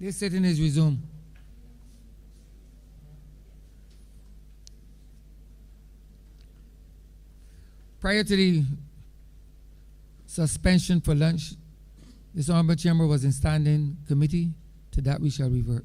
This sitting is resumed. Prior to the suspension for lunch, this Honourable Chamber was in standing committee. To that we shall revert.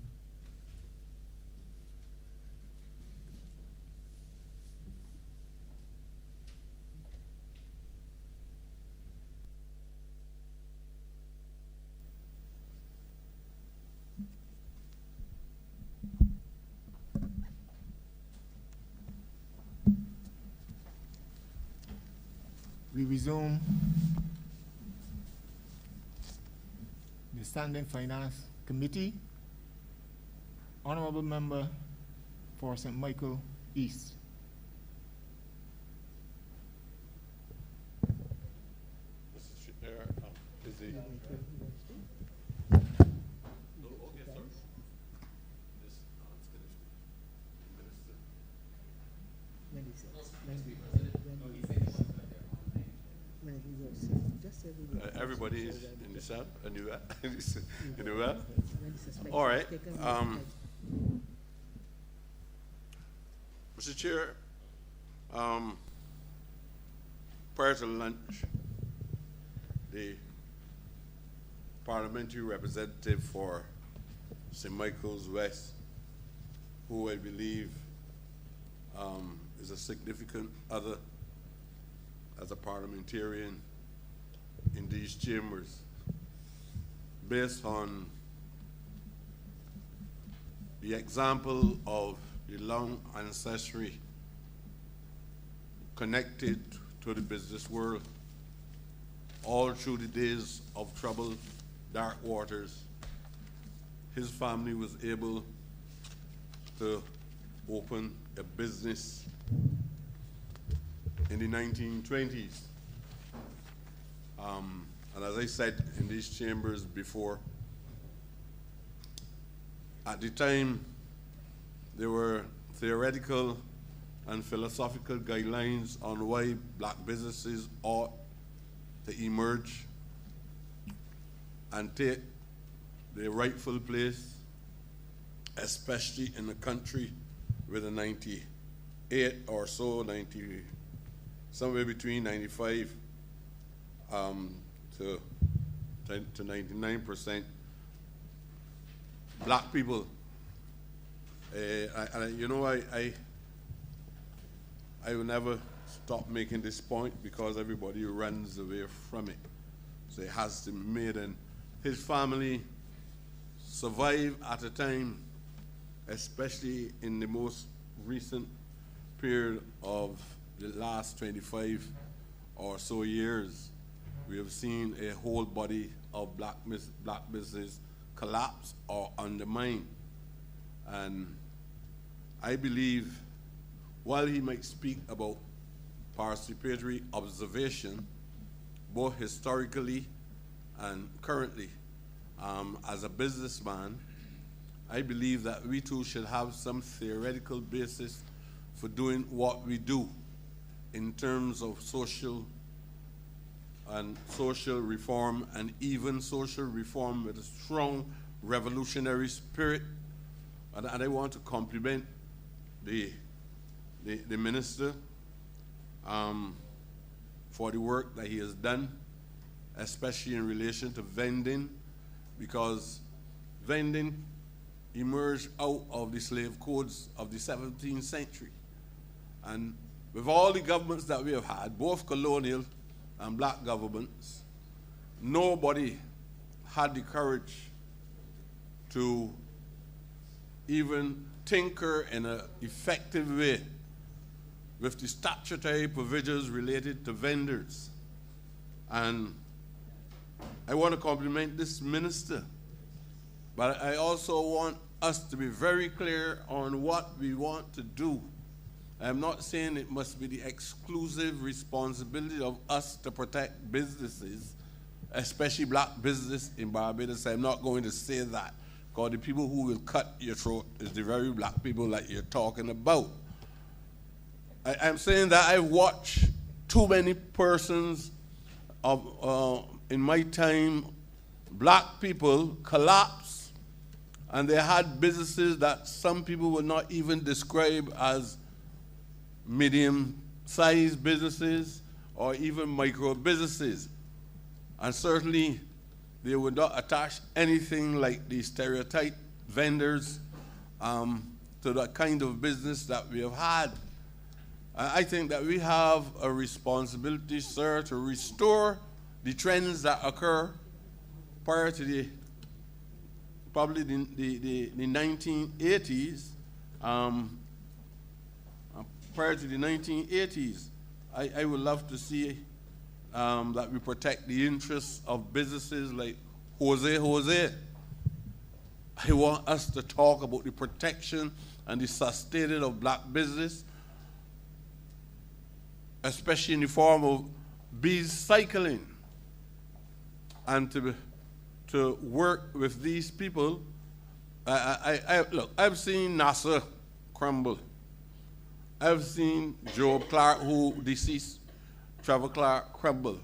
We resume the Standing Finance Committee. Honourable Member for St. Michael East. Mr. Chair, is the... Okay, sir. This, everybody is in the south, in the west. All right. Mr. Chair, prior to lunch, the parliamentary representative for St. Michael's West, who I believe is a significant other as a parliamentarian in these chambers, based on the example of the long ancestry connected to the business world all through the days of troubled dark waters. His family was able to open a business in the 1920s. And as I said in these chambers before, at the time there were theoretical and philosophical guidelines on why black businesses ought to emerge and take their rightful place, especially in a country with a 98 or so, 90, somewhere between 95 to 99% black people. You know, I will never stop making this point because everybody runs away from it. So it has to be made, and his family survived at a time, especially in the most recent period of the last 25 or so years. We have seen a whole body of black business collapse or undermine. And I believe, while he might speak about participatory observation, both historically and currently, as a businessman, I believe that we too should have some theoretical basis for doing what we do in terms of social reform, and even social reform with a strong revolutionary spirit. And I want to compliment the minister for the work that he has done, especially in relation to vending, because vending emerged out of the slave codes of the 17th century. And with all the governments that we have had, both colonial and black governments, nobody had the courage to even tinker in an effective way with the statutory provisions related to vendors. And I want to compliment this minister, but I also want us to be very clear on what we want to do. I'm not saying it must be the exclusive responsibility of us to protect businesses, especially black business in Barbados. I'm not going to say that, because the people who will cut your throat is the very black people that you're talking about. I'm saying that I've watched too many persons in my time, black people collapse And they had businesses that some people would not even describe as medium-sized businesses or even micro businesses. And certainly they would not attach anything like the stereotype vendors to the kind of business that we have had. I think that we have a responsibility, sir, to restore the trends that occur prior to probably the 1980s. Prior to the 1980s, I would love to see that we protect the interests of businesses like Jose. I want us to talk about the protection and the sustaining of black business, especially in the form of bees cycling, and to work with these people. Look, I've seen NASA crumble. I've seen Job Clark, who deceased, Trevor Clark, crumble.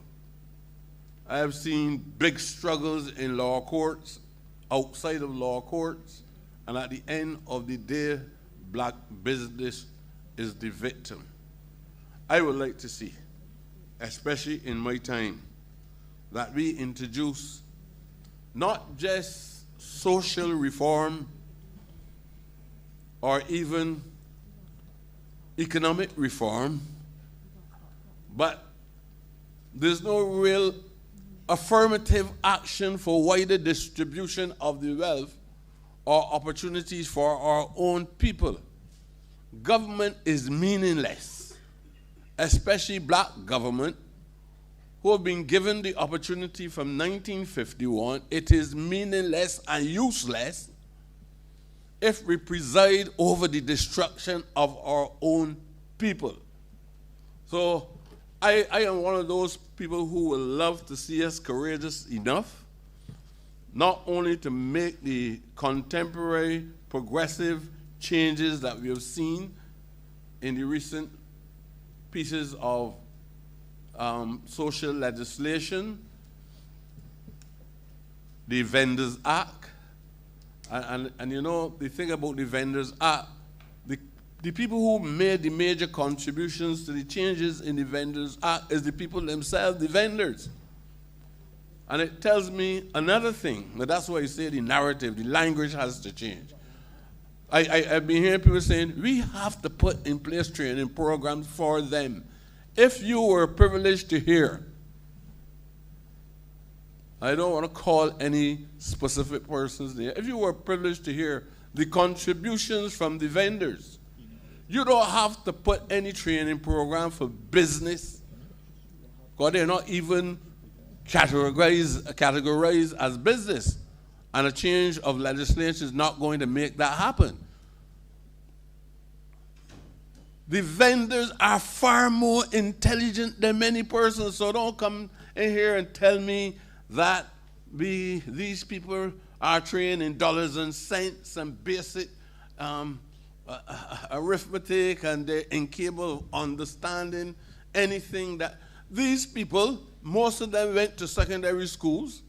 I have seen big struggles in law courts, outside of law courts, and at the end of the day, black business is the victim. I would like to see, especially in my time, that we introduce not just social reform or even economic reform, but there's no real affirmative action for wider distribution of the wealth or opportunities for our own people. Government is meaningless, especially black government, who have been given the opportunity from 1951. It is meaningless and useless if we preside over the destruction of our own people. So I am one of those people who would love to see us courageous enough not only to make the contemporary progressive changes that we have seen in the recent pieces of social legislation, the Vendors Act, and you know, the thing about the Vendors Act, the people who made the major contributions to the changes in the Vendors Act is the people themselves, the vendors. And it tells me another thing, but that's why you say the narrative, the language has to change. I've been hearing people saying, we have to put in place training programs for them. If you were privileged to hear, I don't want to call any specific persons there, if you were privileged to hear the contributions from the vendors, you don't have to put any training program for business, because they're not even categorized as business. And a change of legislation is not going to make that happen. The vendors are far more intelligent than many persons, so don't come in here and tell me that these people are trained in dollars and cents and basic arithmetic, and they're incapable of understanding anything that these people, most of them went to secondary schools,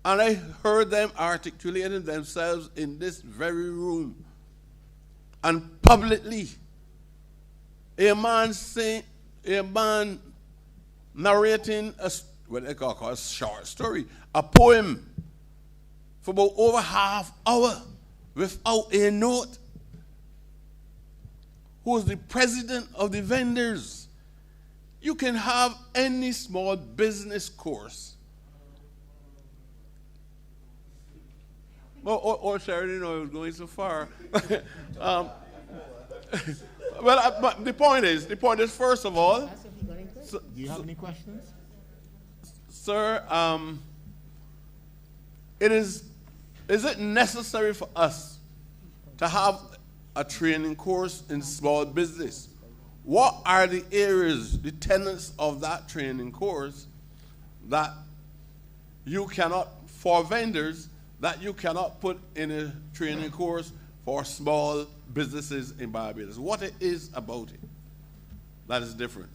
and I heard them articulating themselves in this very room and publicly. A man narrating what they call a short story, a poem for about over half hour without a note, who was the president of the vendors. You can have any small business course. Oh, sorry, I didn't know I was going so far. Well, the point is, first of all, Do you have any questions? sir, is it necessary for us to have a training course in small business? What are the areas, the tenets of that training course that you cannot, for vendors, that you cannot put in a training course for small businesses in Barbados? What it is about it that is different?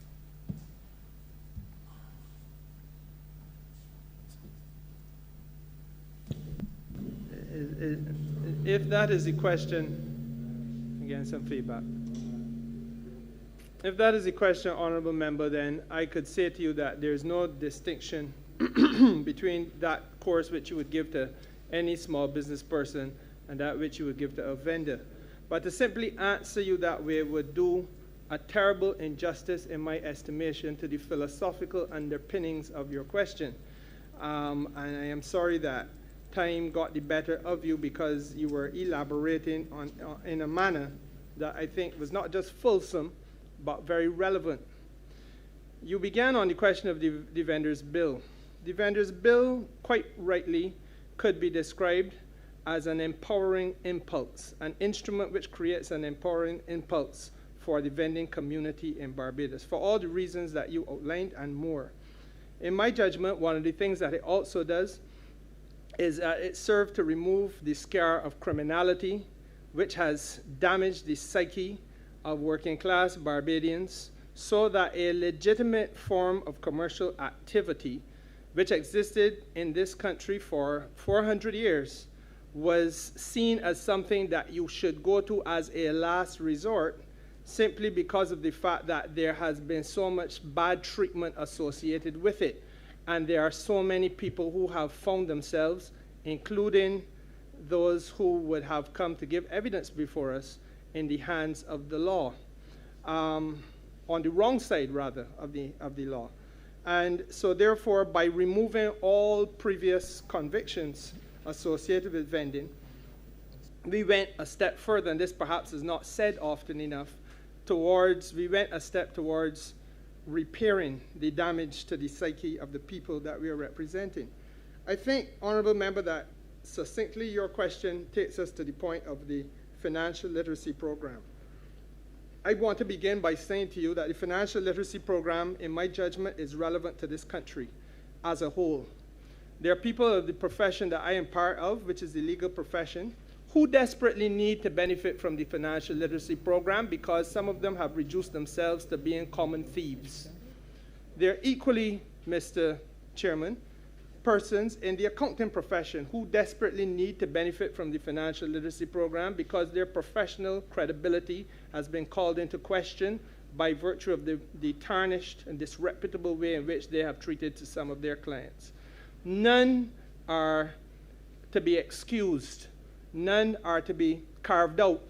If that is the question, again, some feedback. If that is the question, honorable member, then I could say to you that there's no distinction between that course which you would give to any small business person and that which you would give to a vendor. But to simply answer you that way would do a terrible injustice, in my estimation, to the philosophical underpinnings of your question. And I am sorry that time got the better of you because you were elaborating on in a manner that I think was not just fulsome, but very relevant. You began on the question of the vendor's bill. The vendor's bill, quite rightly, could be described as an empowering impulse, an instrument which creates an empowering impulse for the vending community in Barbados, for all the reasons that you outlined and more. In my judgment, one of the things that it also does is that it served to remove the scar of criminality, which has damaged the psyche of working class Barbadians, so that a legitimate form of commercial activity, which existed in this country for 400 years, was seen as something that you should go to as a last resort, simply because of the fact that there has been so much bad treatment associated with it. And there are so many people who have found themselves, including those who would have come to give evidence before us, in the hands of the law, on the wrong side, rather, of the law. And so therefore, by removing all previous convictions associated with vending, we went a step further, and this perhaps is not said often enough, we went a step towards repairing the damage to the psyche of the people that we are representing. I think, honorable member, that succinctly your question takes us to the point of the financial literacy program. I want to begin by saying to you that the financial literacy program, in my judgment, is relevant to this country as a whole. There are people of the profession that I am part of, which is the legal profession, who desperately need to benefit from the financial literacy program because some of them have reduced themselves to being common thieves. There are equally, Mr. Chairman, persons in the accounting profession who desperately need to benefit from the financial literacy program because their professional credibility has been called into question by virtue of the tarnished and disreputable way in which they have treated to some of their clients. None are to be excused. None are to be carved out.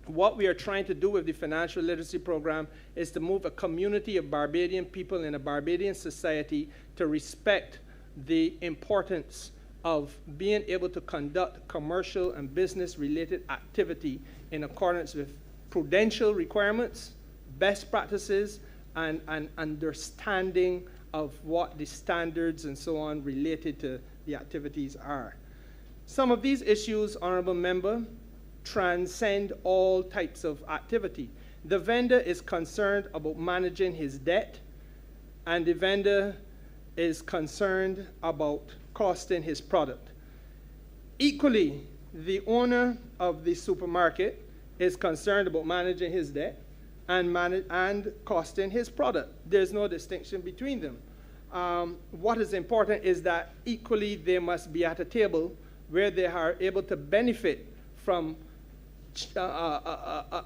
What we are trying to do with the financial literacy program is to move a community of Barbadian people in a Barbadian society to respect the importance of being able to conduct commercial and business-related activity in accordance with prudential requirements, best practices, and an understanding of what the standards and so on related to the activities are. Some of these issues, honorable member, transcend all types of activity. The vendor is concerned about managing his debt, and the vendor is concerned about costing his product. Equally, the owner of the supermarket is concerned about managing his debt and costing his product. There's no distinction between them. What is important is that equally they must be at a table where they are able to benefit from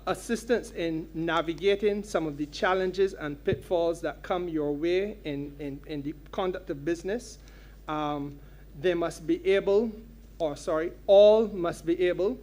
assistance in navigating some of the challenges and pitfalls that come your way in the conduct of business. They must be able, all must be able,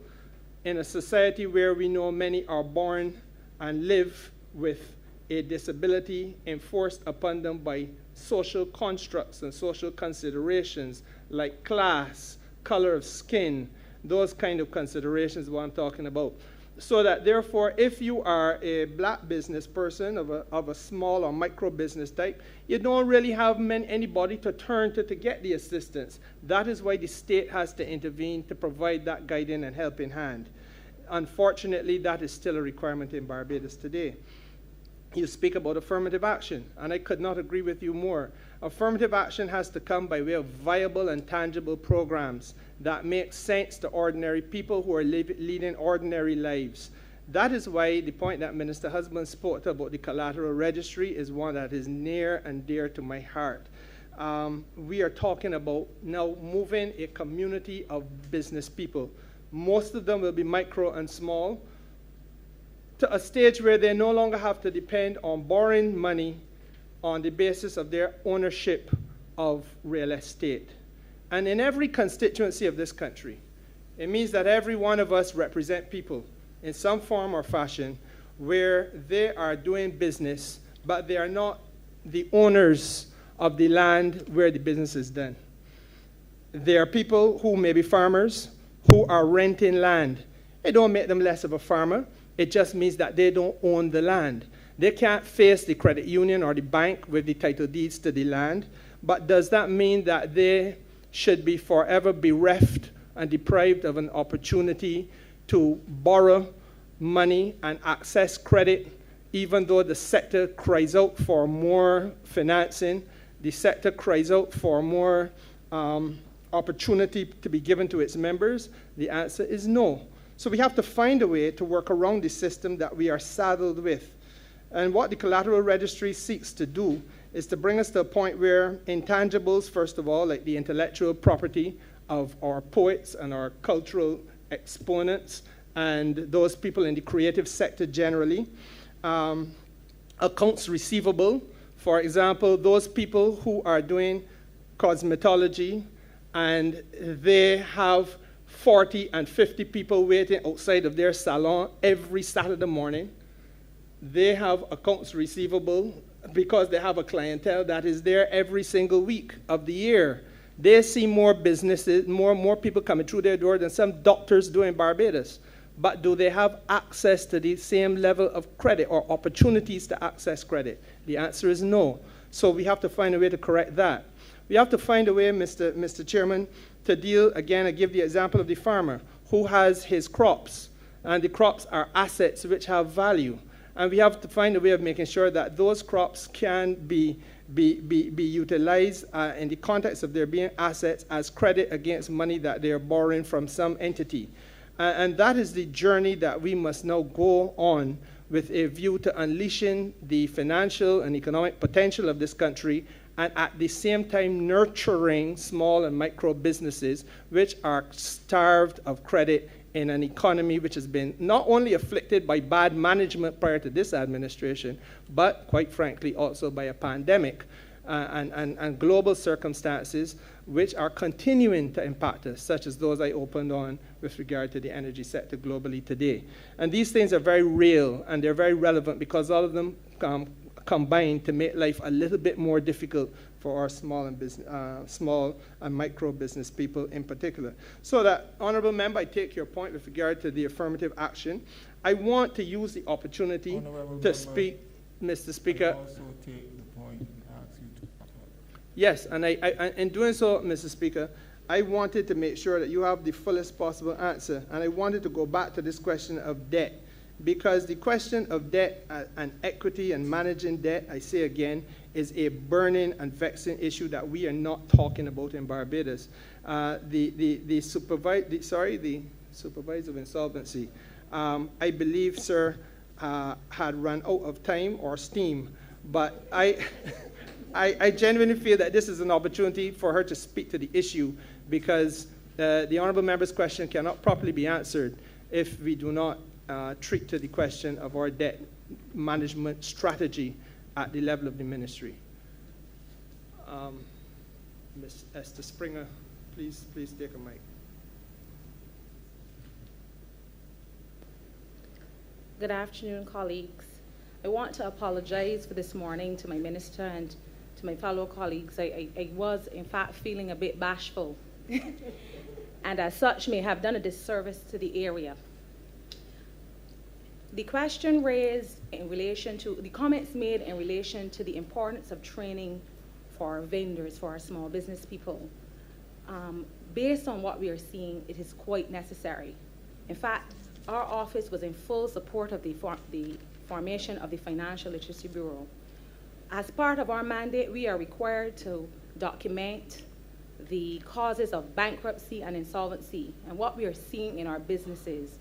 in a society where we know many are born and live with a disability enforced upon them by social constructs and social considerations like class, color of skin, those kind of considerations is what I'm talking about. So that therefore, if you are a black business person of a small or micro business type, you don't really have anybody to turn to get the assistance. That is why the state has to intervene to provide that guiding and helping hand. Unfortunately, that is still a requirement in Barbados today. You speak about affirmative action, and I could not agree with you more. Affirmative action has to come by way of viable and tangible programs that make sense to ordinary people who are leading ordinary lives. That is why the point that Minister Husband spoke about the collateral registry is one that is near and dear to my heart. We are talking about now moving a community of business people Most of them will be micro and small, to a stage where they no longer have to depend on borrowing money on the basis of their ownership of real estate. And in every constituency of this country, it means that every one of us represent people in some form or fashion where they are doing business, but they are not the owners of the land where the business is done. There are people who may be farmers who are renting land. It don't make them less of a farmer. It just means that they don't own the land. They can't face the credit union or the bank with the title deeds to the land. But does that mean that they should be forever bereft and deprived of an opportunity to borrow money and access credit, even though the sector cries out for more financing, the sector cries out for more opportunity to be given to its members? The answer is no. So we have to find a way to work around the system that we are saddled with. And what the collateral registry seeks to do is to bring us to a point where intangibles, first of all, like the intellectual property of our poets and our cultural exponents and those people in the creative sector generally, accounts receivable, for example, those people who are doing cosmetology and they have 40 and 50 people waiting outside of their salon every Saturday morning. They have accounts receivable because they have a clientele that is there every single week of the year. They see more businesses, more people coming through their door than some doctors do in Barbados. But do they have access to the same level of credit or opportunities to access credit? The answer is no. So we have to find a way to correct that. We have to find a way, Mr. Chairman, to deal, again, I give the example of the farmer who has his crops, and the crops are assets which have value. And we have to find a way of making sure that those crops can be utilized in the context of their being assets as credit against money that they are borrowing from some entity. And that is the journey that we must now go on with a view to unleashing the financial and economic potential of this country, and at the same time nurturing small and micro businesses which are starved of credit in an economy which has been not only afflicted by bad management prior to this administration, but quite frankly also by a pandemic and global circumstances which are continuing to impact us, such as those I opened on with regard to the energy sector globally today. And these things are very real and they're very relevant because all of them combine to make life a little bit more difficult for our small and micro business people in particular. So that, Honourable Member, I take your point with regard to the affirmative action. I want to use the opportunity to speak, Mr. Speaker. I also take the point and ask you to talk. Yes, and in doing so, Mr. Speaker, I wanted to make sure that you have the fullest possible answer, and I wanted to go back to this question of debt, because the question of debt and equity and managing debt, I say again, is a burning and vexing issue that we are not talking about in Barbados. The supervisor of insolvency, I believe, sir, had run out of time or steam, but I genuinely feel that this is an opportunity for her to speak to the issue, because the Honourable Member's question cannot properly be answered if we do not treat to the question of our debt management strategy at the level of the ministry. Ms. Esther Springer, please take a mic. Good afternoon, colleagues. I want to apologize for this morning to my minister and to my fellow colleagues. I was, in fact, feeling a bit bashful, and as such may have done a disservice to the area. The question raised in relation to, the comments made in relation to the importance of training for our vendors, for our small business people, based on what we are seeing, it is quite necessary. In fact, our office was in full support of the formation of the Financial Literacy Bureau. As part of our mandate, we are required to document the causes of bankruptcy and insolvency and what we are seeing in our businesses.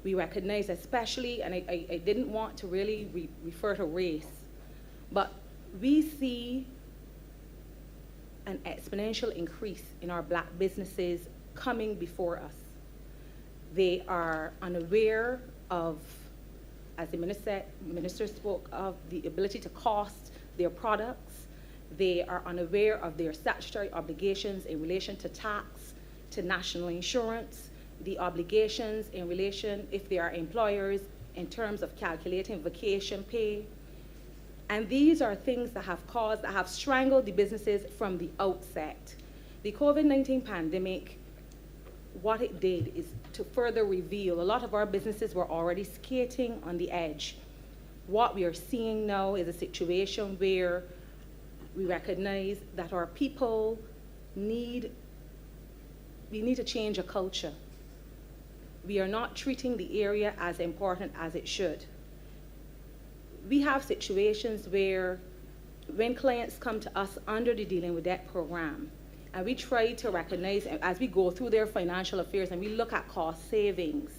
We recognize especially, and I didn't want to really refer to race, but we see an exponential increase in our black businesses coming before us. They are unaware of, as the minister spoke of, the ability to cost their products. They are unaware of their statutory obligations in relation to tax, to national insurance, the obligations in relation, if they are employers, in terms of calculating vacation pay. And these are things that have strangled the businesses from the outset. The COVID-19 pandemic, what it did is to further reveal a lot of our businesses were already skating on the edge. What we are seeing now is a situation where we recognize that our people we need to change a culture. We are not treating the area as important as it should. We have situations where when clients come to us under the Dealing with Debt program, and we try to recognize, as we go through their financial affairs and we look at cost savings,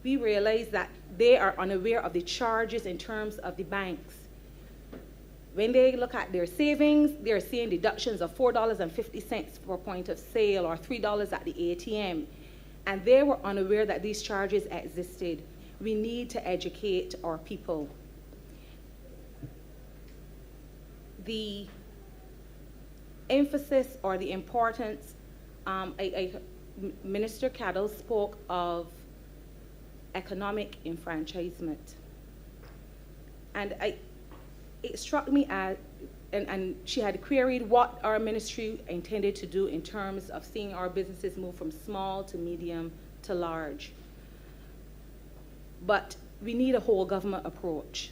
we realize that they are unaware of the charges in terms of the banks. When they look at their savings, they're seeing deductions of $4.50 per point of sale or $3 at the ATM. And they were unaware that these charges existed. We need to educate our people. The emphasis or the importance, Minister Cadell spoke of economic enfranchisement. And it struck me as, and she had queried what our ministry intended to do in terms of seeing our businesses move from small to medium to large. But we need a whole government approach.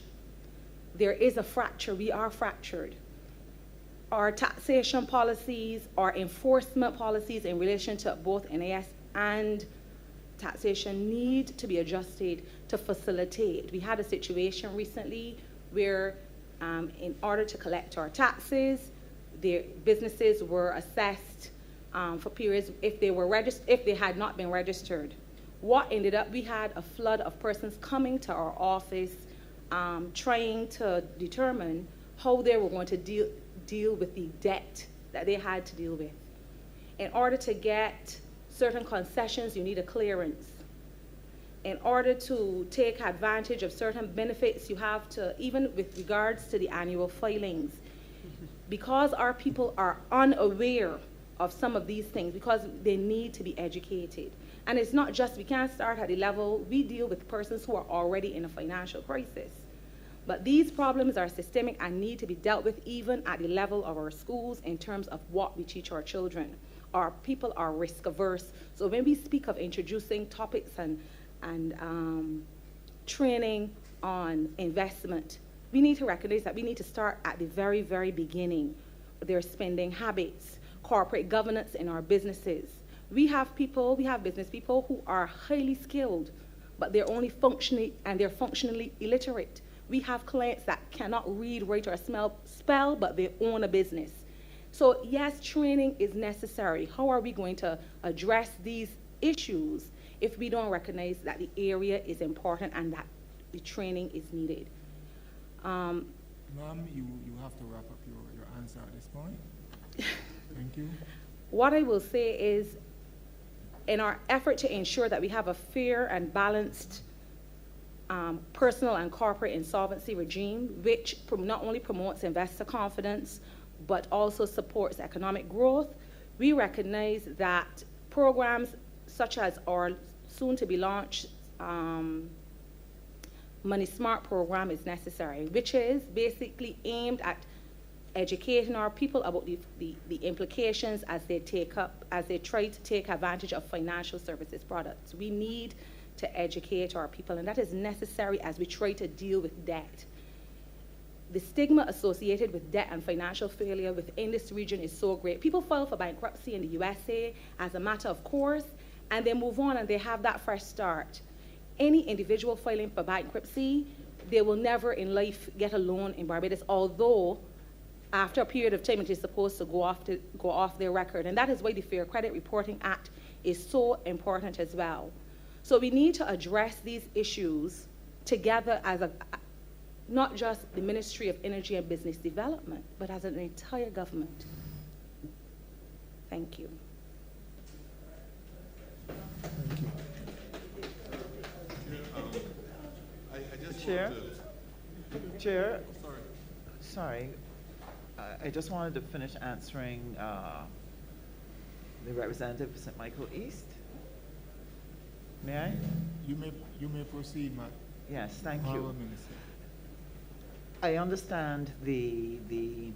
There is a fracture, we are fractured. Our taxation policies, our enforcement policies in relation to both NAS and taxation need to be adjusted to facilitate. We had a situation recently where in order to collect our taxes, the businesses were assessed for periods if they had not been registered. What ended up, we had a flood of persons coming to our office trying to determine how they were going to deal with the debt that they had to deal with. In order to get certain concessions, you need a clearance. In order to take advantage of certain benefits, you have to, even with regards to the annual filings, because our people are unaware of some of these things, because they need to be educated. And it's not just, we can't start at the level, we deal with persons who are already in a financial crisis. But these problems are systemic and need to be dealt with even at the level of our schools in terms of what we teach our children. Our people are risk averse. So when we speak of introducing topics and training on investment, we need to recognize that we need to start at the very, very beginning. Their spending habits, corporate governance in our businesses. We have business people who are highly skilled, but they're only functionally illiterate. We have clients that cannot read, write, or spell, but they own a business. So yes, training is necessary. How are we going to address these issues if we don't recognize that the area is important and that the training is needed? Ma'am, you have to wrap up your answer at this point. Thank you. What I will say is, in our effort to ensure that we have a fair and balanced personal and corporate insolvency regime, which not only promotes investor confidence, but also supports economic growth, we recognize that programs such as our soon-to-be launched Money Smart program is necessary, which is basically aimed at educating our people about the implications as they try to take advantage of financial services products. We need to educate our people, and that is necessary as we try to deal with debt. The stigma associated with debt and financial failure within this region is so great. People file for bankruptcy in the USA as a matter of course, and they move on and they have that fresh start. Any individual filing for bankruptcy, they will never in life get a loan in Barbados, although after a period of time it is supposed to go off their record. And that is why the Fair Credit Reporting Act is so important as well. So we need to address these issues together as not just the Ministry of Energy and Business Development, but as an entire government. Thank you. Thank you. Chair? Chair? Sorry. I just wanted to finish answering the representative of St. Michael East. May I? You may proceed, ma'am. Yes, thank Honourable you. Minister. I understand the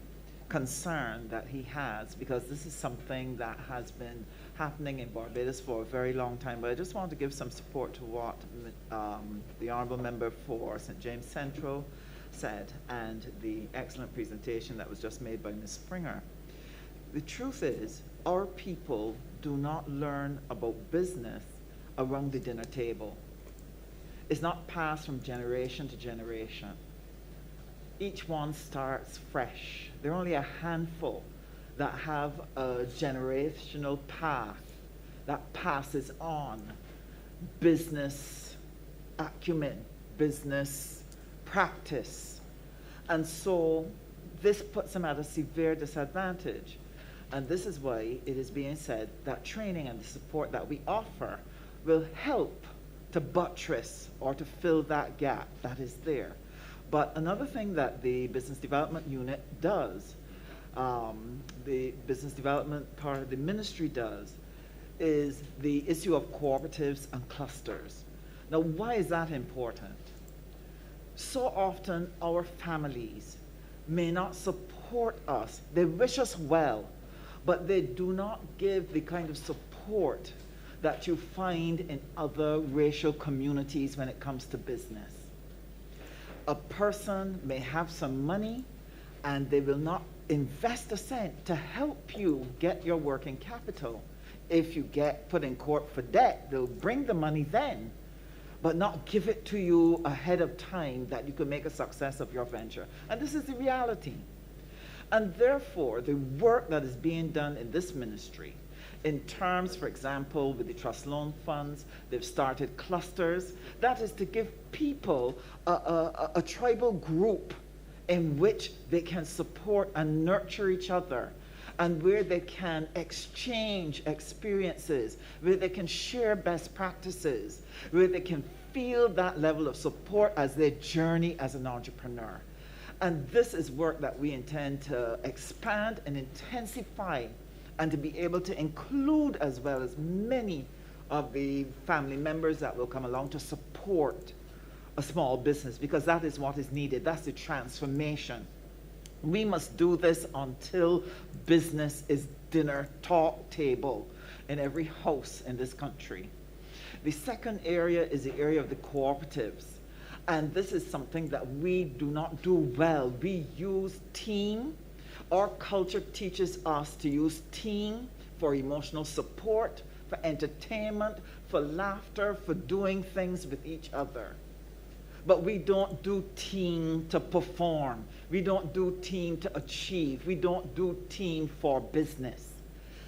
concern that he has, because this is something that has been happening in Barbados for a very long time. But I just want to give some support to what the Honourable Member for St. James Central said, and the excellent presentation that was just made by Ms. Springer. The truth is, our people do not learn about business around the dinner table. It's not passed from generation to generation. Each one starts fresh. There are only a handful that have a generational path that passes on business acumen, business practice. And so this puts them at a severe disadvantage. And this is why it is being said that training and the support that we offer will help to buttress or to fill that gap that is there. But another thing that the Business Development Unit does, the Business Development part of the ministry does, is the issue of cooperatives and clusters. Now, why is that important? So often our families may not support us. They wish us well, but they do not give the kind of support that you find in other racial communities when it comes to business. A person may have some money and they will not invest a cent to help you get your working capital. If you get put in court for debt, they'll bring the money then, but not give it to you ahead of time that you can make a success of your venture. And this is the reality. And therefore, the work that is being done in this ministry, in terms, for example, with the trust loan funds, they've started clusters. That is to give people a tribal group in which they can support and nurture each other, and where they can exchange experiences, where they can share best practices, where they can feel that level of support as they journey as an entrepreneur. And this is work that we intend to expand and intensify, and to be able to include as well as many of the family members that will come along to support a small business, because that is what is needed. That's the transformation. We must do this until business is dinner talk table in every house in this country. The second area is the area of the cooperatives. And this is something that we do not do well. We use team. Our culture teaches us to use team for emotional support, for entertainment, for laughter, for doing things with each other. But we don't do team to perform. We don't do team to achieve. We don't do team for business.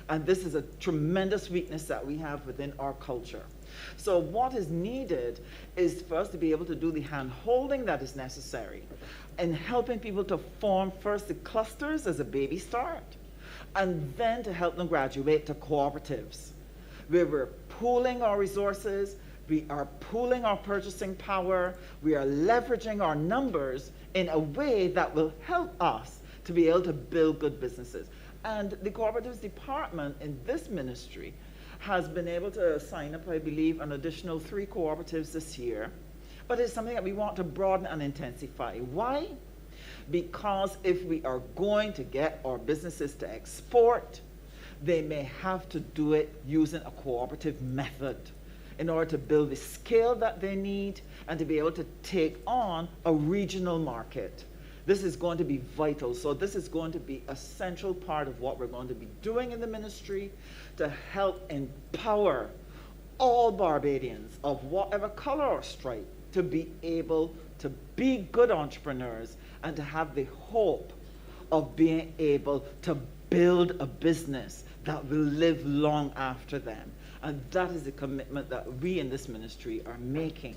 And this is a tremendous weakness that we have within our culture. So what is needed is for us to be able to do the hand-holding that is necessary in helping people to form first the clusters as a baby start, and then to help them graduate to cooperatives, where we're pooling our resources, we are pooling our purchasing power, we are leveraging our numbers in a way that will help us to be able to build good businesses. And the cooperatives department in this ministry has been able to sign up, I believe, an additional 3 cooperatives this year. But it's something that we want to broaden and intensify. Why? Because if we are going to get our businesses to export, they may have to do it using a cooperative method in order to build the scale that they need and to be able to take on a regional market. This is going to be vital. So this is going to be a central part of what we're going to be doing in the ministry to help empower all Barbadians of whatever color or stripe to be able to be good entrepreneurs and to have the hope of being able to build a business that will live long after them. And that is the commitment that we in this ministry are making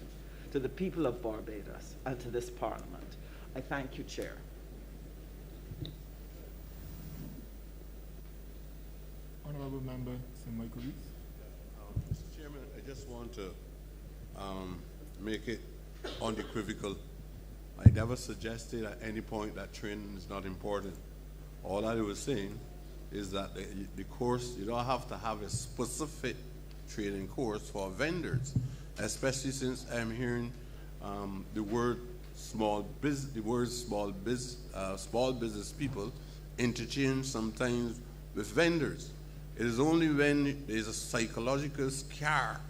to the people of Barbados and to this Parliament. I thank you, Chair. Honourable Member St. Michael East. Mr. Chairman, I just want to make it unequivocal I never suggested at any point that training is not important. All I was saying is that the course, you don't have to have a specific training course for vendors, especially since I'm hearing the word small business people interchange sometimes with vendors. It is only when there's a psychological scar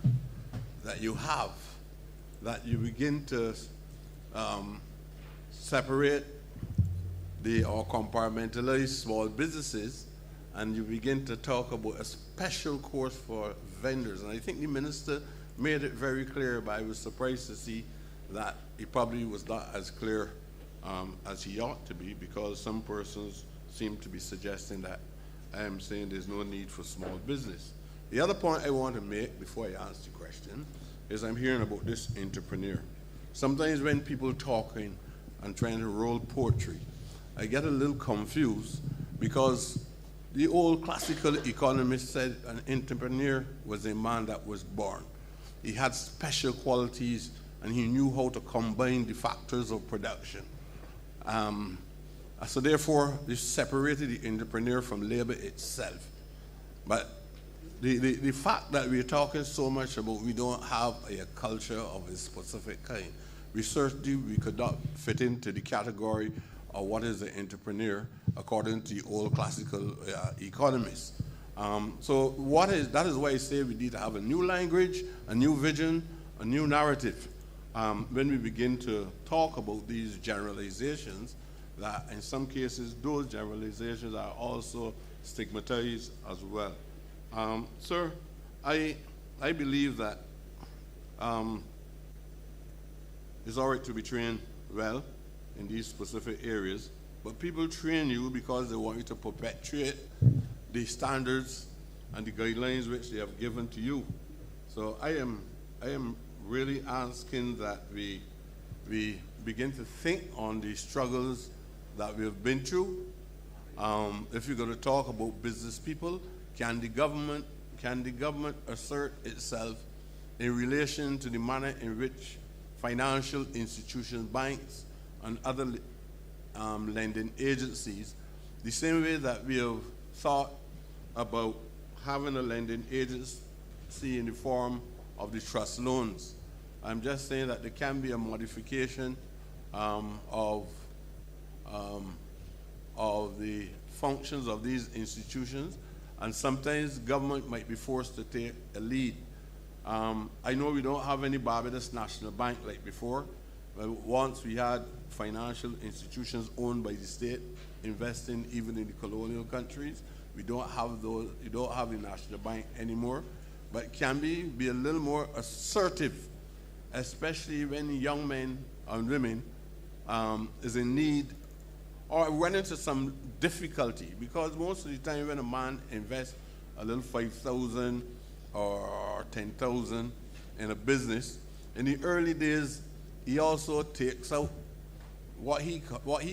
that you have that you begin to separate or compartmentalize small businesses, and you begin to talk about a special course for vendors. And I think the minister made it very clear, but I was surprised to see that he probably was not as clear as he ought to be, because some persons seem to be suggesting that I am saying there's no need for small business. The other point I want to make before I answer the question is I'm hearing about this entrepreneur. Sometimes when people talking and trying to roll poetry, I get a little confused, because the old classical economist said an entrepreneur was a man that was born. He had special qualities and he knew how to combine the factors of production. So therefore, this separated the entrepreneur from labor itself. But the fact that we're talking so much about we don't have a culture of a specific kind, we could not fit into the category of what is an entrepreneur according to the old classical economists. So that is why I say we need to have a new language, a new vision, a new narrative. When we begin to talk about these generalizations, that in some cases those generalizations are also stigmatized as well. Sir, I believe that it's all right to be trained well in these specific areas, but people train you because they want you to perpetuate the standards and the guidelines which they have given to you. So I am really asking that we begin to think on the struggles that we have been through. If you're going to talk about business people, can the government assert itself in relation to the manner in which financial institutions, banks, and other lending agencies, the same way that we have thought about having a lending agency in the form of the trust loans. I'm just saying that there can be a modification of the functions of these institutions, and sometimes government might be forced to take a lead. I know we don't have any Barbados National Bank like before, but once we had financial institutions owned by the state investing even in the colonial countries. We don't have those. You don't have the National Bank anymore, but can be a little more assertive, especially when young men and women is in need or run into some difficulty, because most of the time when a man invests a little 5,000 or 10,000 in a business, in the early days he also takes out what he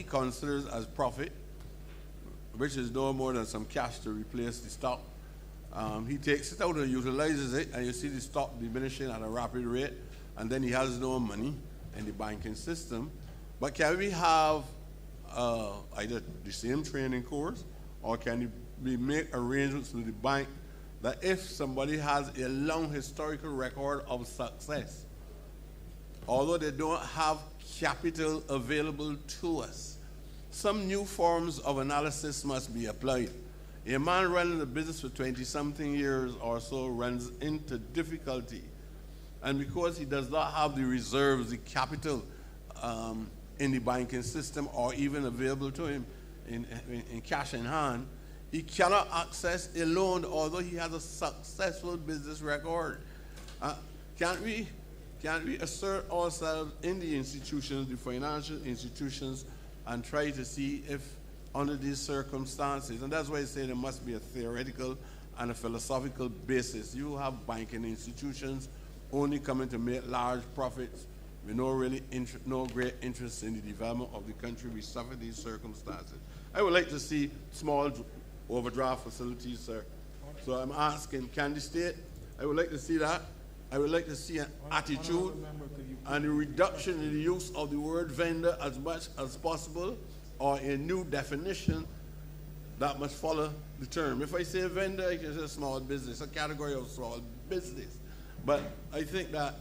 considers as profit, which is no more than some cash to replace the stock. He takes it out and utilizes it, and you see the stock diminishing at a rapid rate, and then he has no money in the banking system. But can we have either the same training course, or can we make arrangements with the bank that if somebody has a long historical record of success, although they don't have capital available to us, some new forms of analysis must be applied. A man running a business for 20-something years or so runs into difficulty, and because he does not have the reserves, the capital in the banking system, or even available to him in cash in hand, he cannot access a loan although he has a successful business record. Can't we assert ourselves in the institutions, the financial institutions, and try to see if under these circumstances, and that's why I say there must be a theoretical and a philosophical basis. You have banking institutions only coming to make large profits with no great interest in the development of the country. We suffer these circumstances. I would like to see small overdraft facilities, sir. So I'm asking, can the state, I would like to see that. I would like to see an attitude Honourable member, could you and a reduction in the use of the word vendor as much as possible, or a new definition that must follow the term. If I say vendor, I can say small business, a category of small business. But I think that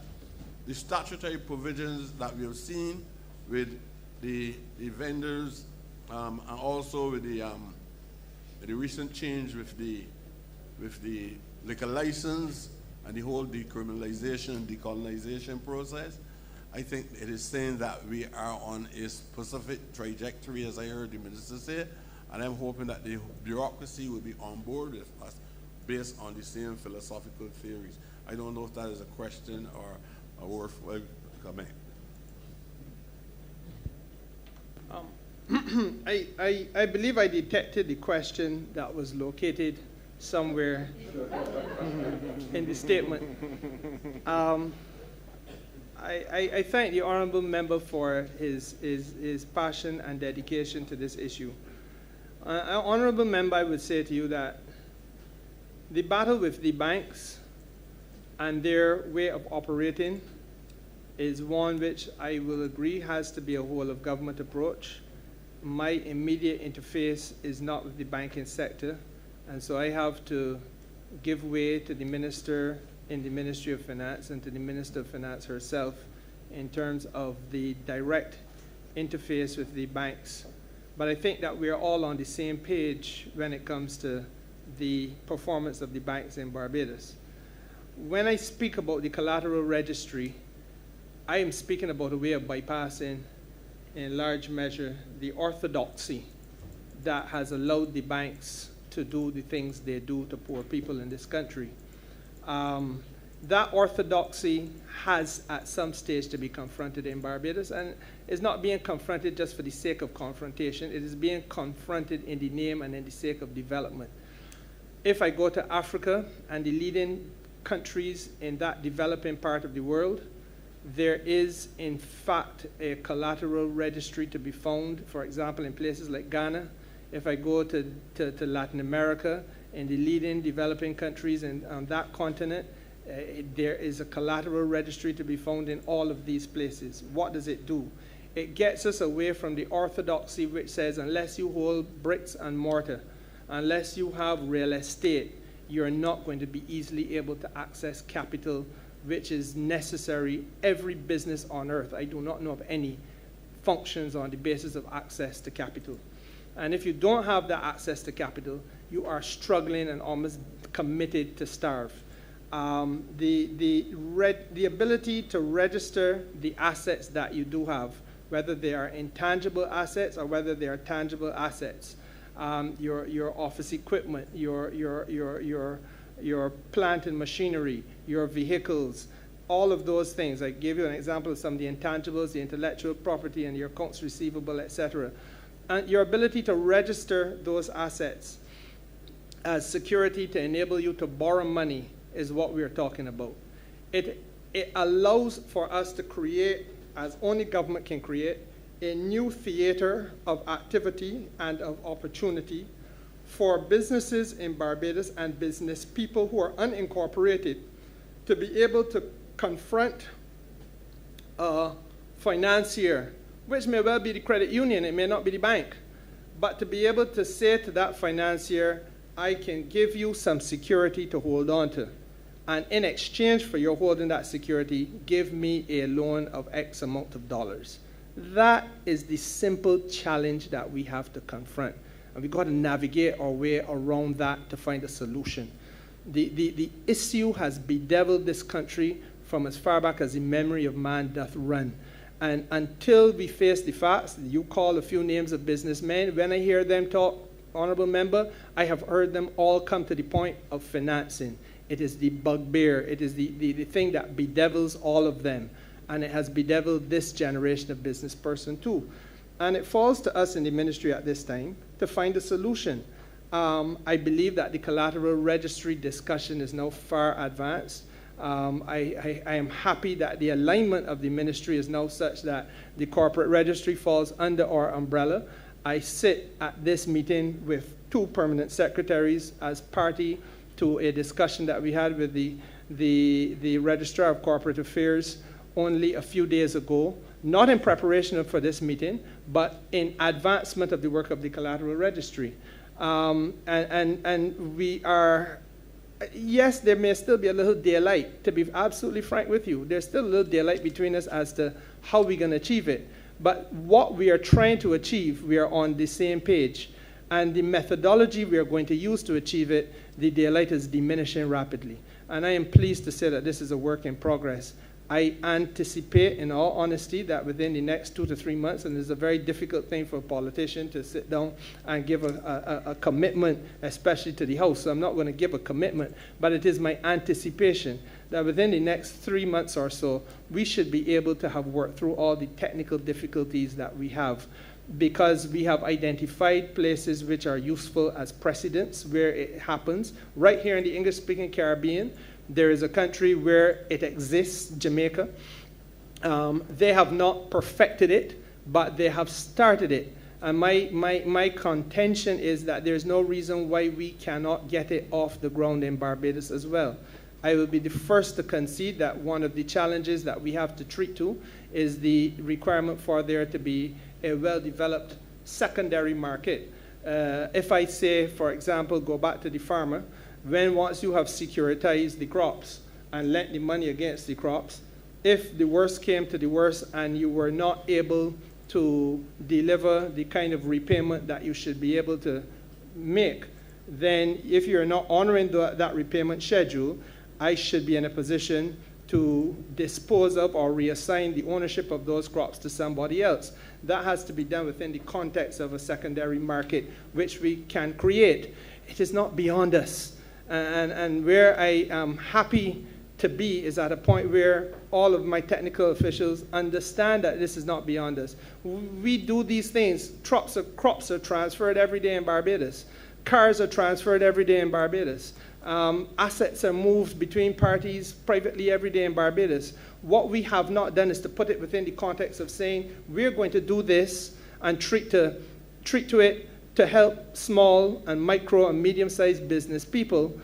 the statutory provisions that we have seen with the vendors, and also with the recent change with the liquor license and the whole decriminalization and decolonization process, I think it is saying that we are on a specific trajectory, as I heard the minister say, and I'm hoping that the bureaucracy will be on board with us based on the same philosophical theories. I don't know if that is a question or a worthwhile comment. I believe I detected the question that was located somewhere in the statement. I thank the Honourable Member for his passion and dedication to this issue. Honourable Member, I would say to you that the battle with the banks and their way of operating is one which I will agree has to be a whole of government approach. My immediate interface is not with the banking sector, and so I have to give way to the minister in the Ministry of Finance and to the Minister of Finance herself in terms of the direct interface with the banks. But I think that we are all on the same page when it comes to the performance of the banks in Barbados. When I speak about the collateral registry, I am speaking about a way of bypassing, in large measure, the orthodoxy that has allowed the banks to do the things they do to poor people in this country. That orthodoxy has at some stage to be confronted in Barbados, and is not being confronted just for the sake of confrontation. It is being confronted in the name and in the sake of development. If I go to Africa and the leading countries in that developing part of the world, there is in fact a collateral registry to be found, for example, in places like Ghana. If I go to Latin America, in the leading developing countries on that continent, there is a collateral registry to be found in all of these places. What does it do? It gets us away from the orthodoxy which says unless you hold bricks and mortar, unless you have real estate, you're not going to be easily able to access capital, which is necessary. Every business on earth, I do not know of any, functions on the basis of access to capital. And if you don't have that access to capital, you are struggling and almost committed to starve. The ability to register the assets that you do have, whether they are intangible assets or whether they are tangible assets, your office equipment, your plant and machinery, your vehicles, all of those things. I gave you an example of some of the intangibles, the intellectual property and your accounts receivable, etc. And your ability to register those assets as security to enable you to borrow money is what we're talking about. It allows for us to create, as only government can create, a new theater of activity and of opportunity for businesses in Barbados and business people who are unincorporated to be able to confront a financier, which may well be the credit union, it may not be the bank, but to be able to say to that financier, I can give you some security to hold on to, and in exchange for your holding that security, give me a loan of X amount of dollars. That is the simple challenge that we have to confront. And we've got to navigate our way around that to find a solution. The issue has bedeviled this country from as far back as the memory of man doth run. And until we face the facts, you call a few names of businessmen. When I hear them talk, Honourable Member, I have heard them all come to the point of financing. It is the bugbear. It is the thing that bedevils all of them. And it has bedeviled this generation of business person too. And it falls to us in the ministry at this time to find a solution. I believe that the collateral registry discussion is now far advanced. I am happy that the alignment of the ministry is now such that the corporate registry falls under our umbrella. I sit at this meeting with 2 permanent secretaries as party to a discussion that we had with the the Registrar of Corporate Affairs only a few days ago, not in preparation for this meeting, but in advancement of the work of the collateral registry. And we are, yes, there may still be a little daylight, to be absolutely frank with you. There's still a little daylight between us as to how we're going to achieve it. But what we are trying to achieve, we are on the same page. And the methodology we are going to use to achieve it, the daylight is diminishing rapidly. And I am pleased to say that this is a work in progress. I anticipate, in all honesty, that within the next 2 to 3 months, and it's a very difficult thing for a politician to sit down and give a commitment, especially to the House. So I'm not going to give a commitment, but it is my anticipation that within the next 3 months or so, we should be able to have worked through all the technical difficulties that we have, because we have identified places which are useful as precedents where it happens. Right here in the English-speaking Caribbean, there is a country where it exists, Jamaica. They have not perfected it, but they have started it. And my contention is that there's no reason why we cannot get it off the ground in Barbados as well. I will be the first to concede that one of the challenges that we have to treat to is the requirement for there to be a well-developed secondary market. If I say, for example, go back to the farmer, once you have securitized the crops and lent the money against the crops, if the worst came to the worst and you were not able to deliver the kind of repayment that you should be able to make, then if you're not honoring that repayment schedule, I should be in a position to dispose of or reassign the ownership of those crops to somebody else. That has to be done within the context of a secondary market, which we can create. It is not beyond us. And where I am happy to be is at a point where all of my technical officials understand that this is not beyond us. We do these things. Crops are transferred every day in Barbados. Cars are transferred every day in Barbados. Assets are moved between parties privately every day in Barbados. What we have not done is to put it within the context of saying we're going to do this and treat to it to help small and micro and medium-sized business people,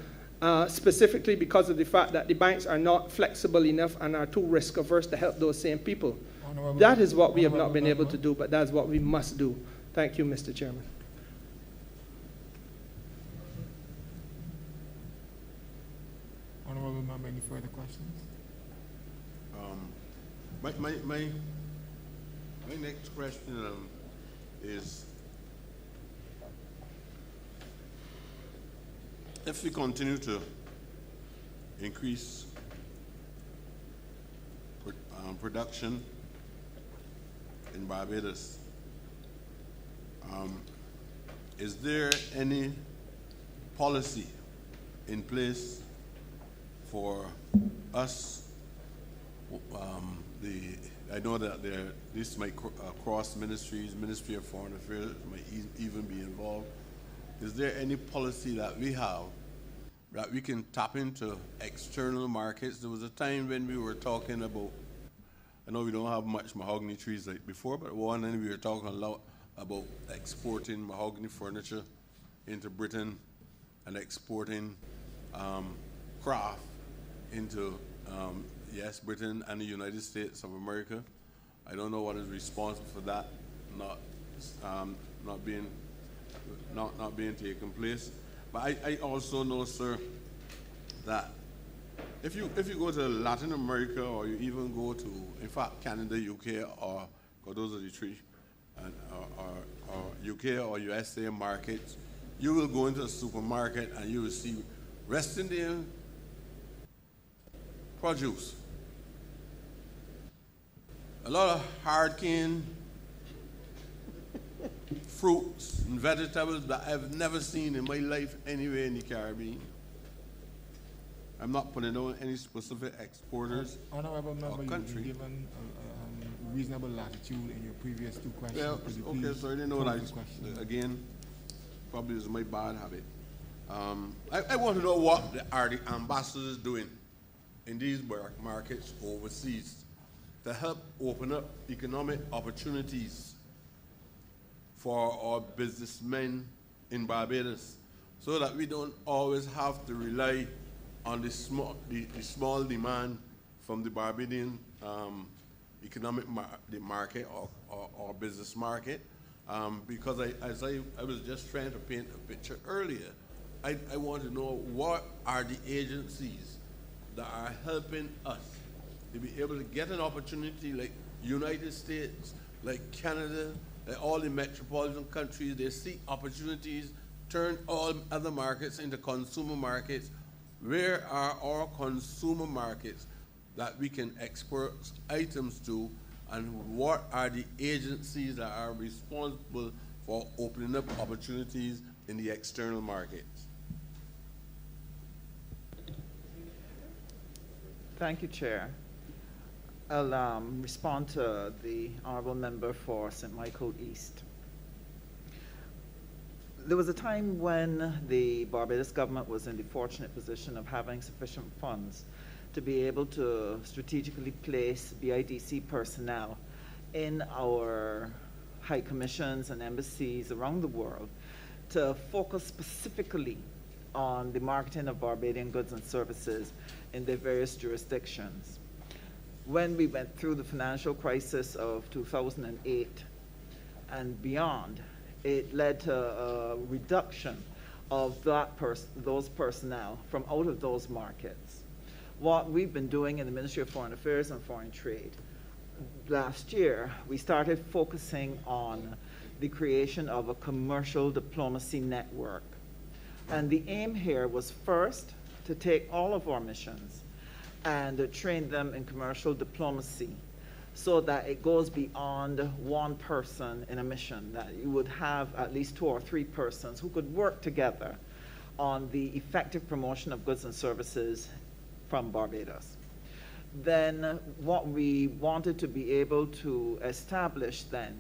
specifically because of the fact that the banks are not flexible enough and are too risk-averse to help those same people. Honourable, That is what we have not been able to do, but that is what we must do. Thank you, Mr. Chairman. Honourable member, any further questions? My next question is, if we continue to increase production in Barbados, is there any policy in place for us? I know that this might cross ministries, Ministry of Foreign Affairs might even be involved. Is there any policy that we have that we can tap into external markets? There was a time when we were talking about, I know we don't have much mahogany trees like before, but one and we were talking a lot about exporting mahogany furniture into Britain and exporting craft into yes, Britain and the United States of America. I don't know what is responsible for that not being taken place. But I also know, sir, that if you go to Latin America, or you even go to, in fact, Canada, UK, or those are the three, or UK or USA markets, you will go into a supermarket and you will see West Indian produce. A lot of hard canned fruits and vegetables that I've never seen in my life anywhere in the Caribbean. I'm not putting on any specific exporters Honourable member, or country. you've given a reasonable latitude in your previous two questions. Well, Could you okay, please so I didn't know pose that. the question? Again, probably is my bad habit. I want to know what are the ambassadors doing in these markets overseas to help open up economic opportunities for our businessmen in Barbados, so that we don't always have to rely on the small demand from the Barbadian economic the market or business market, because as I was just trying to paint a picture earlier, I want to know what are the agencies that are helping us to be able to get an opportunity like United States, like Canada, like all the metropolitan countries. They seek opportunities, turn all other markets into consumer markets. Where are our consumer markets that we can export items to, and what are the agencies that are responsible for opening up opportunities in the external markets? Thank you, Chair. I'll respond to the Honourable Member for St. Michael East. There was a time when the Barbados government was in the fortunate position of having sufficient funds to be able to strategically place BIDC personnel in our high commissions and embassies around the world to focus specifically on the marketing of Barbadian goods and services in their various jurisdictions. When we went through the financial crisis of 2008 and beyond, it led to a reduction of those personnel from out of those markets. What we've been doing in the Ministry of Foreign Affairs and Foreign Trade, last year, we started focusing on the creation of a commercial diplomacy network. And the aim here was first to take all of our missions and train them in commercial diplomacy, so that it goes beyond one person in a mission, that you would have at least 2 or 3 persons who could work together on the effective promotion of goods and services from Barbados. Then what we wanted to be able to establish then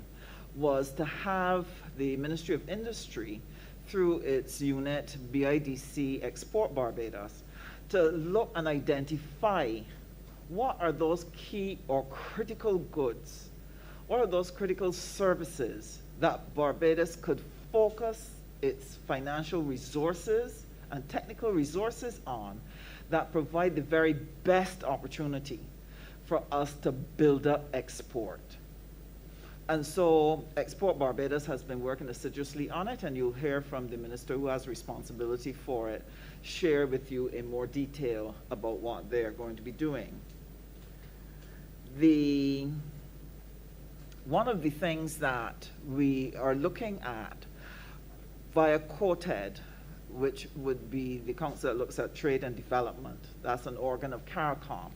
was to have the Ministry of Industry, through its unit BIDC Export Barbados, to look and identify what are those key or critical goods, what are those critical services that Barbados could focus its financial resources and technical resources on that provide the very best opportunity for us to build up export. And so Export Barbados has been working assiduously on it, and you'll hear from the minister who has responsibility for it share with you in more detail about what they're going to be doing. One of the things that we are looking at via COTED, which would be the council that looks at trade and development, that's an organ of CARICOM.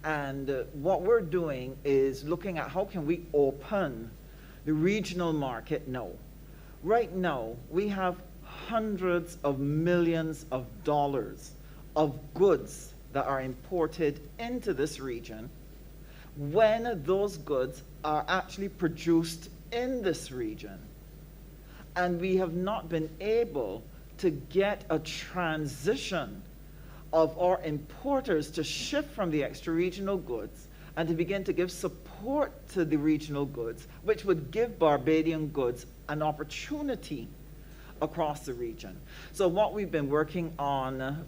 And what we're doing is looking at how can we open the regional market now. Right now, we have hundreds of millions of dollars of goods that are imported into this region, when those goods are actually produced in this region. And we have not been able to get a transition of our importers to shift from the extra-regional goods and to begin to give support to the regional goods, which would give Barbadian goods an opportunity across the region. So what we've been working on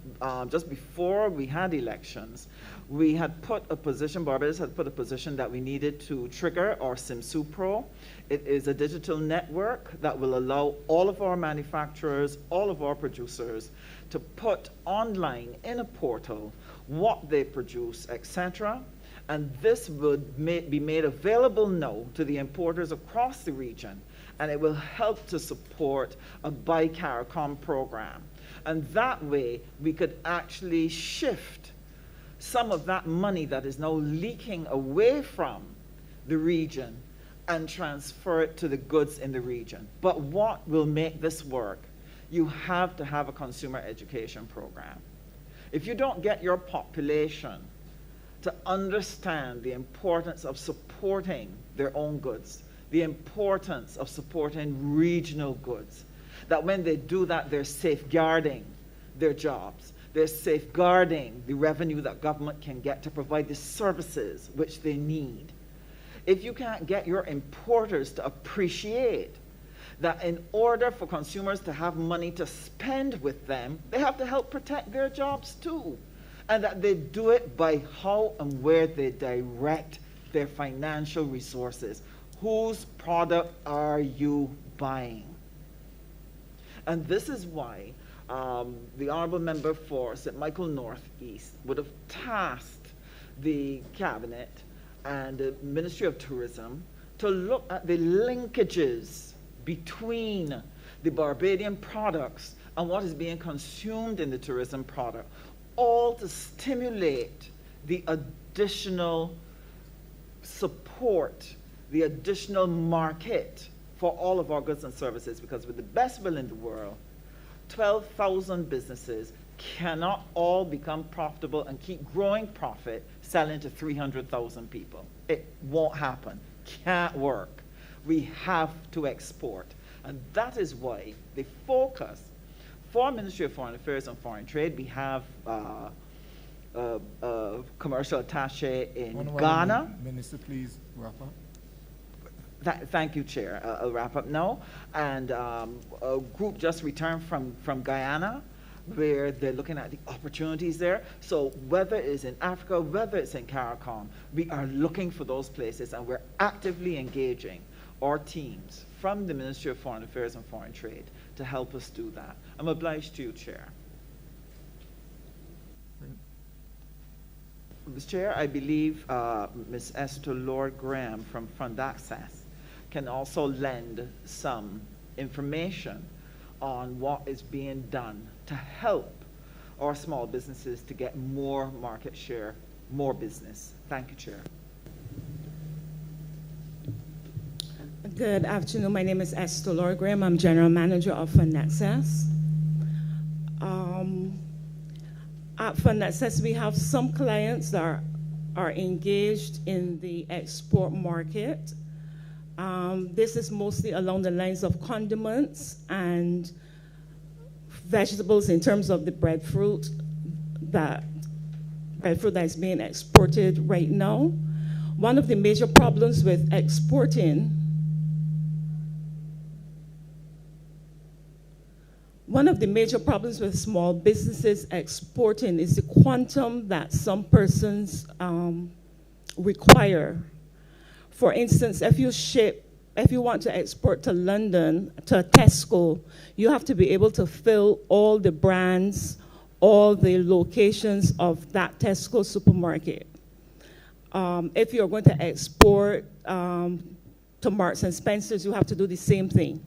just before we had elections, we had put a position, Barbados had put a position that we needed to trigger our SIMSUPRO. It is a digital network that will allow all of our manufacturers, all of our producers to put online in a portal what they produce, etc. And this would be made available now to the importers across the region, and it will help to support a Buy CARICOM program. And that way, we could actually shift some of that money that is now leaking away from the region and transfer it to the goods in the region. But what will make this work? You have to have a consumer education program. If you don't get your population to understand the importance of supporting their own goods, the importance of supporting regional goods, that when they do that, they're safeguarding their jobs, they're safeguarding the revenue that government can get to provide the services which they need. If you can't get your importers to appreciate that in order for consumers to have money to spend with them, they have to help protect their jobs too. And that they do it by how and where they direct their financial resources. Whose product are you buying? And this is why the Honourable Member for St. Michael Northeast would have tasked the Cabinet and the Ministry of Tourism to look at the linkages between the Barbadian products and what is being consumed in the tourism product, all to stimulate the additional support, the additional market for all of our goods and services, because with the best will in the world, 12,000 businesses cannot all become profitable and keep growing profit selling to 300,000 people. It won't happen. Can't work. We have to export. And that is why the focus for Ministry of Foreign Affairs and Foreign Trade, we have a commercial attaché in Honourable Ghana. Minister, please wrap up. Thank you, Chair. I'll wrap up now. And a group just returned from Guyana, where they're looking at the opportunities there. So whether it's in Africa, whether it's in CARICOM, we are looking for those places, and we're actively engaging our teams from the Ministry of Foreign Affairs and Foreign Trade to help us do that. I'm obliged to you, Chair. Mr. Chair, I believe Ms. Esther Lord Graham from Fund Access can also lend some information on what is being done to help our small businesses to get more market share, more business. Thank you, Chair. Good afternoon. My name is Esther Lord Graham. I'm General Manager of Fund Access. At Fund Access, we have some clients that are engaged in the export market. This is mostly along the lines of condiments and vegetables in terms of the breadfruit that is being exported right now. One of the major problems with exporting One of the major problems with small businesses exporting is the quantum that some persons require. For instance, if you want to export to London, to a Tesco, you have to be able to fill all the brands, all the locations of that Tesco supermarket. If you're going to export to Marks and Spencer's, you have to do the same thing.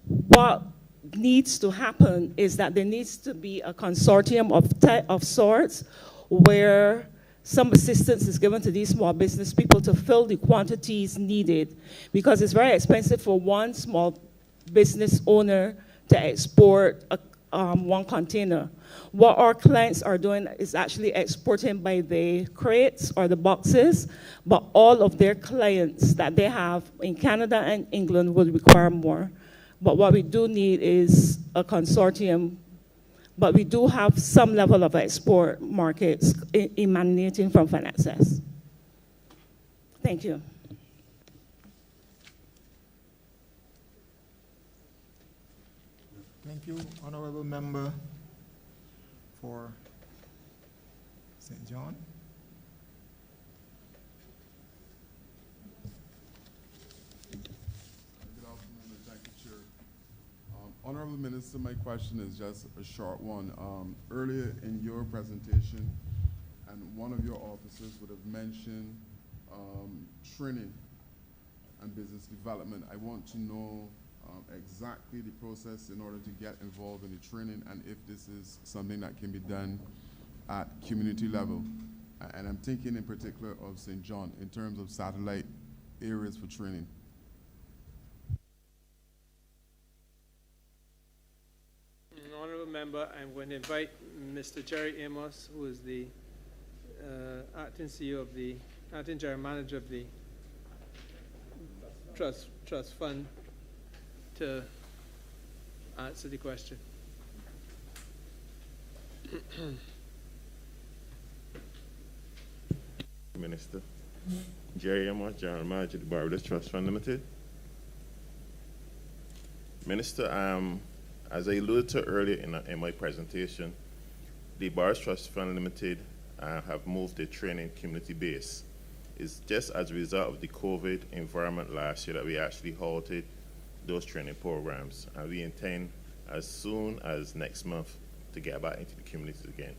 What needs to happen is that there needs to be a consortium of sorts where some assistance is given to these small business people to fill the quantities needed, because it's very expensive for one small business owner to export one container. What our clients are doing is actually exporting by the crates or the boxes, but all of their clients that they have in Canada and England will require more. But what we do need is a consortium, but we do have some level of export markets emanating from Fund Access. Thank you. Thank you, Honourable Member for St. John. Honourable Minister, my question is just a short one. Earlier in your presentation, and one of your officers would have mentioned training and business development. I want to know exactly the process in order to get involved in the training, and if this is something that can be done at community level. And I'm thinking in particular of St. John in terms of satellite areas for training. Honourable Member, I'm going to invite Mr. Jerry Amos, who is the acting CEO of the, acting general manager of the trust fund, to answer the question. Minister. Jerry Amos, General Manager of the Barbados Trust Fund Limited. Minister, as I alluded to earlier in my presentation, the Bars Trust Fund Limited have moved their training community base. It's just as a result of the COVID environment last year that we actually halted those training programs, and we intend as soon as next month to get back into the communities again.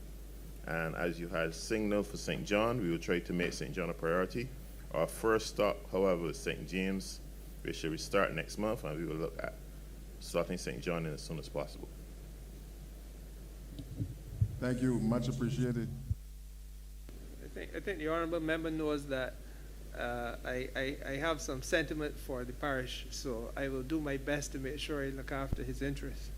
And as you had signaled for St. John, we will try to make St. John a priority. Our first stop, however, is St. James, which will start next month, and we will look at starting St. John as soon as possible. Thank you, much appreciated. I think the honourable member knows that I have some sentiment for the parish, so I will do my best to make sure I look after his interests.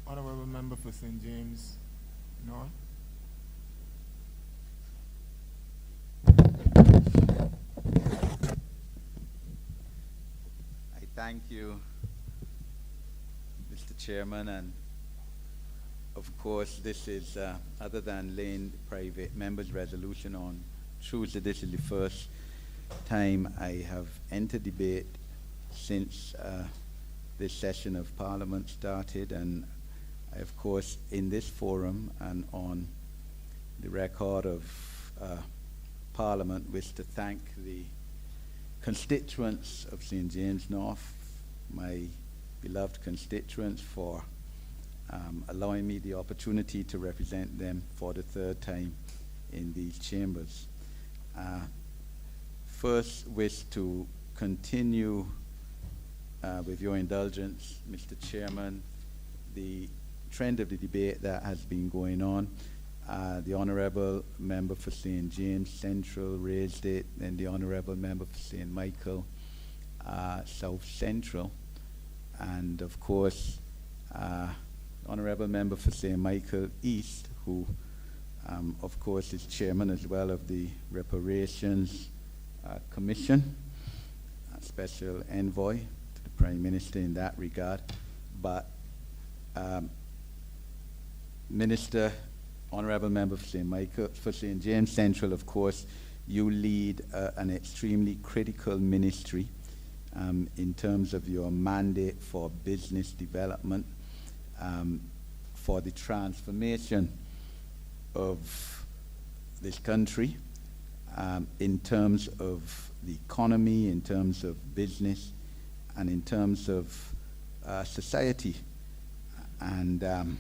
Honourable member for St. James North. I thank you, Mr. Chairman, and of course this is, other than laying private members' resolution on Tuesday, this is the first time I have entered debate since this session of Parliament started, and I, of course, in this forum and on the record of Parliament, wish to thank the constituents of St. James North, my beloved constituents, for allowing me the opportunity to represent them for the third time in these chambers. First, wish to continue, with your indulgence, Mr. Chairman, the trend of the debate that has been going on. The Honourable Member for St. James Central raised it, and the Honourable Member for St. Michael South Central, and of course Honourable Member for St. Michael East, who of course is Chairman as well of the Reparations Commission, a Special Envoy to the Prime Minister in that regard. But Minister, Honourable Member for St. James Central, of course, you lead an extremely critical ministry in terms of your mandate for business development, for the transformation of this country, in terms of the economy, in terms of business, and in terms of society. And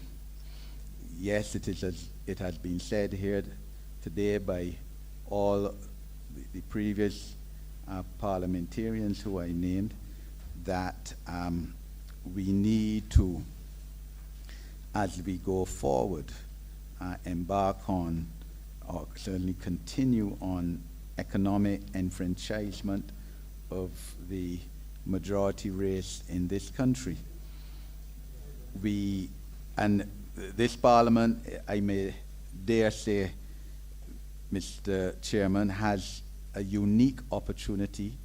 yes, it has been said here today by all the previous parliamentarians who I named that we need to, as we go forward, embark on, or certainly continue on, economic enfranchisement of the majority race in this country. And this Parliament, I may dare say, Mr. Chairman, has a unique opportunity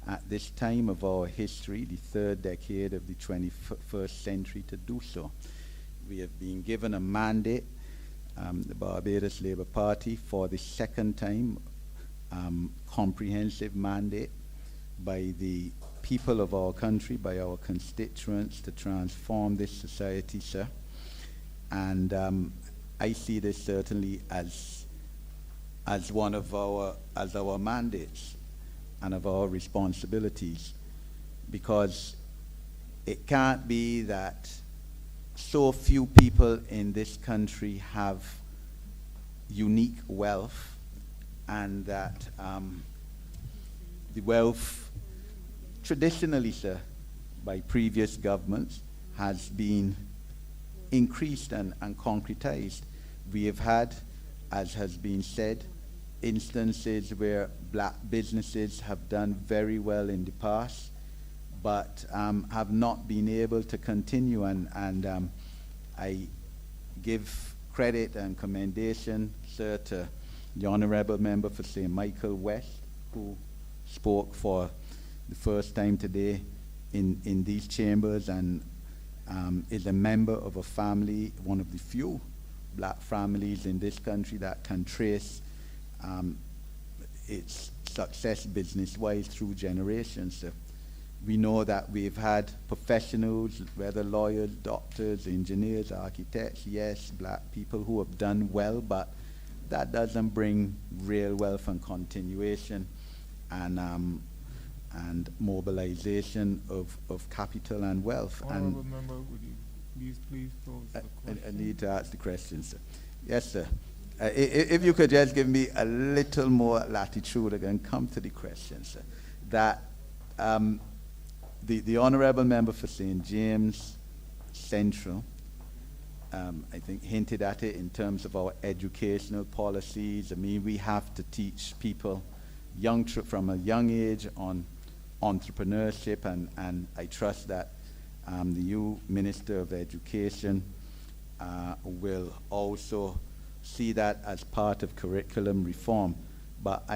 at this time of our history, the third decade of the 21st century, to do so. We have been given a mandate, the Barbados Labour Party, for the second time, comprehensive mandate by the people of our country, by our constituents, to transform this society, sir. And I see this certainly as one of our mandates and of our responsibilities because it can't be that so few people in this country have unique wealth, and that the wealth traditionally, sir, by previous governments has been increased and concretized. We have had, as has been said, instances where black businesses have done very well in the past, but have not been able to continue, and I give credit and commendation, sir, to the Honourable Member for St. Michael West, who spoke for the first time today in these chambers, and is a member of a family, one of the few black families in this country that can trace its success business-wise through generations. So we know that we've had professionals, whether lawyers, doctors, engineers, architects, yes, black people who have done well, but that doesn't bring real wealth and continuation and mobilization of capital and wealth. Honourable Member, would you please pose the question? I need to ask the question, sir. Yes, sir. If you could just give me a little more latitude, I can come to the question, sir. That the Honourable Member for St. James Central, I think, hinted at it in terms of our educational policies. I mean, we have to teach people from a young age on entrepreneurship, and I trust that the new Minister of Education will also see that as part of curriculum reform. But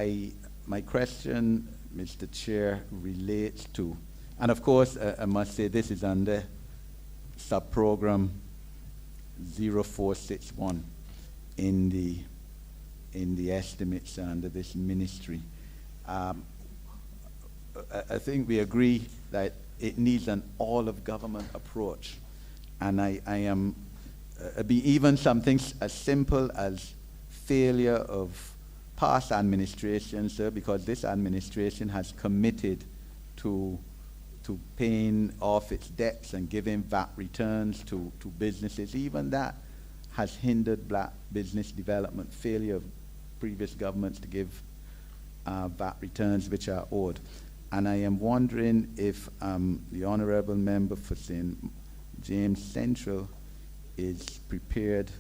my question, Mr. Chair, relates to, and of course, I must say this is under sub-program 0461 in the estimates under this ministry. I think we agree that it needs an all-of-government approach, and I am even something as simple as failure of past administrations, sir, because this administration has committed to paying off its debts and giving VAT returns to businesses. Even that has hindered black business development, failure of previous governments to give VAT returns which are owed. And I am wondering if the Honourable Member for St. James Central is prepared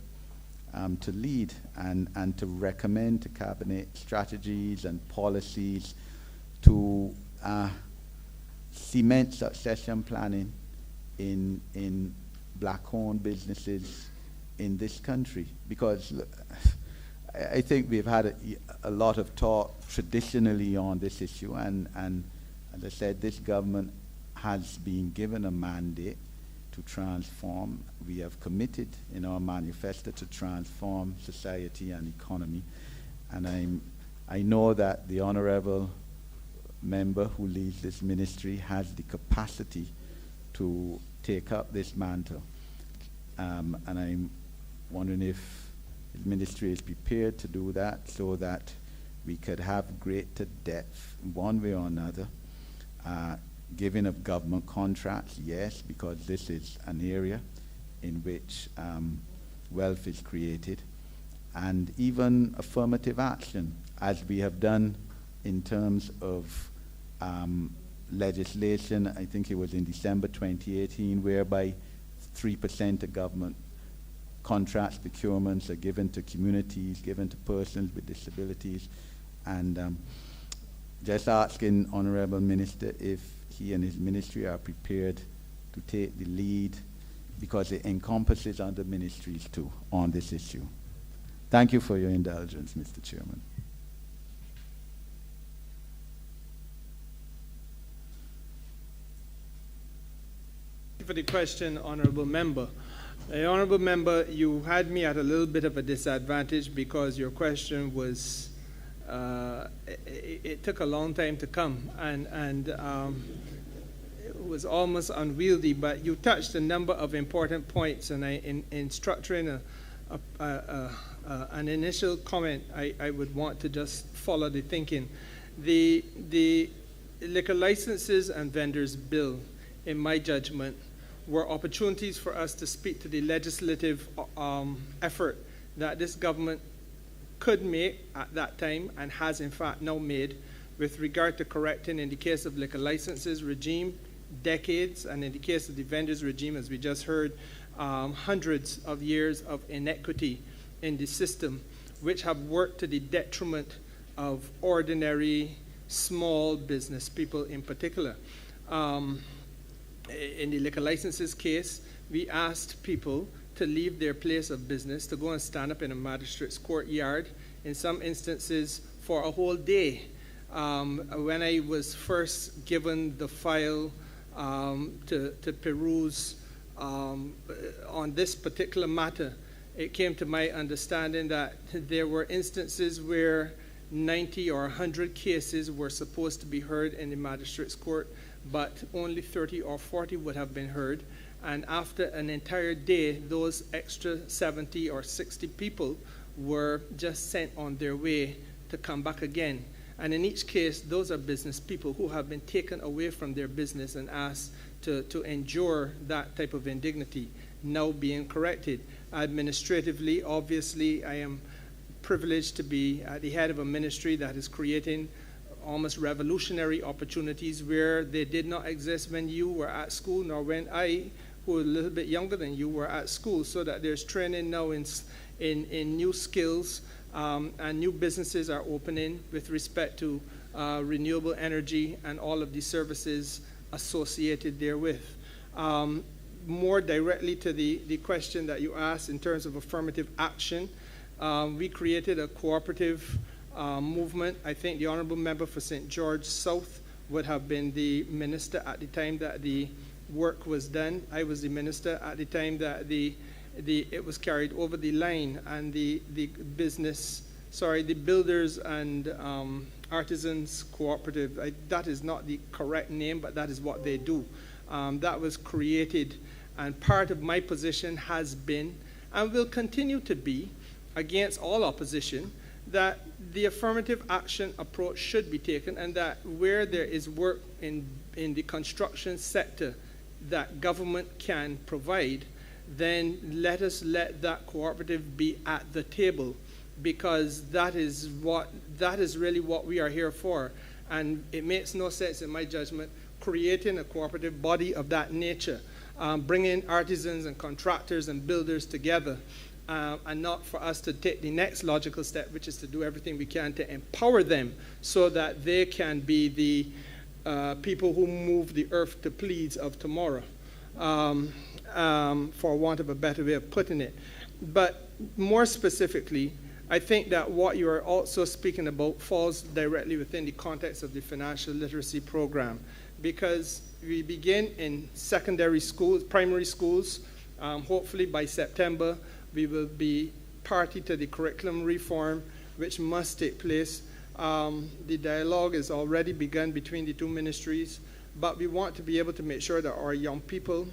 to lead and to recommend to Cabinet strategies and policies to cement succession planning in black-owned businesses in this country. Because look, I think we've had a lot of talk traditionally on this issue, and as I said, this government has been given a mandate to transform. We have committed in our manifesto to transform society and economy, and I know that the Honourable Member who leads this ministry has the capacity to take up this mantle, and I'm wondering if his ministry is prepared to do that, so that we could have greater depth one way or another. Giving of government contracts, yes, because this is an area in which wealth is created, and even affirmative action, as we have done in terms of legislation. I think it was in December 2018, whereby 3% of government contracts, procurements are given to communities, given to persons with disabilities, and just asking Honourable Minister if he and his ministry are prepared to take the lead, because it encompasses other ministries too on this issue. Thank you for your indulgence, Mr. Chairman. Thank you for the question, Honourable Member. Honourable Member, you had me at a little bit of a disadvantage because your question was, it took a long time to come, and it was almost unwieldy, but you touched a number of important points, and in structuring an initial comment, I would want to just follow the thinking. The liquor licenses and vendors bill, in my judgment, were opportunities for us to speak to the legislative effort that this government could make at that time and has in fact now made with regard to correcting, in the case of liquor licenses regime, decades, and in the case of the vendors regime, as we just heard, hundreds of years of inequity in the system, which have worked to the detriment of ordinary small business people in particular. In the liquor licenses case, we asked people to leave their place of business to go and stand up in a magistrate's courtyard, in some instances for a whole day. When I was first given the file to peruse on this particular matter, it came to my understanding that there were instances where 90 or 100 cases were supposed to be heard in the magistrate's court, but only 30 or 40 would have been heard. And after an entire day, those extra 70 or 60 people were just sent on their way to come back again. And in each case, those are business people who have been taken away from their business and asked to endure that type of indignity, now being corrected. Administratively, obviously, I am privileged to be at the head of a ministry that is creating almost revolutionary opportunities where they did not exist when you were at school, nor when I, who was a little bit younger than you, were at school, so that there's training now in new skills, and new businesses are opening with respect to renewable energy and all of the services associated therewith. More directly to the question that you asked in terms of affirmative action, we created a cooperative movement. I think the Honourable Member for St. George South would have been the minister at the time that the work was done. I was the minister at the time that it was carried over the line, and the Builders and Artisans Cooperative, that is not the correct name, but that is what they do. That was created, and part of my position has been, and will continue to be, against all opposition, that the affirmative action approach should be taken, and that where there is work in the construction sector that government can provide, then let us let that cooperative be at the table, because that is really what we are here for. And it makes no sense, in my judgment, creating a cooperative body of that nature, bringing artisans and contractors and builders together, and not for us to take the next logical step, which is to do everything we can to empower them so that they can be the people who move the earth to please of tomorrow, for want of a better way of putting it. But more specifically, I think that what you are also speaking about falls directly within the context of the financial literacy program, because we begin in secondary schools, primary schools. Hopefully by September, we will be party to the curriculum reform, which must take place. The dialogue is already begun between the two ministries, but we want to be able to make sure that our young people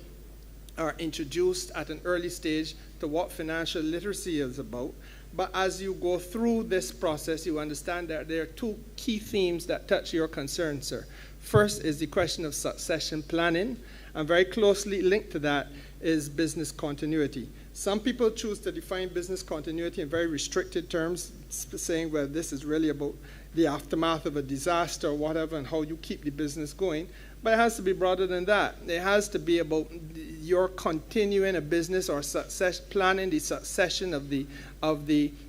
are introduced at an early stage to what financial literacy is about. But as you go through this process, you understand that there are two key themes that touch your concern, sir. First is the question of succession planning, and very closely linked to that is business continuity. Some people choose to define business continuity in very restricted terms, saying, well, this is really about the aftermath of a disaster or whatever and how you keep the business going. But it has to be broader than that. It has to be about your continuing a business or planning the succession of the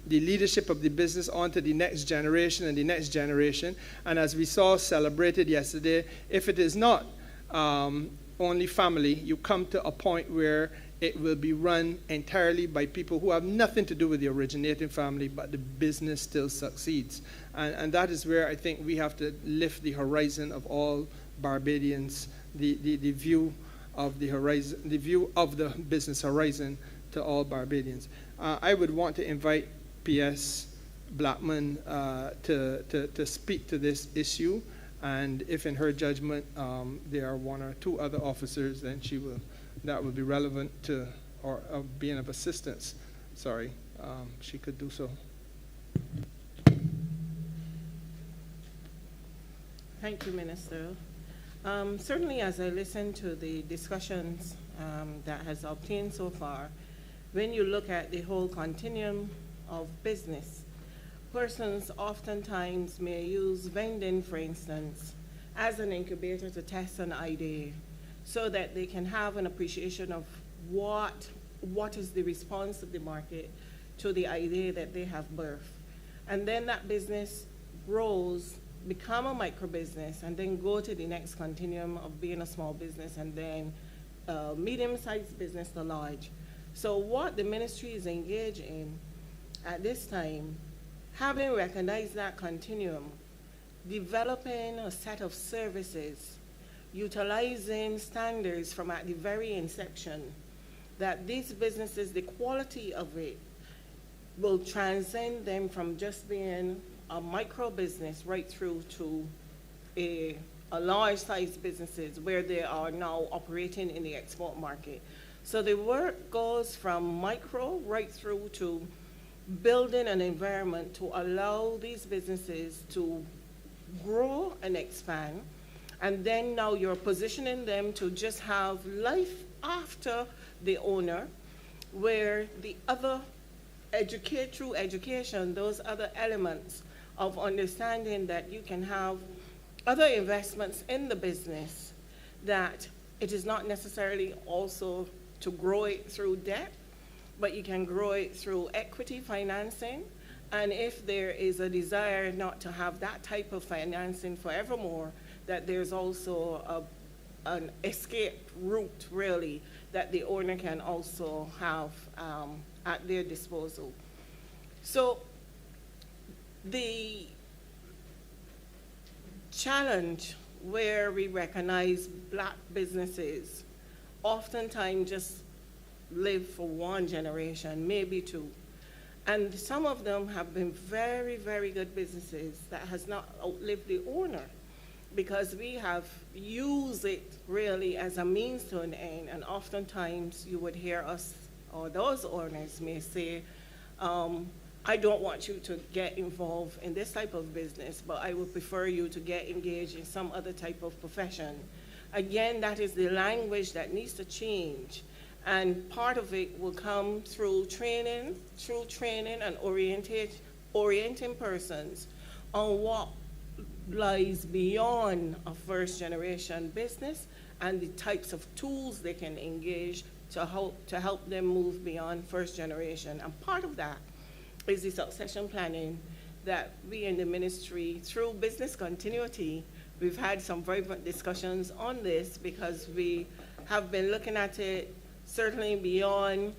leadership of the business onto the next generation and the next generation. And as we saw celebrated yesterday, if it is not only family, you come to a point where it will be run entirely by people who have nothing to do with the originating family, but the business still succeeds. And that is where I think we have to lift the horizon of all Barbadians, the view of the horizon, the view of the business horizon to all Barbadians. I would want to invite P.S. Blackman to speak to this issue, and if in her judgment there are one or two other officers, then that would be relevant to, or being of assistance, she could do so. Thank you, Minister. Certainly, as I listen to the discussions that has obtained so far, when you look at the whole continuum of business, persons oftentimes may use vending, for instance, as an incubator to test an idea so that they can have an appreciation of what is the response of the market to the idea that they have birthed. And then that business grows, become a micro business, and then go to the next continuum of being a small business, and then medium-sized business to large. So what the ministry is engaged in at this time, having recognized that continuum, developing a set of services, utilizing standards from at the very inception, that these businesses, the quality of it, will transcend them from just being a micro business right through to a large-sized businesses where they are now operating in the export market. So the work goes from micro right through to building an environment to allow these businesses to grow and expand. And then now you're positioning them to just have life after the owner, where the other through education, those other elements of understanding that you can have other investments in the business, that it is not necessarily also to grow it through debt, but you can grow it through equity financing. And if there is a desire not to have that type of financing forevermore, that there's also an escape route, really, that the owner can also have at their disposal. So the challenge where we recognize black businesses oftentimes just live for one generation, maybe two. And some of them have been very, very good businesses that has not outlived the owner, because we have used it really as a means to an end. And oftentimes you would hear us, or those owners may say, I don't want you to get involved in this type of business, but I would prefer you to get engaged in some other type of profession. Again, that is the language that needs to change. And part of it will come through training and orienting persons on what lies beyond a first generation business and the types of tools they can engage to help them move beyond first generation. And part of that is the succession planning that we in the ministry, through business continuity, we've had some vibrant discussions on this, because we have been looking at it certainly beyond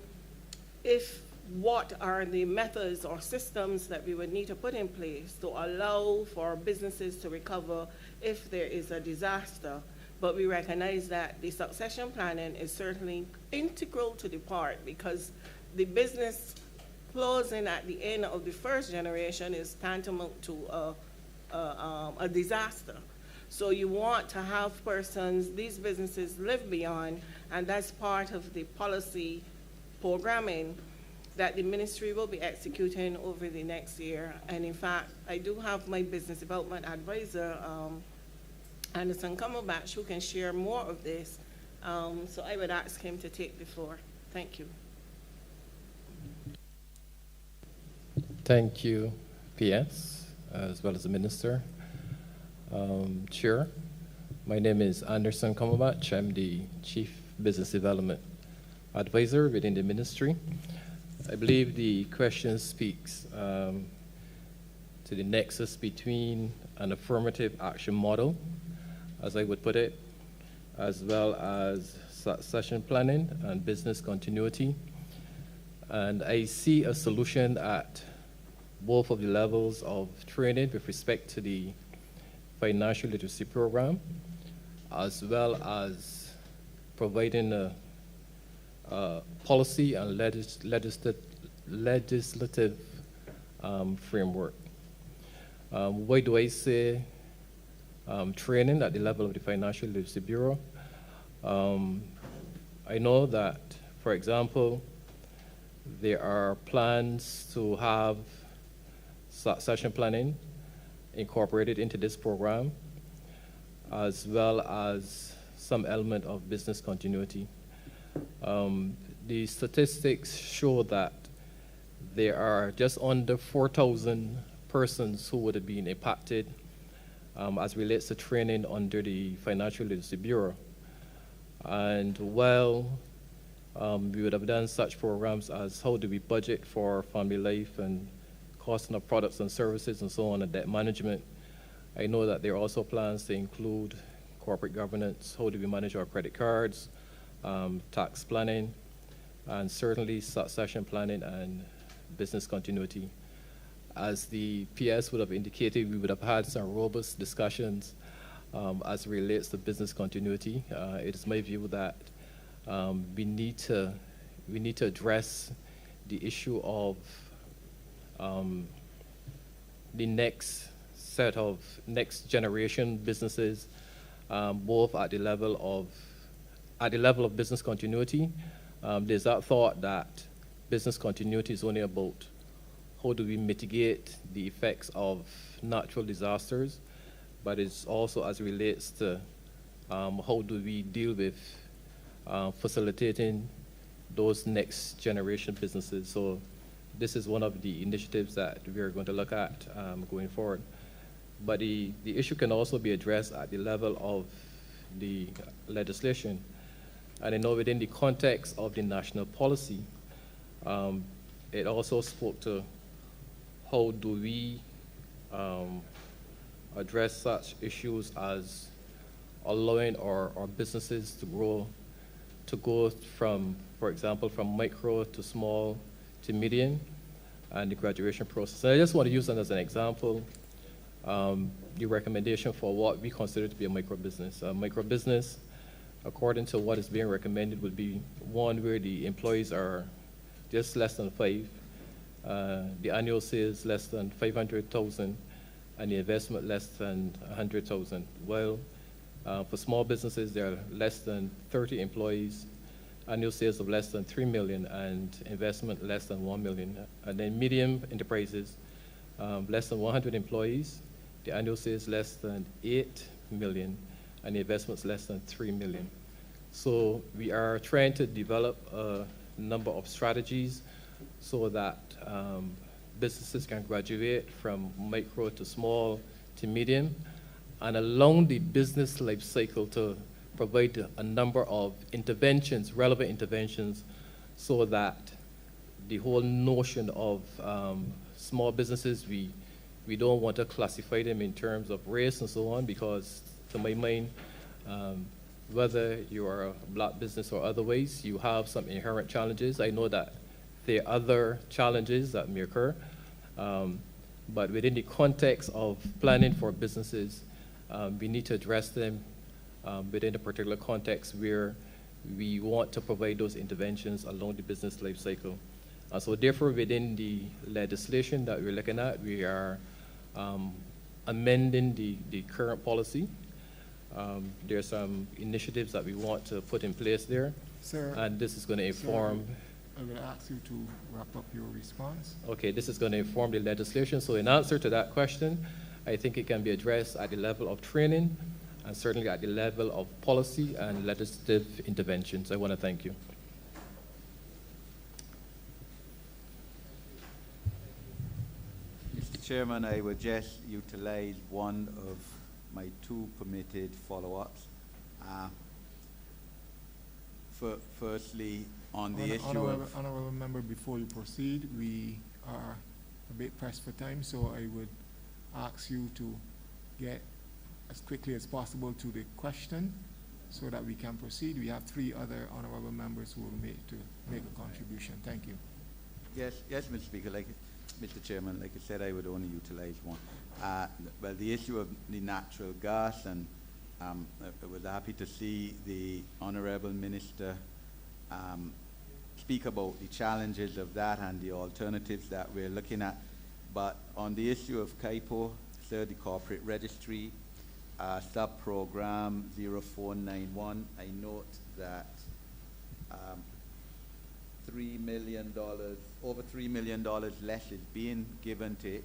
what are the methods or systems that we would need to put in place to allow for businesses to recover if there is a disaster. But we recognize that the succession planning is certainly integral to the part, because the business closing at the end of the first generation is tantamount to a disaster. So you want to have persons, these businesses live beyond, and that's part of the policy programming that the ministry will be executing over the next year. And in fact, I do have my business development advisor, Anderson Cumberbatch, who can share more of this. So I would ask him to take the floor. Thank you. Thank you, PS, as well as the Minister. Chair, my name is Anderson Cumberbatch. I'm the Chief Business Development Advisor within the Ministry. I believe the question speaks to the nexus between an affirmative action model, as I would put it, as well as succession planning and business continuity. And I see a solution at both of the levels of training with respect to the financial literacy program, as well as providing a policy and legislative framework. Why do I say training at the level of the Financial Literacy Bureau? I know that, for example, there are plans to have succession planning incorporated into this program. as well as some element of business continuity. The statistics show that there are just under 4,000 persons who would have been impacted as relates to training under the Financial Literacy Bureau. And while we would have done such programs as how do we budget for family life and costing of products and services and so on, and debt management, I know that there are also plans to include corporate governance, how do we manage our credit cards, tax planning, and certainly succession planning and business continuity. As the PS would have indicated, we would have had some robust discussions as it relates to business continuity. It is my view that we need to address the issue of the next set of next generation businesses, both at the level of business continuity. There's that thought that business continuity is only about how do we mitigate the effects of natural disasters, but it's also as it relates to how do we deal with facilitating those next generation businesses. So this is one of the initiatives that we're going to look at going forward. But the issue can also be addressed at the level of the legislation. And I know within the context of the national policy, it also spoke to how do we address such issues as allowing our businesses to go from, for example, from micro to small to medium, and the graduation process. And I just want to use that as an example, the recommendation for what we consider to be a micro business. A micro business, according to what is being recommended, would be one where the employees are just less than 5, the annual sales less than 500,000, and the investment less than 100,000. Well, for small businesses, there are less than 30 employees, annual sales of less than 3 million, and investment less than 1 million. And then medium enterprises, less than 100 employees, the annual sales less than 8 million, and the investments less than 3 million. So we are trying to develop a number of strategies so that businesses can graduate from micro to small to medium, and along the business life cycle to provide a number of interventions, relevant interventions, so that the whole notion of small businesses, we don't want to classify them in terms of race and so on, because to my mind, whether you are a black business or otherwise, you have some inherent challenges. I know that there are other challenges that may occur, but within the context of planning for businesses, we need to address them within a particular context where we want to provide those interventions along the business life cycle. So therefore, within the legislation that we're looking at, we are amending the current policy. There are some initiatives that we want to put in place there. Sir, and this is going to inform. I will ask you to wrap up your response. Okay, this is going to inform the legislation. So in answer to that question, I think it can be addressed at the level of training and certainly at the level of policy and legislative interventions. I want to thank you. Mr. Chairman, I would just utilize one of my 2 permitted follow-ups. Firstly, on the issue of... Honourable Member, before you proceed, we are a bit pressed for time, so I would ask you to get as quickly as possible to the question so that we can proceed. We have 3 other honourable members who will make a contribution. Thank you. Yes, Mr. Speaker. Mr. Chairman, like I said, I would only utilize one. Well, the issue of the natural gas, and I was happy to see the Honourable Minister speak about the challenges of that and the alternatives that we're looking at. But on the issue of CAIPO, sir, the corporate registry, sub-program 0491, I note that $3 million, over $3 million less is being given to it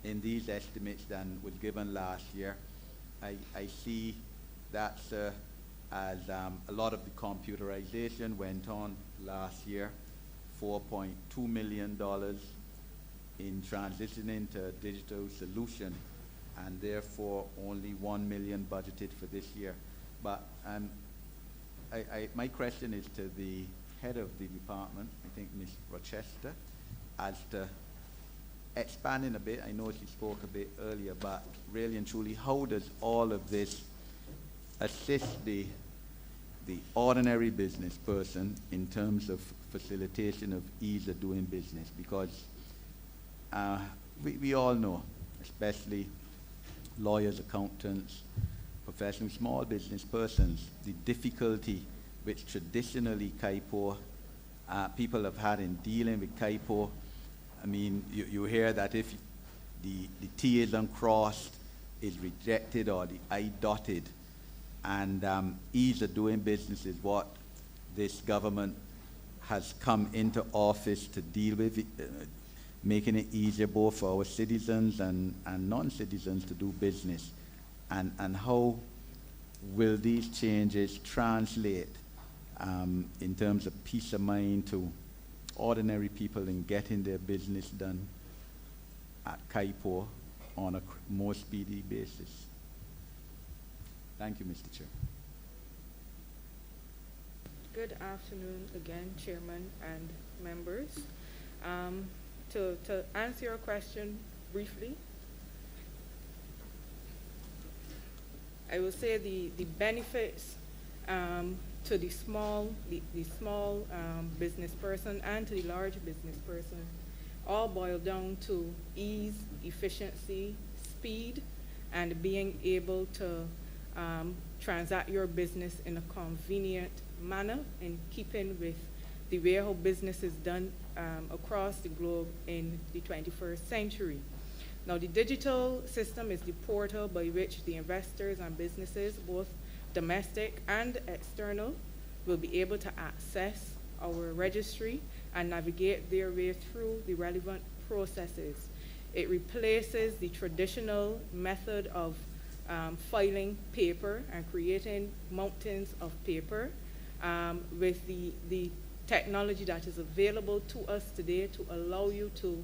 in these estimates than was given last year. I see that, sir, as a lot of the computerization went on last year, $4.2 million in transitioning to a digital solution, and therefore only $1 million budgeted for this year. But my question is to the head of the department, I think Ms. Rochester, as to expanding a bit. I know she spoke a bit earlier, but really and truly, how does all of this assist the ordinary business person in terms of facilitation of ease of doing business? Because we all know, especially lawyers, accountants, professional small business persons, the difficulty which traditionally KIPO, people have had in dealing with KIPO. I mean, you hear that if the T is uncrossed, is rejected, or the I dotted, and ease of doing business is what this government has come into office to deal with, making it easier both for our citizens and non-citizens to do business. And how will these changes translate in terms of peace of mind to ordinary people in getting their business done at KIPO on a more speedy basis? Thank you, Mr. Chair. Good afternoon again, Chairman and members. To answer your question briefly, I will say the benefits to the small business person and to the large business person all boil down to ease, efficiency, speed, and being able to transact your business in a convenient manner in keeping with the way how business is done across the globe in the 21st century. Now, the digital system is the portal by which the investors and businesses, both domestic and external, will be able to access our registry and navigate their way through the relevant processes. It replaces the traditional method of filing paper and creating mountains of paper with the technology that is available to us today to allow you to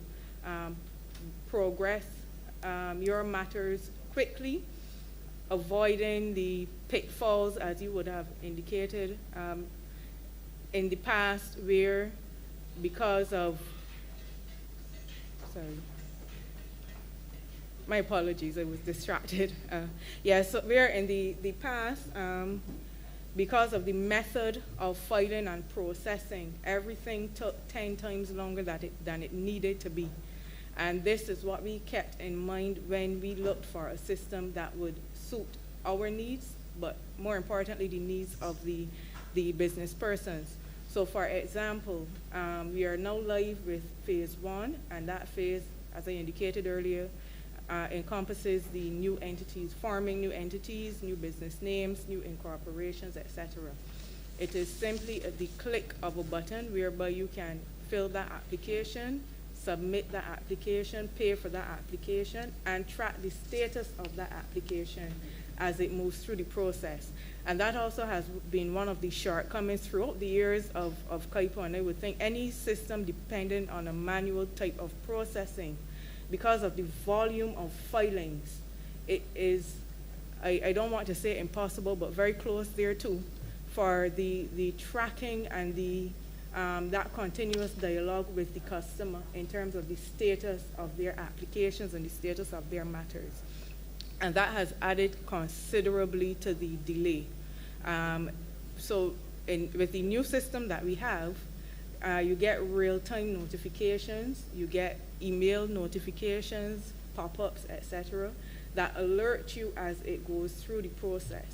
progress your matters quickly, avoiding the pitfalls, as you would have indicated, in the past where because of, sorry, my apologies, I was distracted. So where in the past, because of the method of filing and processing, everything took 10 times longer than it needed to be. And this is what we kept in mind when we looked for a system that would suit our needs, but more importantly, the needs of the business persons. So for example, we are now live with phase 1, and that phase, as I indicated earlier, encompasses the new entities, forming new entities, new business names, new incorporations, etc. It is simply the click of a button whereby you can fill that application, submit that application, pay for that application, and track the status of that application as it moves through the process. And that also has been one of the shortcomings throughout the years of KIPO, and I would think any system dependent on a manual type of processing, because of the volume of filings, it is, I don't want to say impossible, but very close there too, for the tracking and that continuous dialogue with the customer in terms of the status of their applications and the status of their matters. And that has added considerably to the delay. So with the new system that we have, you get real-time notifications, you get email notifications, pop-ups, etc., that alert you as it goes through the process.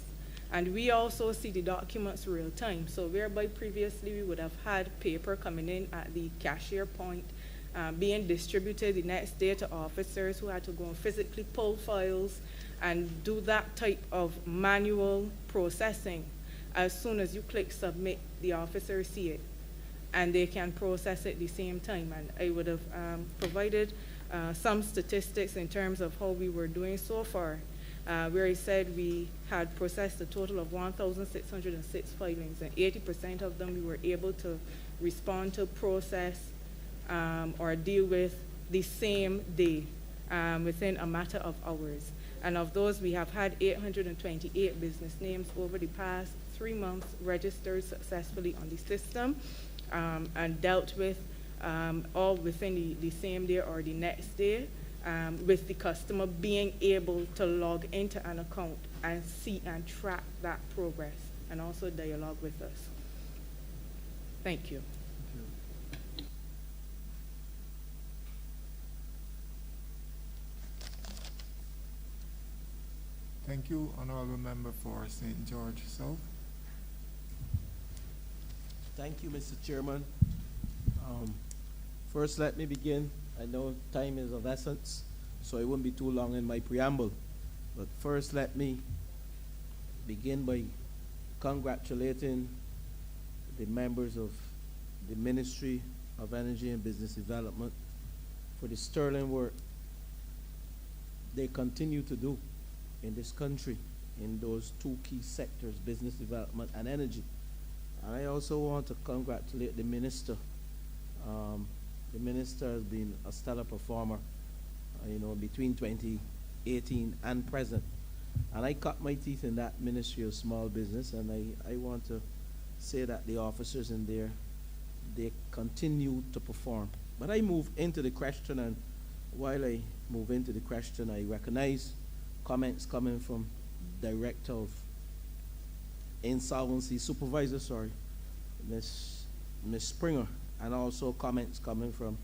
And we also see the documents real-time, so whereby previously we would have had paper coming in at the cashier point, being distributed the next day to officers who had to go and physically pull files and do that type of manual processing. As soon as you click submit, the officers see it, and they can process it at the same time. And I would have provided some statistics in terms of how we were doing so far. where he said we had processed a total of 1,606 filings, and 80% of them we were able to respond to, process, or deal with the same day within a matter of hours. And of those, we have had 828 business names over the past 3 months registered successfully on the system and dealt with all within the same day or the next day, with the customer being able to log into an account and see and track that progress and also dialogue with us. Thank you. Thank you, Honourable Member for St. George South. Thank you, Mr. Chairman. First, let me begin. I know time is of essence, so I won't be too long in my preamble. But first, let me begin by congratulating the members of the Ministry of Energy and Business Development for the sterling work they continue to do in this country in those two key sectors, business development and energy. And I also want to congratulate the minister. The minister has been a stellar performer, between 2018 and present. And I cut my teeth in that Ministry of Small Business, and I want to say that the officers in there, they continue to perform. But I move into the question, and while I move into the question, I recognize comments coming from Director of Insolvency Supervisor, Miss Springer, and also comments coming from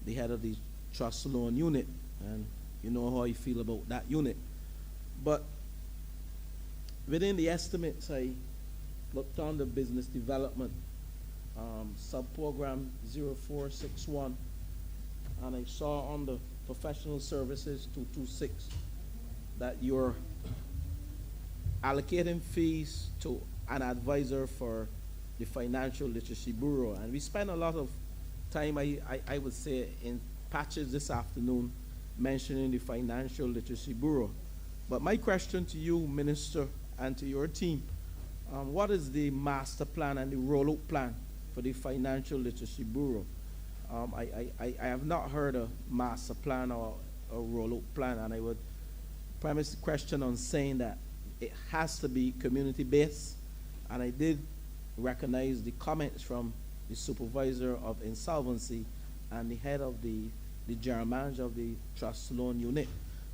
the head of the Trust Loan Unit, and you know how I feel about that unit. But within the estimates, I looked on the business development sub-program 0461, and I saw on the professional services 226 that you're allocating fees to an advisor for the Financial Literacy Bureau. And we spent a lot of time, I would say, in patches this afternoon mentioning the Financial Literacy Bureau. But my question to you, Minister, and to your team, what is the master plan and the rollout plan for the Financial Literacy Bureau? I have not heard a master plan or a rollout plan, and I would premise the question on saying that it has to be community-based, and I did recognize the comments from the supervisor of insolvency and the head of the general manager of the Trust Loan Unit.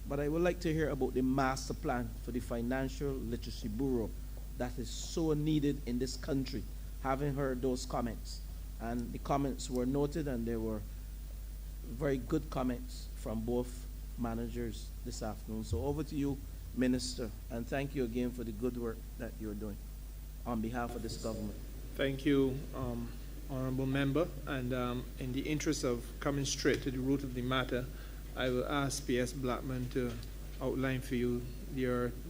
But I would like to hear about the master plan for the Financial Literacy Bureau that is so needed in this country, having heard those comments. And the comments were noted, and they were very good comments from both managers this afternoon. So over to you, Minister, and thank you again for the good work that you're doing on behalf of this government. Thank you, Honourable Member, and in the interest of coming straight to the root of the matter, I will ask P.S. Blackman to outline for you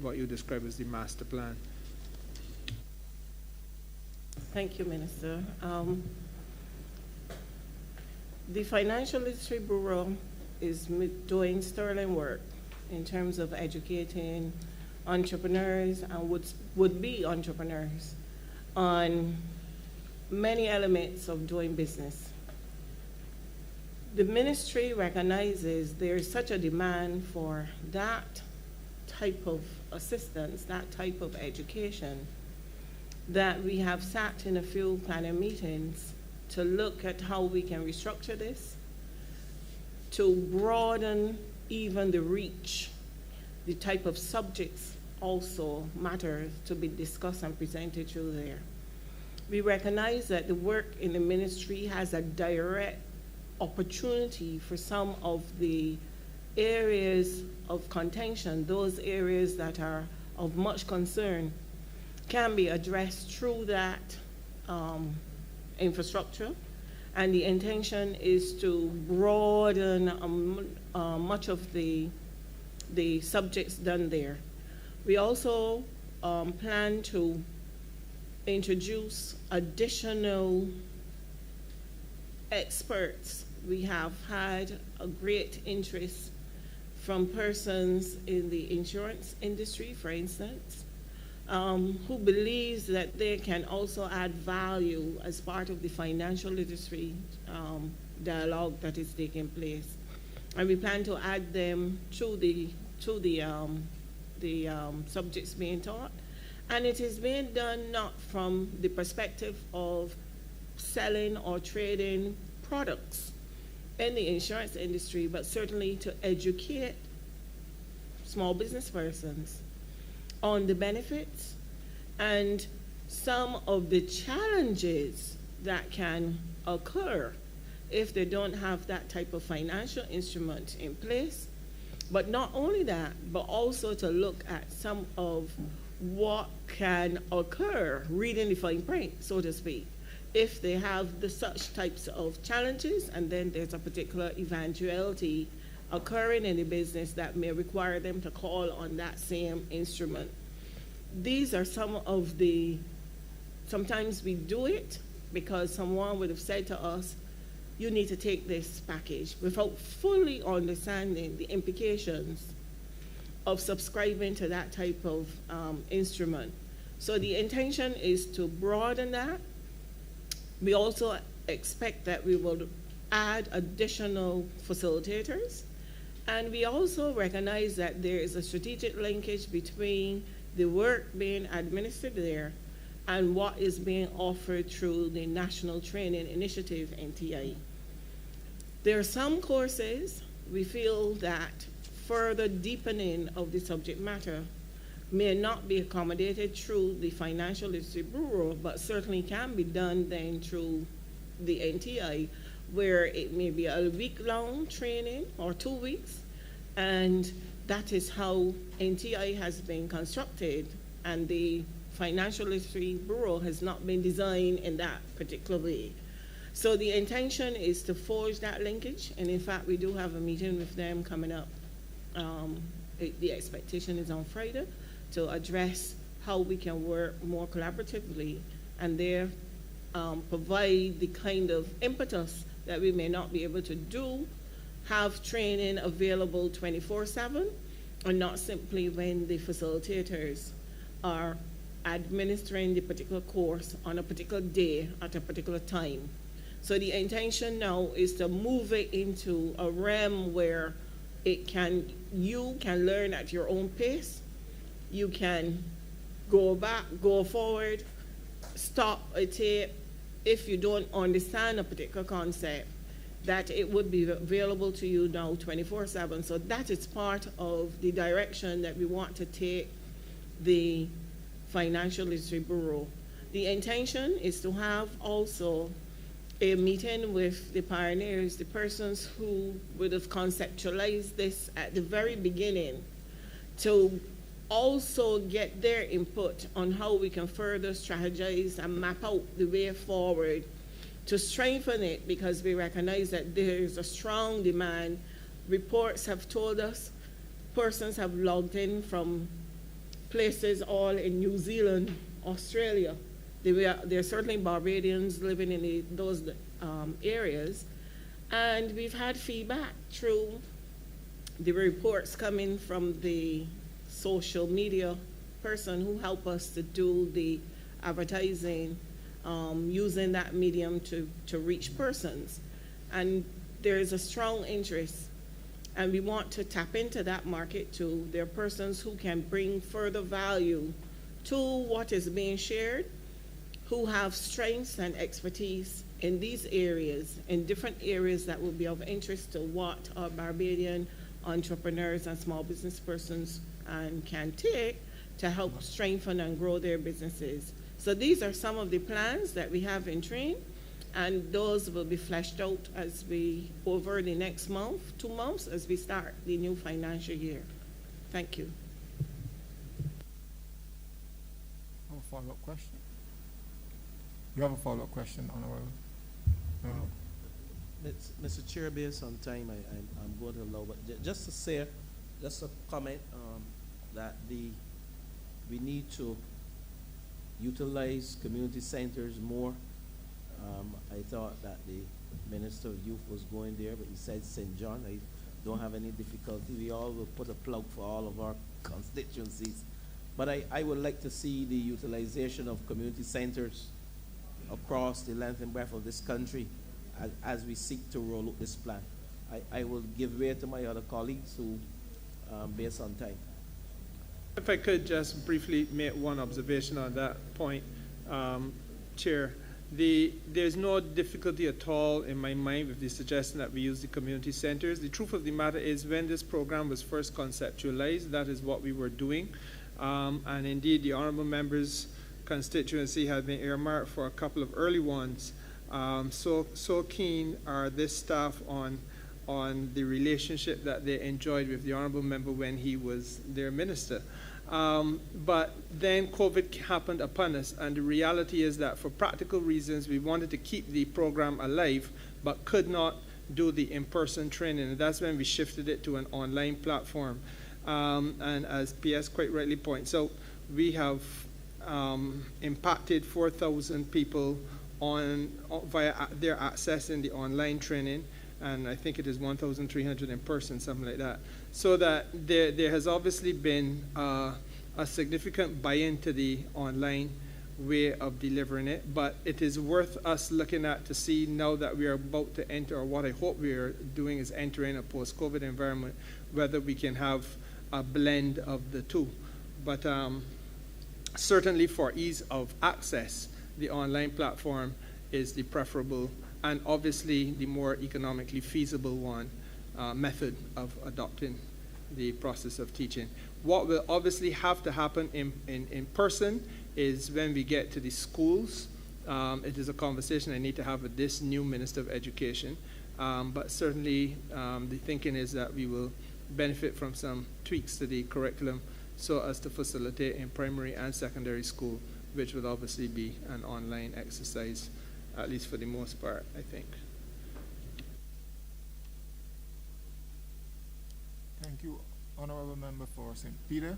what you describe as the master plan. Thank you, Minister. The Financial Literacy Bureau is doing sterling work in terms of educating entrepreneurs and would-be entrepreneurs on many elements of doing business. The ministry recognizes there is such a demand for that type of assistance, that type of education, that we have sat in a few planning meetings to look at how we can restructure this to broaden even the reach. The type of subjects also matter to be discussed and presented through there. We recognize that the work in the ministry has a direct opportunity for some of the areas of contention, those areas that are of much concern, can be addressed through that infrastructure. And the intention is to broaden much of the subjects done there. We also plan to introduce additional experts. We have had a great interest from persons in the insurance industry, for instance, who believes that they can also add value as part of the financial literacy dialogue that is taking place. And we plan to add them to the subjects being taught. And it is being done not from the perspective of selling or trading products in the insurance industry, but certainly to educate small business persons on the benefits and some of the challenges that can occur if they don't have that type of financial instrument in place. But not only that, but also to look at some of what can occur, reading the fine print, so to speak, if they have the such types of challenges, and then there's a particular eventuality occurring in the business that may require them to call on that same instrument. These are some of the, sometimes we do it because someone would have said to us, you need to take this package, without fully understanding the implications of subscribing to that type of instrument. So the intention is to broaden that. We also expect that we will add additional facilitators. And we also recognize that there is a strategic linkage between the work being administered there and what is being offered through the National Training Initiative, NTI. There are some courses we feel that further deepening of the subject matter may not be accommodated through the Financial Literacy Bureau, but certainly can be done then through the NTI, where it may be a week-long training or 2 weeks, and that is how NTI has been constructed, and the Financial Literacy Bureau has not been designed in that particular way. So the intention is to forge that linkage, and in fact, we do have a meeting with them coming up. The expectation is on Friday to address how we can work more collaboratively and there provide the kind of impetus that we may not be able to do, have training available 24/7, and not simply when the facilitators are administering the particular course on a particular day at a particular time. So the intention now is to move it into a realm where you can learn at your own pace. You can go back, go forward, stop a tape. If you don't understand a particular concept, that it would be available to you now 24/7. So that is part of the direction that we want to take the Financial Literacy Bureau. The intention is to have also a meeting with the pioneers, the persons who would have conceptualized this at the very beginning, to also get their input on how we can further strategize and map out the way forward to strengthen it, because we recognize that there is a strong demand. Reports have told us persons have logged in from places all in New Zealand, Australia. There are certainly Barbadians living in those areas, and we've had feedback through the reports coming from the social media person who help us to do the advertising, using that medium to reach persons. And there is a strong interest, and we want to tap into that market too. There are persons who can bring further value to what is being shared, who have strengths and expertise in these areas, in different areas that will be of interest to what our Barbadian entrepreneurs and small business persons can take to help strengthen and grow their businesses. So these are some of the plans that we have in train, and those will be fleshed out as we, over the next month, 2 months, as we start the new financial year. Thank you. Have a follow-up question? You have a follow-up question, Honourable? Mr. Chair, based on time, I'm going to allow, but just to say, just a comment that we need to utilize community centers more. I thought that the Minister of Youth was going there, but he said St. John. don't have any difficulty. We all will put a plug for all of our constituencies. But I would like to see the utilization of community centers across the length and breadth of this country as we seek to roll out this plan. I will give way to my other colleagues who, based on time. If I could just briefly make one observation on that point, Chair. There's no difficulty at all in my mind with the suggestion that we use the community centers. The truth of the matter is, when this program was first conceptualized, that is what we were doing. And indeed, the honorable member's constituency had been earmarked for a couple of early ones. So keen are this staff on the relationship that they enjoyed with the honorable member when he was their minister. But then COVID happened upon us, and the reality is that for practical reasons, we wanted to keep the program alive, but could not do the in-person training. And that's when we shifted it to an online platform. And as PS quite rightly points out, we have impacted 4,000 people via their accessing the online training, and I think it is 1,300 in person, something like that. So that there has obviously been a significant buy-in to the online way of delivering it, but it is worth us looking at to see now that we are about to enter, or what I hope we are doing is entering a post-COVID environment, whether we can have a blend of the two. But certainly for ease of access, the online platform is the preferable and obviously the more economically feasible method of adopting the process of teaching. What will obviously have to happen in person is when we get to the schools. It is a conversation I need to have with this new Minister of Education, but certainly the thinking is that we will benefit from some tweaks to the curriculum so as to facilitate in primary and secondary school, which would obviously be an online exercise, at least for the most part, I think. Thank you, Honourable Member for St. Peter.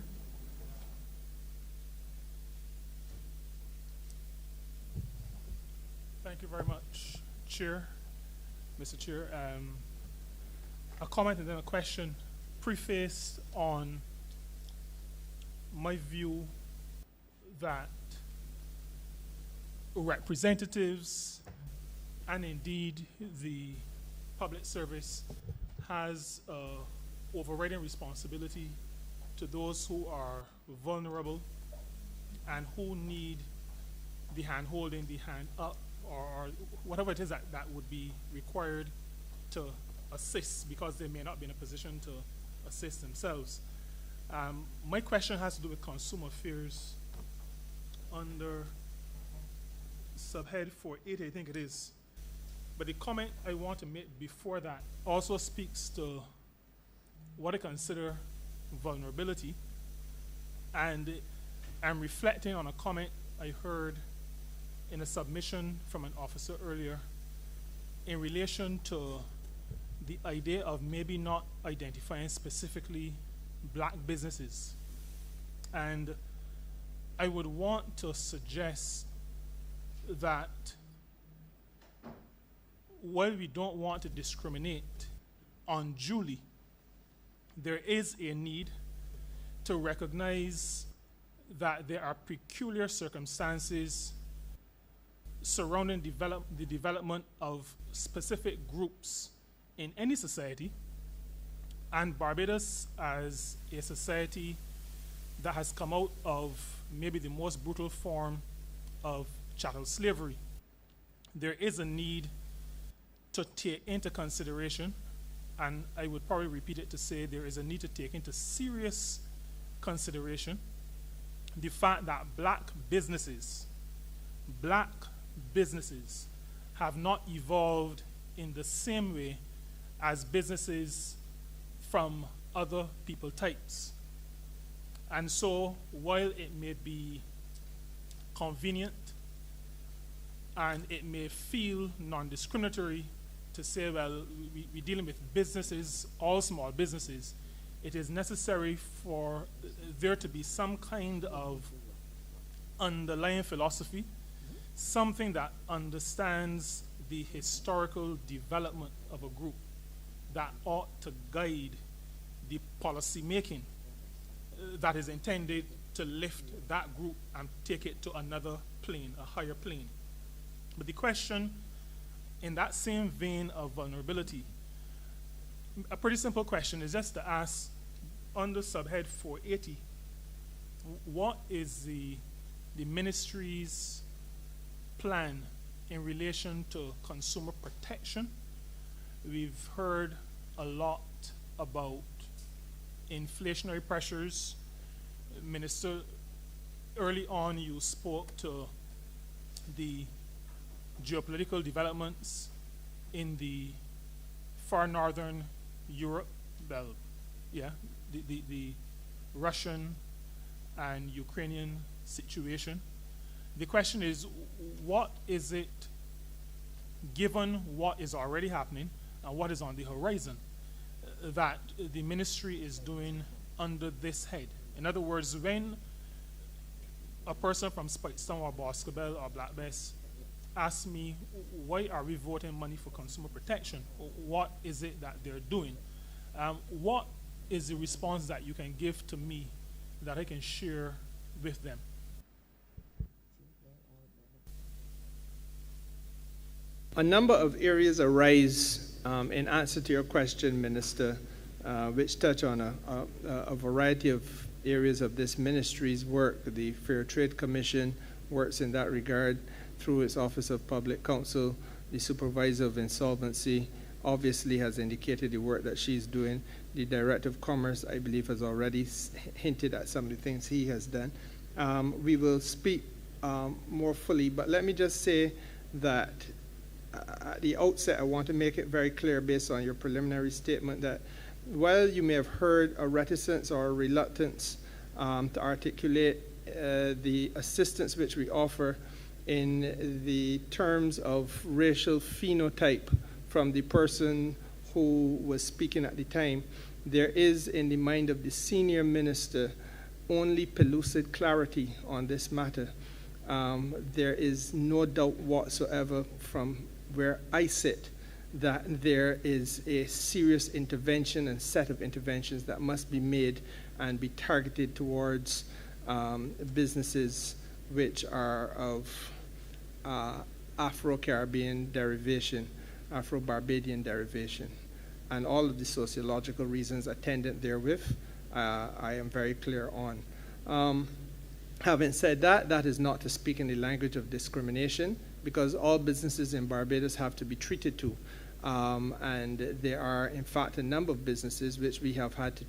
Thank you very much, Chair, Mr. Chair. A comment and then a question prefaced on my view that representatives and indeed the public service has an overriding responsibility to those who are vulnerable and who need the hand holding, the hand up, or whatever it is that would be required to assist, because they may not be in a position to assist themselves. My question has to do with consumer affairs under subhead 480, I think it is. But the comment I want to make before that also speaks to what I consider vulnerability. And I'm reflecting on a comment I heard in a submission from an officer earlier in relation to the idea of maybe not identifying specifically black businesses. And I would want to suggest that while we don't want to discriminate unduly, there is a need to recognize that there are peculiar circumstances surrounding the development of specific groups in any society, and Barbados as a society that has come out of maybe the most brutal form of chattel slavery. There is a need to take into consideration, and I would probably repeat it to say there is a need to take into serious consideration the fact that black businesses have not evolved in the same way as businesses from other people types. And so while it may be convenient and it may feel non-discriminatory to say, well, we're dealing with businesses, all small businesses, it is necessary for there to be some kind of underlying philosophy, something that understands the historical development of a group. that ought to guide the policy making that is intended to lift that group and take it to another plane, a higher plane. But the question, in that same vein of vulnerability, a pretty simple question is just to ask, under subhead 480, what is the ministry's plan in relation to consumer protection? We've heard a lot about inflationary pressures. Minister, early on you spoke to the geopolitical developments in the far northern Europe, well, yeah, the Russian and Ukrainian situation. The question is, what is it, given what is already happening and what is on the horizon, that the ministry is doing under this head? In other words, when a person from Spitestone or Boscobel or Black Bess asks me, why are we voting money for consumer protection? What is it that they're doing? What is the response that you can give to me that I can share with them? A number of areas arise in answer to your question, Minister, which touch on a variety of areas of this ministry's work. The Fair Trade Commission works in that regard through its Office of Public Counsel. The Supervisor of Insolvency obviously has indicated the work that she's doing. The Director of Commerce, I believe, has already hinted at some of the things he has done. We will speak more fully, but let me just say that at the outset, I want to make it very clear, based on your preliminary statement, that while you may have heard a reticence or a reluctance to articulate the assistance which we offer in the terms of racial phenotype from the person who was speaking at the time, there is in the mind of the senior minister only pellucid clarity on this matter. There is no doubt whatsoever from where I sit that there is a serious intervention and set of interventions that must be made and be targeted towards businesses which are of Afro-Caribbean derivation, Afro-Barbadian derivation, and all of the sociological reasons attendant therewith, I am very clear on. Having said that, that is not to speak in the language of discrimination, because all businesses in Barbados have to be treated to. And there are, in fact, a number of businesses which we have had to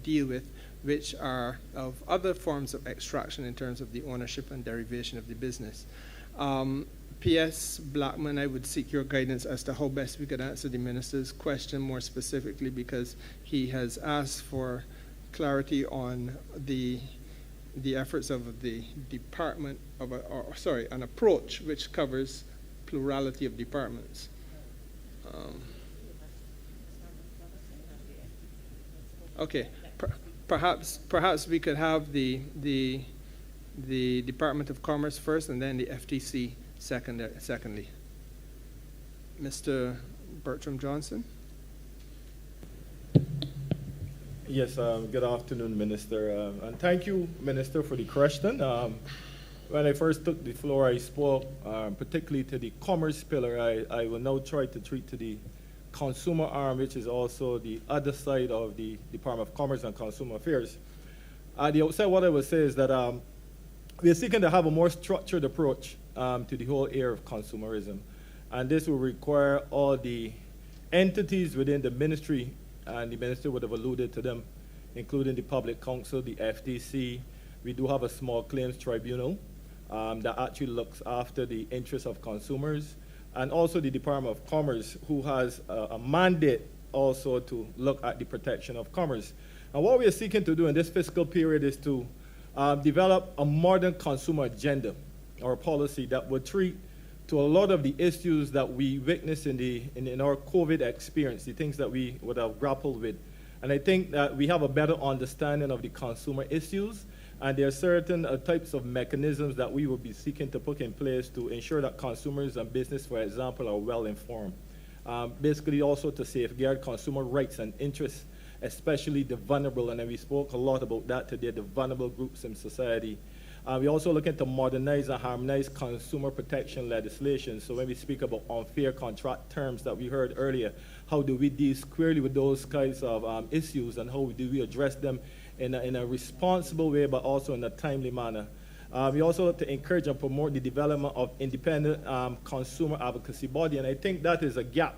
deal with, which are of other forms of extraction in terms of the ownership and derivation of the business. P.S. Blackman, I would seek your guidance as to how best we could answer the minister's question more specifically, because he has asked for clarity on the efforts of the department of an approach which covers plurality of departments. Okay, perhaps we could have the Department of Commerce first, and then the FTC secondly. Mr. Bertram Johnson. Yes, good afternoon, Minister. And thank you, Minister, for the question. When I first took the floor, I spoke particularly to the commerce pillar. I will now try to treat to the consumer arm, which is also the other side of the Department of Commerce and Consumer Affairs. At the outset, what I would say is that we are seeking to have a more structured approach to the whole area of consumerism. And this will require all the entities within the ministry, and the minister would have alluded to them, including the Public Council, the FTC. We do have a small claims tribunal that actually looks after the interests of consumers, and also the Department of Commerce, who has a mandate also to look at the protection of commerce. And what we are seeking to do in this fiscal period is to develop a modern consumer agenda or policy that would treat to a lot of the issues that we witnessed in our COVID experience, the things that we would have grappled with. And I think that we have a better understanding of the consumer issues, and there are certain types of mechanisms that we will be seeking to put in place to ensure that consumers and business, for example, are well informed. basically also to safeguard consumer rights and interests, especially the vulnerable, and we spoke a lot about that today, the vulnerable groups in society. We're also looking to modernize and harmonize consumer protection legislation. So when we speak about unfair contract terms that we heard earlier, how do we deal squarely with those kinds of issues, and how do we address them in a responsible way, but also in a timely manner? We also look to encourage and promote the development of independent consumer advocacy body, and I think that is a gap,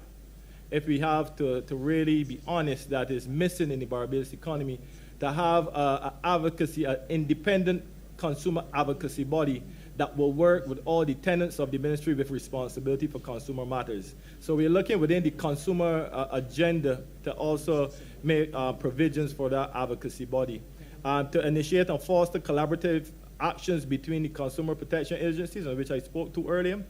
if we have to really be honest, that is missing in the Barbados economy, to have an independent consumer advocacy body that will work with all the tenants of the ministry with responsibility for consumer matters. So we're looking within the consumer agenda to also make provisions for that advocacy body, to initiate and foster collaborative actions between the consumer protection agencies, on which I spoke to earlier,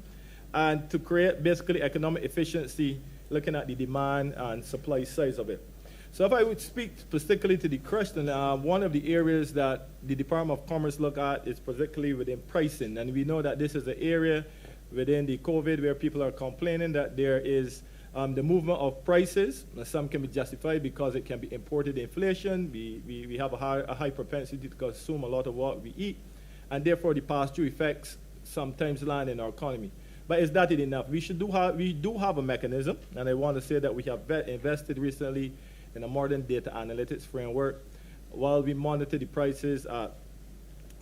and to create basically economic efficiency, looking at the demand and supply sides of it. So if I would speak particularly to the question, one of the areas that the Department of Commerce look at is particularly within pricing. And we know that this is an area within the COVID where people are complaining that there is the movement of prices. Some can be justified because it can be imported inflation. We have a high propensity to consume a lot of what we eat, and therefore the pass-through effects sometimes land in our economy. But is that enough? We do have a mechanism, and I want to say that we have invested recently in a modern data analytics framework while we monitor the prices at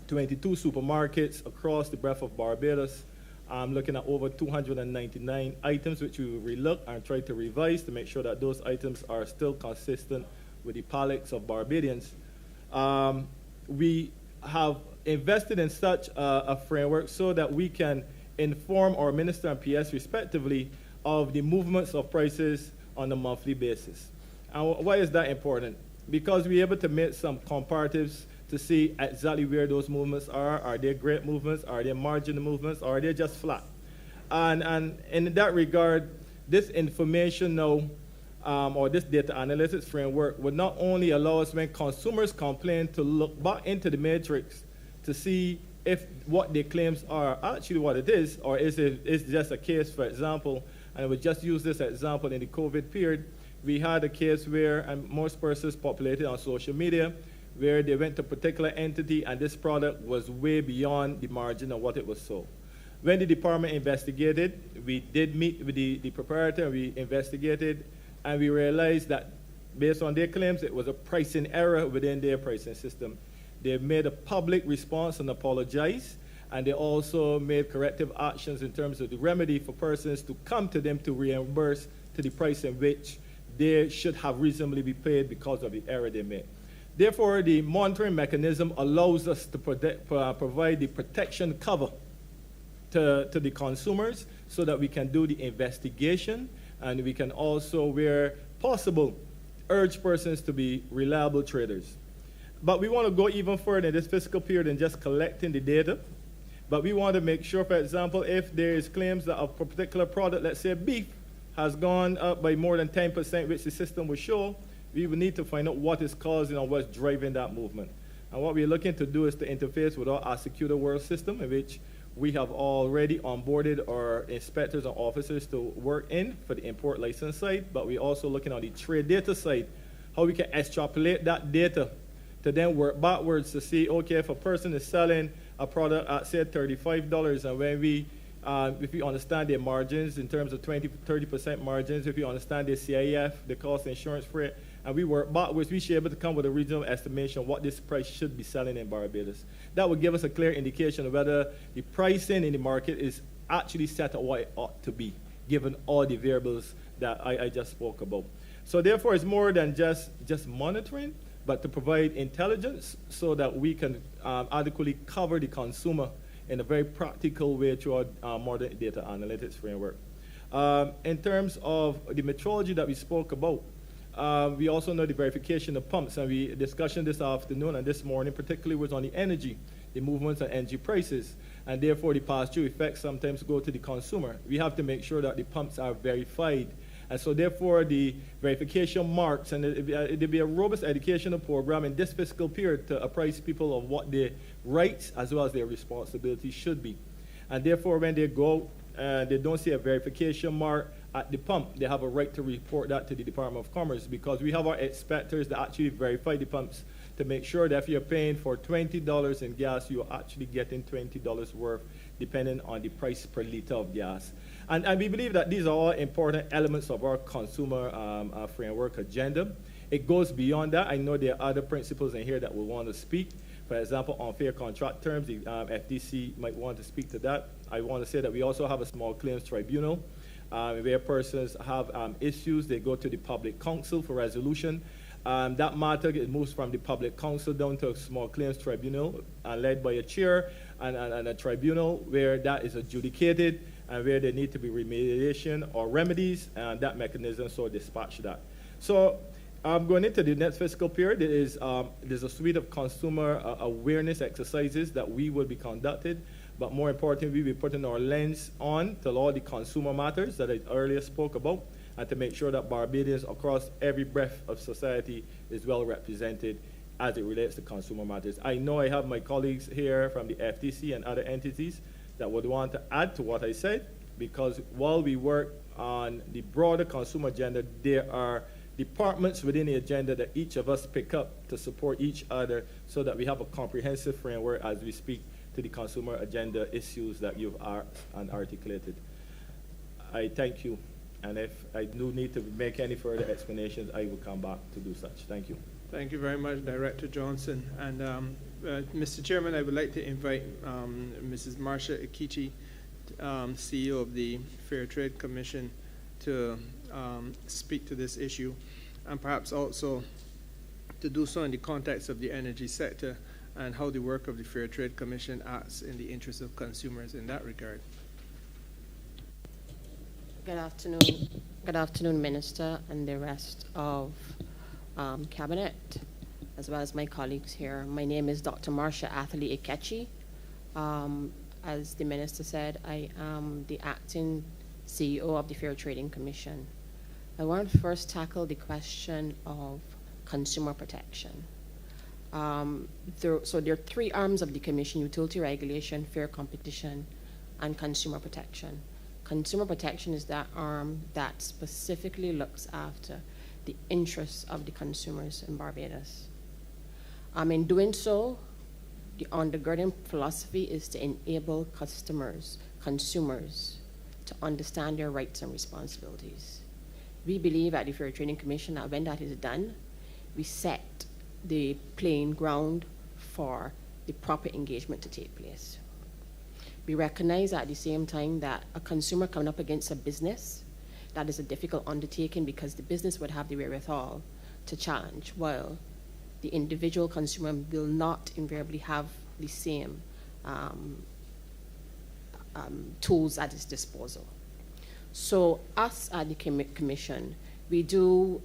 22 supermarkets across the breadth of Barbados. I'm looking at over 299 items, which we will relook and try to revise to make sure that those items are still consistent with the palates of Barbadians. We have invested in such a framework so that we can inform our minister and PS respectively of the movements of prices on a monthly basis. And why is that important? Because we're able to make some comparatives to see exactly where those movements are. Are they great movements? Are they marginal movements? Or are they just flat? And in that regard, this information now, or this data analytics framework, would not only allow us, when consumers complain, to look back into the matrix to see if what their claims are actually what it is, or is it just a case, for example, and I would just use this example in the COVID period. We had a case where, and most persons populated on social media, where they went to a particular entity and this product was way beyond the margin of what it was sold. When the department investigated, we did meet with the proprietor, we investigated, and we realized that based on their claims, it was a pricing error within their pricing system. They made a public response and apologized, and they also made corrective actions in terms of the remedy for persons to come to them to reimburse to the price in which they should have reasonably be paid because of the error they made. Therefore, the monitoring mechanism allows us to provide the protection cover to the consumers so that we can do the investigation, and we can also, where possible, urge persons to be reliable traders. But we want to go even further in this fiscal period than just collecting the data. But we want to make sure, for example, if there is claims that a particular product, let's say beef, has gone up by more than 10%, which the system will show, we will need to find out what is causing or what's driving that movement. And what we're looking to do is to interface with our Executor World system, in which we have already onboarded our inspectors and officers to work in for the import license side, but we're also looking on the trade data side, how we can extrapolate that data to then work backwards to see, okay, if a person is selling a product at, say, $35, and when we if you understand their margins in terms of 20-30% margins, if you understand their CIF, the cost insurance freight, and we work backwards, we should be able to come with a regional estimation of what this price should be selling in Barbados. That would give us a clear indication of whether the pricing in the market is actually set at what it ought to be, given all the variables that I just spoke about. So therefore, it's more than just monitoring, but to provide intelligence so that we can adequately cover the consumer in a very practical way through our modern data analytics framework. In terms of the metrology that we spoke about, we also know the verification of pumps, and we discussion this afternoon and this morning particularly was on the energy, the movements of energy prices, and therefore the pass-through effects sometimes go to the consumer. We have to make sure that the pumps are verified, and so therefore the verification marks, and there'll be a robust educational program in this fiscal period to apprise people of what their rights as well as their responsibilities should be. And therefore when they go, they don't see a verification mark at the pump, they have a right to report that to the Department of Commerce, because we have our inspectors that actually verify the pumps to make sure that if you're paying for $20 in gas, you're actually getting $20 worth, depending on the price per liter of gas. And we believe that these are all important elements of our consumer framework agenda. It goes beyond that. I know there are other principles in here that we want to speak. For example, on fair contract terms, the FTC might want to speak to that. I want to say that we also have a small claims tribunal. Where persons have issues, they go to the public counsel for resolution. That matter moves from the public counsel down to a small claims tribunal led by a chair and a tribunal where that is adjudicated and where there need to be remediation or remedies, and that mechanism so dispatch that. So going into the next fiscal period, there's a suite of consumer awareness exercises that we will be conducted. But more importantly, we'll be putting our lens on to all the consumer matters that I earlier spoke about, and to make sure that Barbadians across every breadth of society is well represented as it relates to consumer matters. I know I have my colleagues here from the FTC and other entities that would want to add to what I said, because while we work on the broader consumer agenda, there are departments within the agenda that each of us pick up to support each other so that we have a comprehensive framework as we speak to the consumer agenda issues that you've articulated. I thank you, and if I do need to make any further explanations, I will come back to do such. Thank you. Thank you very much, Director Johnson. And Mr. Chairman, I would like to invite Mrs. Marcia Ikichi, CEO of the Fair Trade Commission, to speak to this issue, and perhaps also to do so in the context of the energy sector and how the work of the Fair Trade Commission acts in the interest of consumers in that regard. Good afternoon. Good afternoon, Minister, and the rest of Cabinet, as well as my colleagues here. My name is Dr. Marcia Atherley Ikechi. As the Minister said, I am the acting CEO of the Fair Trading Commission. I want to first tackle the question of consumer protection. So there are three arms of the Commission: utility regulation, fair competition, and consumer protection. Consumer protection is that arm that specifically looks after the interests of the consumers in Barbados. In doing so, the undergirding philosophy is to enable consumers, to understand their rights and responsibilities. We believe at the Fair Trading Commission that when that is done, we set the playing ground for the proper engagement to take place. We recognize at the same time that a consumer coming up against a business, that is a difficult undertaking because the business would have the wherewithal to challenge, while the individual consumer will not invariably have the same tools at its disposal. So us at the Commission, we do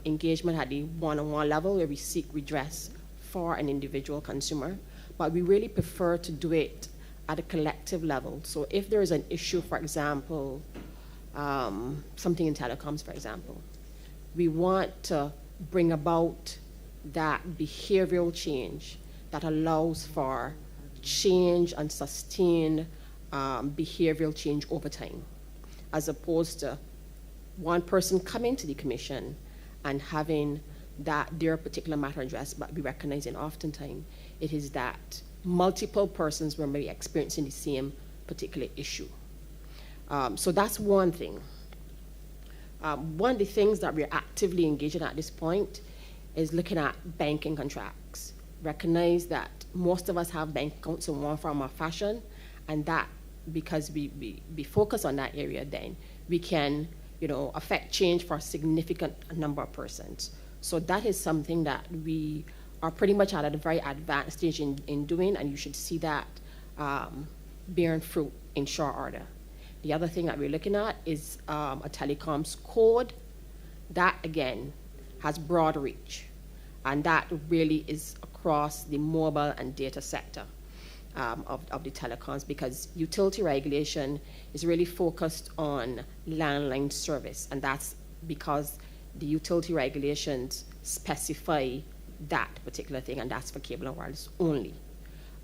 engagement at the one-on-one level where we seek redress for an individual consumer, but we really prefer to do it at a collective level. So if there is an issue, for example, something in telecoms, for example, we want to bring about that behavioral change that allows for change and sustained behavioral change over time, as opposed to one person coming to the Commission and having their particular matter addressed, but we recognize that oftentimes it is that multiple persons were maybe experiencing the same particular issue. So that's one thing. One of the things that we're actively engaging at this point is looking at banking contracts. Recognize that most of us have bank accounts in one form or fashion, and that because we focus on that area, then we can affect change for a significant number of persons. So that is something that we are pretty much at a very advanced stage in doing, and you should see that bearing fruit in short order. The other thing that we're looking at is a telecoms code that, again, has broad reach, and that really is across the mobile and data sector of the telecoms, because utility regulation is really focused on landline service, and that's because the utility regulations specify that particular thing, and that's for cable and wireless only.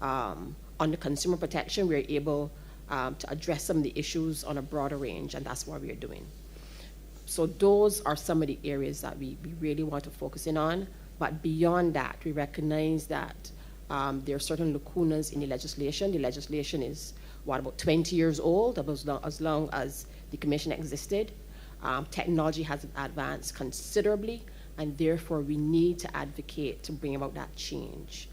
Under consumer protection, we're able to address some of the issues on a broader range, and that's what we're doing. So those are some of the areas that we really want to focus in on. But beyond that, we recognize that there are certain lacunas in the legislation. The legislation is, about 20 years old, as long as the commission existed. Technology has advanced considerably, and therefore we need to advocate to bring about that change.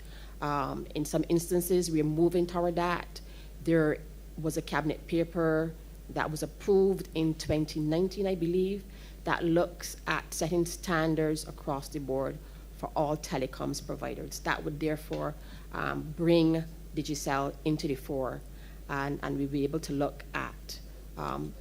In some instances, we are moving toward that. There was a cabinet paper that was approved in 2019, I believe, that looks at setting standards across the board for all telecoms providers. That would therefore bring Digicel into the fore, and we'll be able to look at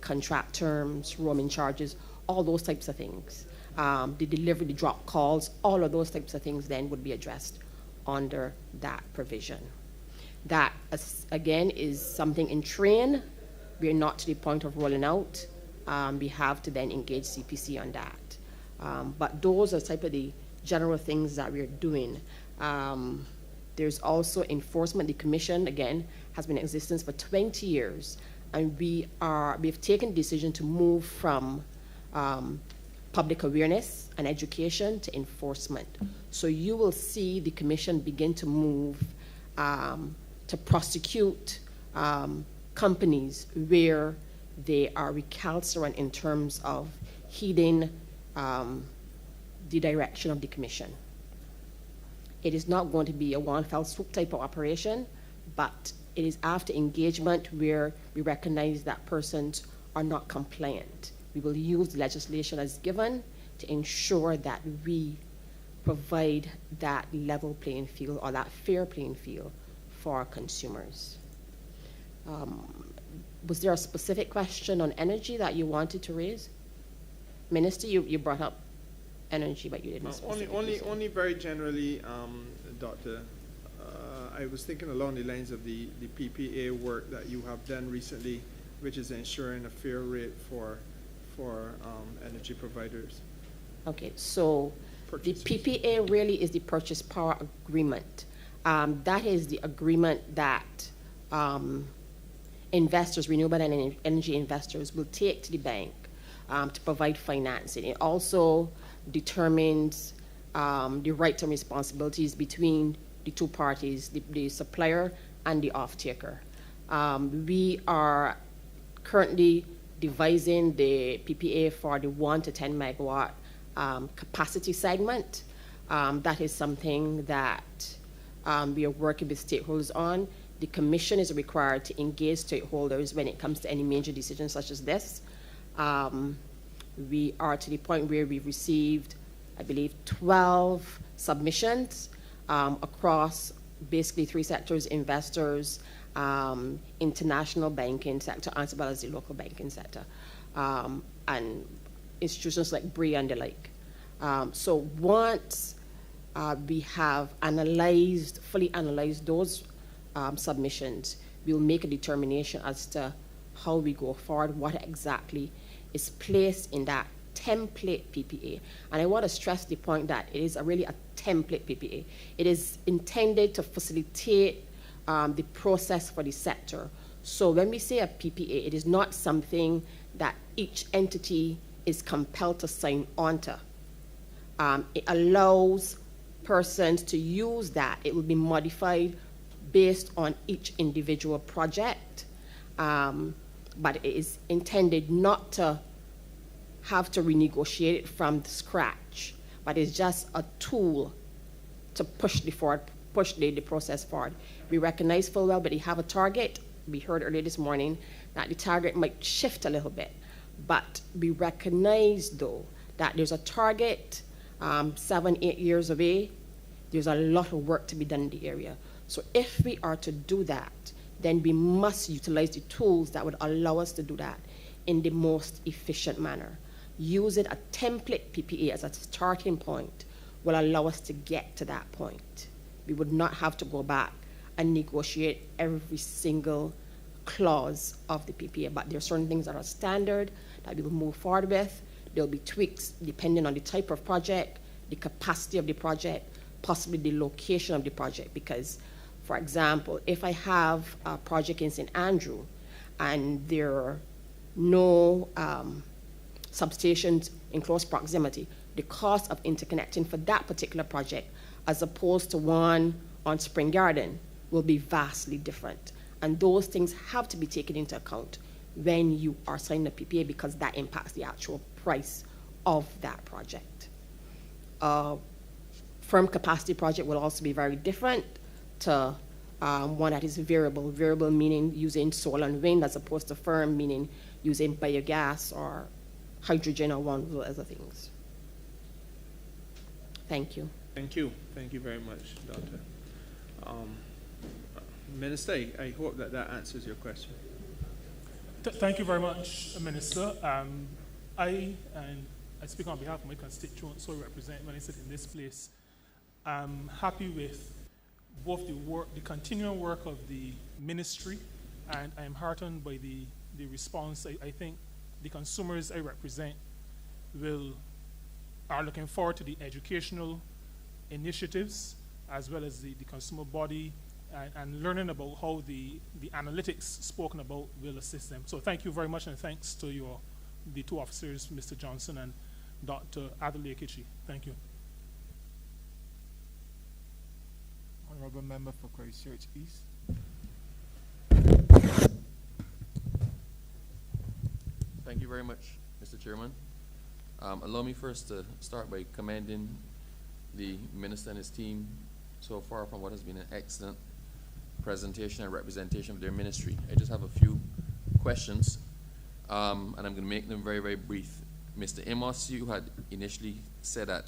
contract terms, roaming charges, all those types of things. The delivery, the drop calls, all of those types of things then would be addressed under that provision. That, again, is something in train. We're not to the point of rolling out. We have to then engage CPC on that. But those are type of the general things that we're doing. There's also enforcement. The commission, again, has been in existence for 20 years, and we've taken the decision to move from public awareness and education to enforcement. So you will see the commission begin to move to prosecute companies where they are recalcitrant in terms of heeding the direction of the commission. It is not going to be a one fell swoop type of operation, but it is after engagement where we recognize that persons are not compliant. We will use the legislation as given to ensure that we provide that level playing field or that fair playing field for our consumers. Was there a specific question on energy that you wanted to raise? Minister, you brought up energy, but you didn't specifically. Only very generally, Doctor. I was thinking along the lines of the PPA work that you have done recently, which is ensuring a fair rate for energy providers. Okay, so purchases. The PPA really is the purchase power agreement. That is the agreement that investors, renewable energy investors, will take to the bank to provide financing. It also determines the rights and responsibilities between the two parties, the supplier and the off-taker. We are currently devising the PPA for the 1 to 10 megawatt capacity segment. That is something that we are working with stakeholders on. The commission is required to engage stakeholders when it comes to any major decisions such as this. We are to the point where we've received, I believe, 12 submissions across basically 3 sectors: investors, international banking sector, as well as the local banking sector, and institutions like BRI and the like. So once we have fully analyzed those submissions, we'll make a determination as to how we go forward, what exactly is placed in that template PPA. And I want to stress the point that it is really a template PPA. It is intended to facilitate the process for the sector. So when we say a PPA, it is not something that each entity is compelled to sign onto. It allows persons to use that. It will be modified based on each individual project, but it is intended not to have to renegotiate it from scratch, but it's just a tool to push the process forward. We recognize full well, but they have a target. We heard earlier this morning that the target might shift a little bit, but we recognize, though, that there's a target 7-8 years away. There's a lot of work to be done in the area. So if we are to do that, then we must utilize the tools that would allow us to do that in the most efficient manner. Using a template PPA as a starting point will allow us to get to that point. We would not have to go back and negotiate every single clause of the PPA, but there are certain things that are standard that we will move forward with. There'll be tweaks depending on the type of project, the capacity of the project, possibly the location of the project, because, for example, if I have a project in St. Andrew and there are no substations in close proximity, the cost of interconnecting for that particular project as opposed to one on Spring Garden will be vastly different. And those things have to be taken into account when you are signing a PPA, because that impacts the actual price of that project. Firm capacity project will also be very different to one that is variable. Variable meaning using solar and wind, as opposed to firm meaning using biogas or hydrogen or one of those other things. Thank you. Thank you. Thank you very much, Doctor. Minister, I hope that that answers your question. Thank you very much, Minister. I speak on behalf of my constituents who I represent when I sit in this place. I'm happy with both the continuing work of the ministry, and I am heartened by the response. I think the consumers I represent are looking forward to the educational initiatives, as well as the consumer body, and learning about how the analytics spoken about will assist them. So thank you very much, and thanks to the two officers, Mr. Johnson and Dr. Adelaide Kitchi. Thank you. Honourable Member for Christchurch East. Thank you very much, Mr. Chairman. Allow me first to start by commending the Minister and his team so far from what has been an excellent presentation and representation of their ministry. I just have a few questions, and I'm going to make them very, very brief. Mr. Amos, you had initially said that,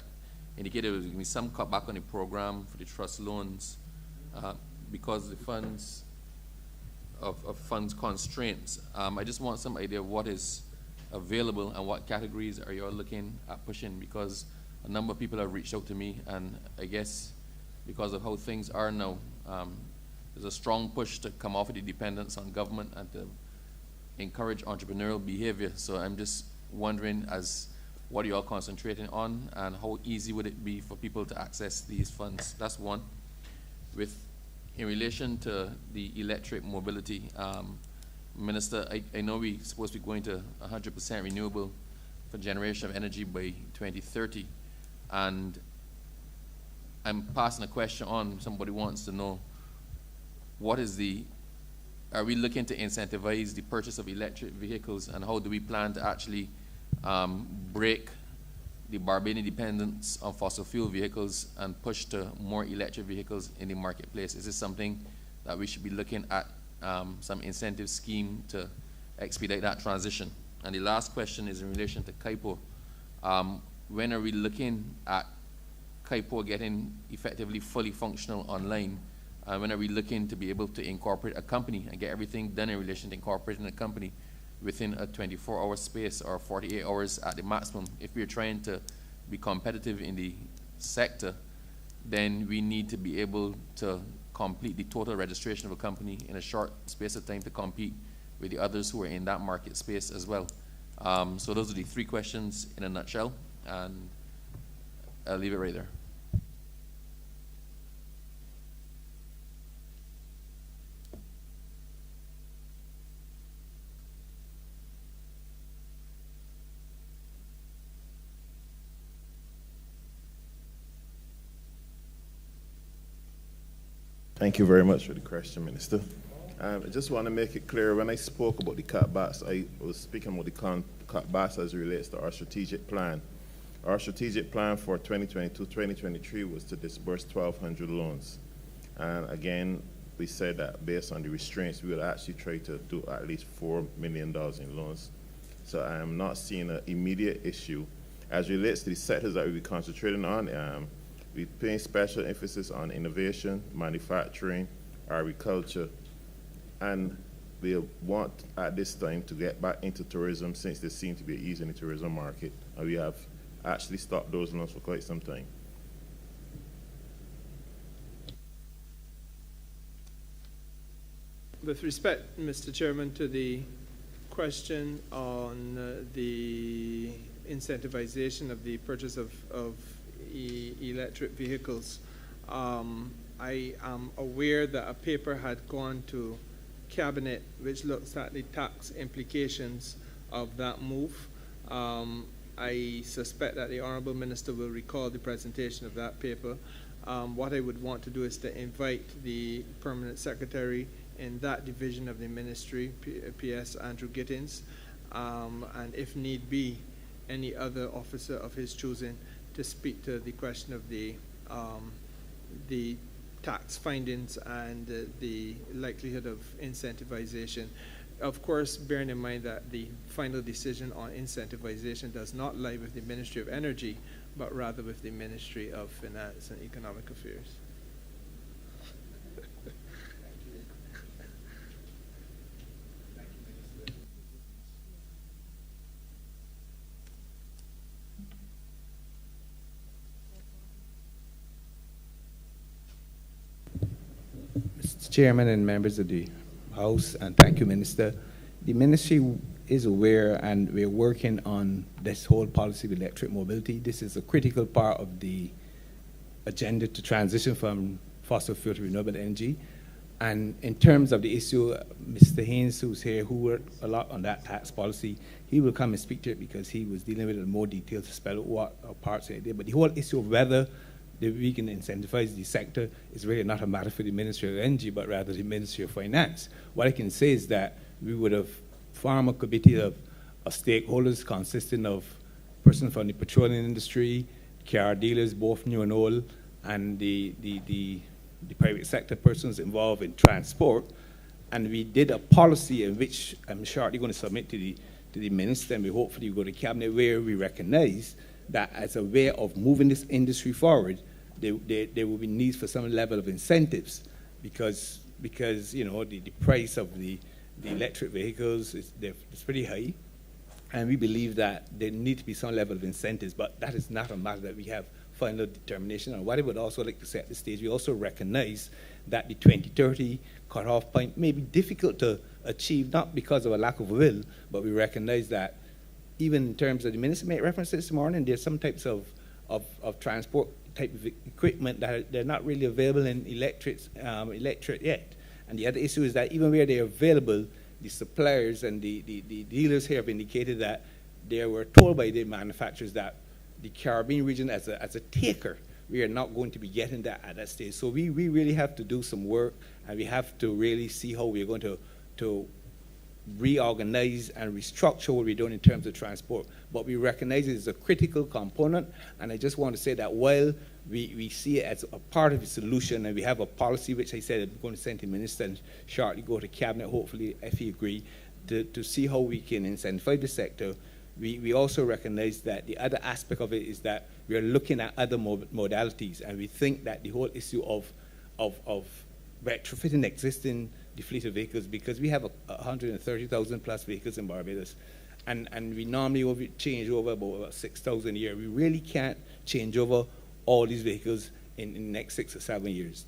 indicated there was going to be some cutback on the program for the trust loans because of the funds constraints. I just want some idea of what is available and what categories are you all looking at pushing, because a number of people have reached out to me, and I guess because of how things are now, there's a strong push to come off of the dependence on government and to encourage entrepreneurial behavior. So I'm just wondering, what are you all concentrating on, and how easy would it be for people to access these funds? That's one. In relation to the electric mobility, Minister, I know we're supposed to be going to 100% renewable for generation of energy by 2030, and I'm passing a question on. Somebody wants to know, are we looking to incentivize the purchase of electric vehicles, and how do we plan to actually break the Barbadian dependence on fossil fuel vehicles and push to more electric vehicles in the marketplace? Is this something that we should be looking at, some incentive scheme to expedite that transition? And the last question is in relation to KIPO. When are we looking at KIPO getting effectively fully functional online? When are we looking to be able to incorporate a company and get everything done in relation to incorporating a company within a 24-hour space or 48 hours at the maximum? If we're trying to be competitive in the sector, then we need to be able to complete the total registration of a company in a short space of time to compete with the others who are in that market space as well. So those are the three questions in a nutshell, and I'll leave it right there. Thank you very much for the question, Minister. I just want to make it clear, when I spoke about the cutbacks, I was speaking about the cutbacks as it relates to our strategic plan. Our strategic plan for 2022-2023 was to disburse 1,200 loans. And again, we said that based on the restraints, we would actually try to do at least $4 million in loans. So I am not seeing an immediate issue. As it relates to the sectors that we'll be concentrating on, we're paying special emphasis on innovation, manufacturing, agriculture, and we want at this time to get back into tourism, since there seems to be an ease in the tourism market, and we have actually stopped those loans for quite some time. With respect, Mr. Chairman, to the question on the incentivization of the purchase of electric vehicles, I am aware that a paper had gone to Cabinet which looks at the tax implications of that move. I suspect that the Honourable Minister will recall the presentation of that paper. What I would want to do is to invite the Permanent Secretary in that division of the Ministry, PS Andrew Gittins, and if need be, any other officer of his choosing to speak to the question of the tax findings and the likelihood of incentivization. Of course, bearing in mind that the final decision on incentivization does not lie with the Ministry of Energy, but rather with the Ministry of Finance and Economic Affairs. Mr. Chairman and members of the House, and thank you, Minister. The Ministry is aware, and we're working on this whole policy of electric mobility. This is a critical part of the agenda to transition from fossil fuel to renewable energy. And in terms of the issue, Mr. Haynes, who's here, who worked a lot on that tax policy, he will come and speak to it because he was dealing with it in more detail to spell out what parts it did. But the whole issue of whether we can incentivize the sector is really not a matter for the Ministry of Energy, but rather the Ministry of Finance. What I can say is that we would have formed a committee of stakeholders consisting of persons from the petroleum industry, car dealers, both new and old, and the private sector persons involved in transport. And we did a policy in which I'm shortly going to submit to the Minister, and we hopefully go to Cabinet, where we recognize that as a way of moving this industry forward, there will be needs for some level of incentives because you know the price of the electric vehicles is pretty high, and we believe that there need to be some level of incentives, but that is not a matter that we have final determination on. What I would also like to say at this stage, we also recognize that the 2030 cutoff point may be difficult to achieve, not because of a lack of will, but we recognize that even in terms of, the Minister made reference this morning, there's some types of transport type of equipment that they're not really available in electric yet. And the other issue is that even where they're available, the suppliers and the dealers here have indicated that they were told by the manufacturers that the Caribbean region as a taker, we are not going to be getting that at that stage. So we really have to do some work, and we have to really see how we're going to reorganize and restructure what we're doing in terms of transport. But we recognize it as a critical component, and I just want to say that while we see it as a part of the solution, and we have a policy, which I said I'm going to send to the Minister and shortly go to Cabinet, hopefully, if he agrees, to see how we can incentivize the sector. We also recognize that the other aspect of it is that we are looking at other modalities, and we think that the whole issue of retrofitting existing the fleet of vehicles, because we have 130,000 plus vehicles in Barbados, and we normally change over about 6,000 a year. We really can't change over all these vehicles in the next 6 or 7 years.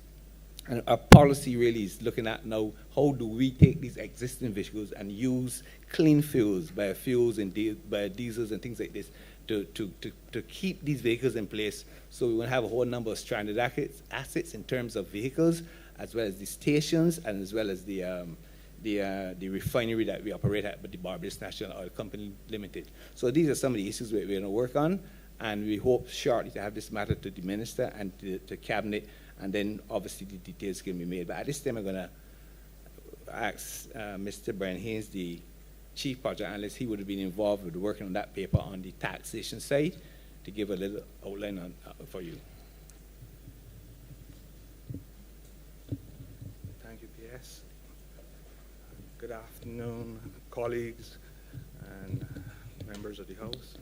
And our policy really is looking at now, how do we take these existing vehicles and use clean fuels, biofuels and biodiesels and things like this to keep these vehicles in place, so we will have a whole number of stranded assets in terms of vehicles, as well as the stations, and as well as the refinery that we operate at, but the Barbados National Oil Company Limited. So these are some of the issues we're going to work on, and we hope shortly to have this matter to the Minister and to Cabinet, and then obviously the details can be made. But at this time, I'm going to ask Mr. Brian Haynes, the Chief Project Analyst. He would have been involved with working on that paper on the taxation side, to give a little outline on for you. Thank you, PS. Good afternoon, colleagues and members of the House.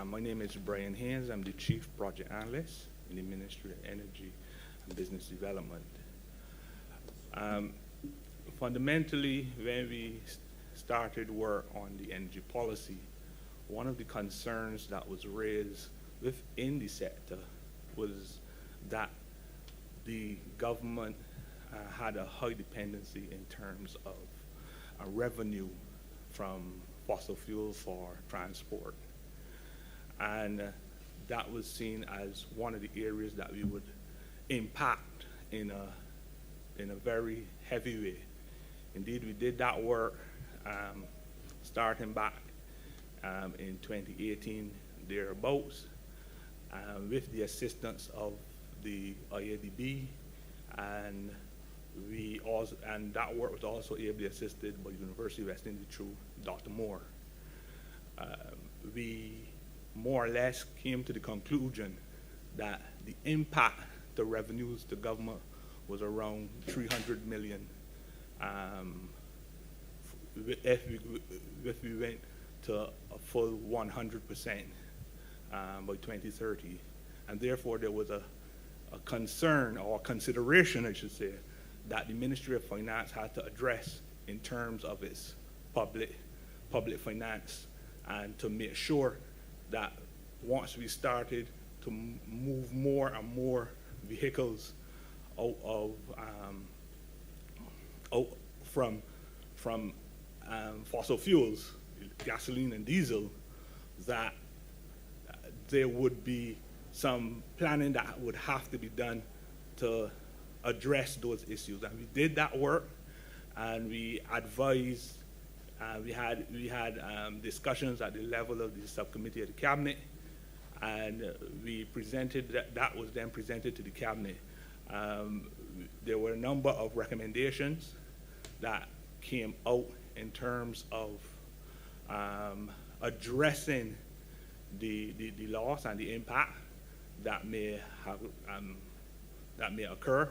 My name is Brian Haynes. I'm the Chief Project Analyst in the Ministry of Energy and Business Development. Fundamentally, when we started work on the energy policy, one of the concerns that was raised within the sector was that the government had a high dependency in terms of revenue from fossil fuels for transport. And that was seen as one of the areas that we would impact in a very heavy way. Indeed, we did that work starting back in 2018 thereabouts, with the assistance of the IADB, and that work was also ably assisted by the University of West Indies through Dr. Moore. We more or less came to the conclusion that the impact to revenues to government was around 300 million if we went to a full 100% by 2030. And therefore there was a concern, or consideration I should say, that the Ministry of Finance had to address in terms of its public finance, and to make sure that once we started to move more and more vehicles from fossil fuels, gasoline and diesel, that there would be some planning that would have to be done to address those issues. And we did that work, and we advised, we had discussions at the level of the subcommittee of the cabinet, and we presented, that was then presented to the cabinet. There were a number of recommendations that came out in terms of addressing the loss and the impact that may have occur.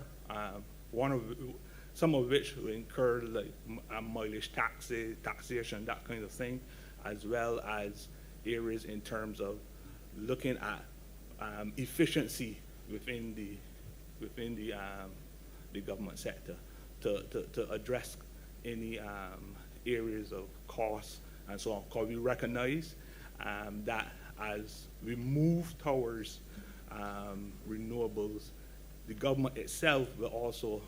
Some of which will incur like mileage taxation, that kind of thing, as well as areas in terms of looking at efficiency within the government sector to address any areas of cost and so on. Because we recognize that as we move towards renewables, the government itself will also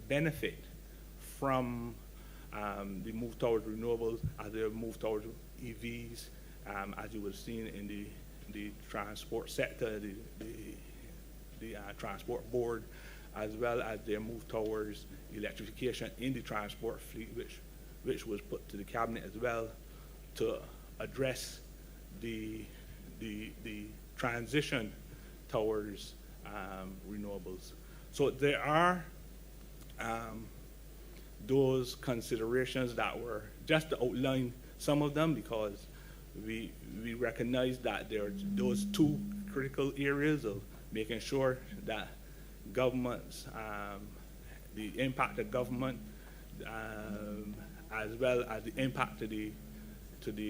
benefit from the move towards renewables as they move towards EVs, as you would have seen in the transport sector, the transport board, as well as their move towards electrification in the transport fleet, which was put to the cabinet as well to address the transition towards renewables. So there are those considerations that were just to outline some of them, because we recognize that there are those two critical areas of making sure that governments, the impact of government, as well as the impact to the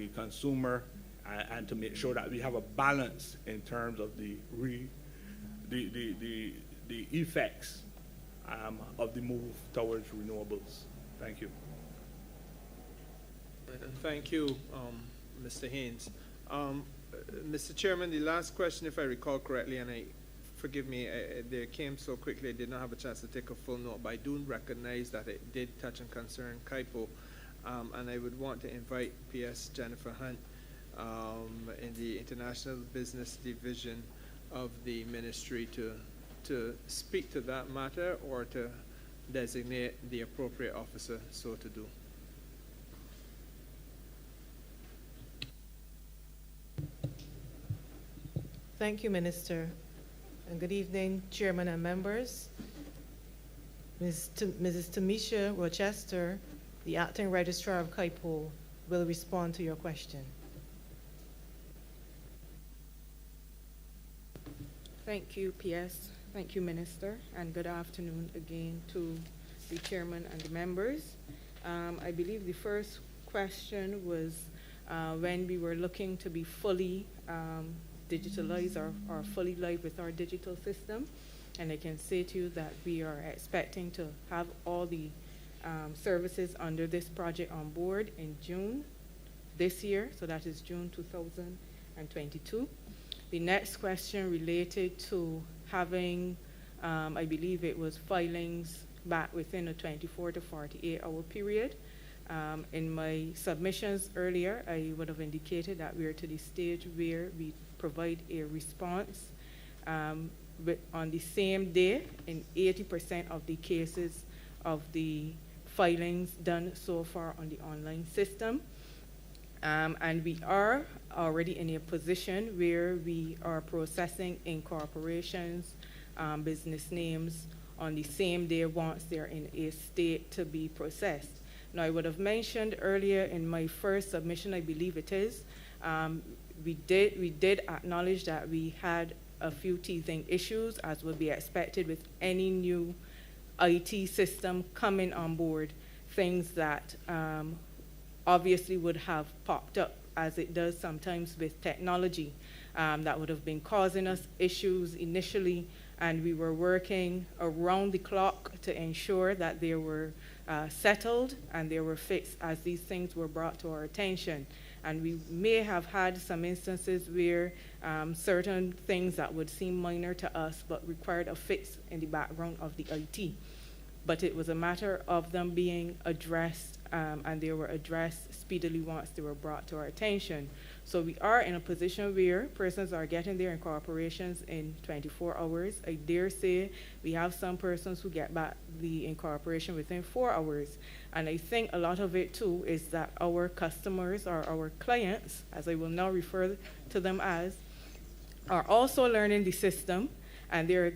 consumer, and to make sure that we have a balance in terms of the effects of the move towards renewables. Thank you. Thank you, Mr. Haynes. Mr. Chairman, the last question, if I recall correctly, and forgive me, they came so quickly I did not have a chance to take a full note, but I do recognize that it did touch and concern KIPO, and I would want to invite PS Jennifer Hunt in the International Business Division of the Ministry to speak to that matter, or to designate the appropriate officer so to do. Thank you, Minister. And good evening, Chairman and members. Mrs. Tamisha Rochester, the Acting Registrar of KIPO, will respond to your question. Thank you, PS. Thank you, Minister, and good afternoon again to the Chairman and the members. I believe the first question was when we were looking to be fully digitalized or fully live with our digital system. And I can say to you that we are expecting to have all the services under this project on board in June this year, so that is June 2022. The next question related to having, I believe it was filings back within a 24 to 48 hour period. In my submissions earlier, I would have indicated that we are to the stage where we provide a response on the same day in 80% of the cases of the filings done so far on the online system. And we are already in a position where we are processing incorporations, business names on the same day once they're in a state to be processed. Now, I would have mentioned earlier in my first submission, I believe it is, we did acknowledge that we had a few teething issues, as would be expected with any new IT system coming on board, things that obviously would have popped up, as it does sometimes with technology, that would have been causing us issues initially, and we were working around the clock to ensure that they were settled and they were fixed as these things were brought to our attention. And we may have had some instances where certain things that would seem minor to us but required a fix in the background of the IT. But it was a matter of them being addressed, and they were addressed speedily once they were brought to our attention. So we are in a position where persons are getting their incorporations in 24 hours. I dare say we have some persons who get back the incorporation within 4 hours. And I think a lot of it too is that our customers or our clients, as I will now refer to them as, are also learning the system, and they're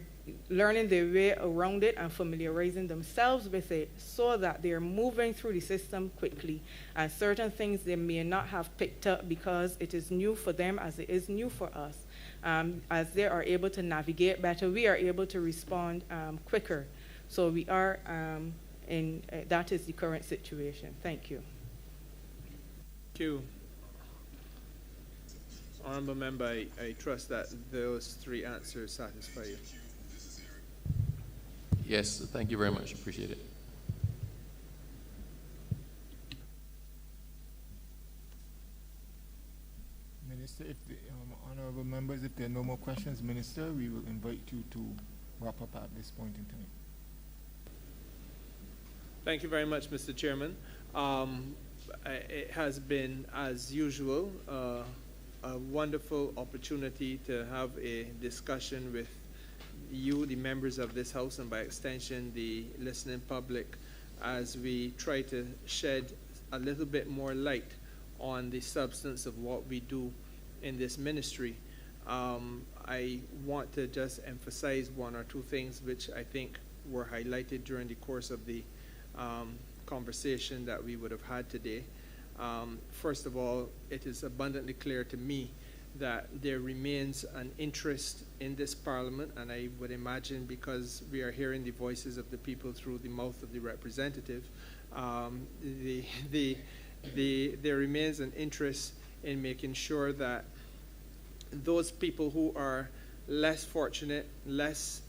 learning their way around it and familiarizing themselves with it so that they're moving through the system quickly. And certain things they may not have picked up because it is new for them as it is new for us. As they are able to navigate better, we are able to respond quicker. So we are that is the current situation. Thank you. Thank you. Honourable Member, I trust that those three answers satisfy you. Yes, thank you very much. Appreciate it. Minister, if the honourable members, if there are no more questions, Minister, we will invite you to wrap up at this point in time. Thank you very much, Mr. Chairman. It has been, as usual, a wonderful opportunity to have a discussion with you, the members of this House, and by extension, the listening public, as we try to shed a little bit more light on the substance of what we do in this ministry. I want to just emphasize one or two things which I think were highlighted during the course of the conversation that we would have had today. First of all, it is abundantly clear to me that there remains an interest in this Parliament, and I would imagine because we are hearing the voices of the people through the mouth of the representative, there remains an interest in making sure that those people who are less fortunate, less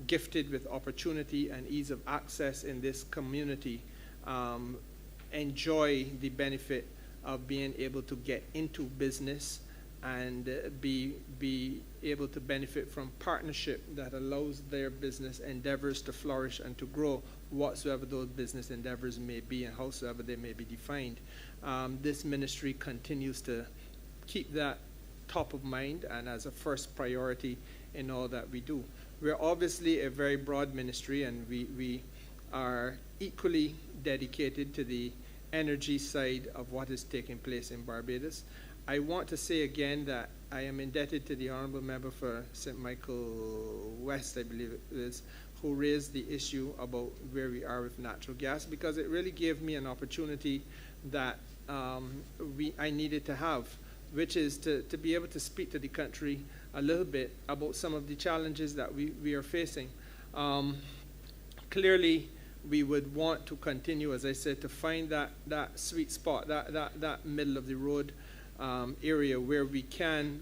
gifted with opportunity and ease of access in this community enjoy the benefit of being able to get into business and be able to benefit from partnership that allows their business endeavors to flourish and to grow, whatsoever those business endeavors may be and howsoever they may be defined. This ministry continues to keep that top of mind and as a first priority in all that we do. We're obviously a very broad ministry, and we are equally dedicated to the energy side of what is taking place in Barbados. I want to say again that I am indebted to the Honourable Member for St. Michael West, I believe it is, who raised the issue about where we are with natural gas, because it really gave me an opportunity that I needed to have, which is to be able to speak to the country a little bit about some of the challenges that we are facing. Clearly, we would want to continue, as I said, to find that sweet spot, that middle of the road area where we can,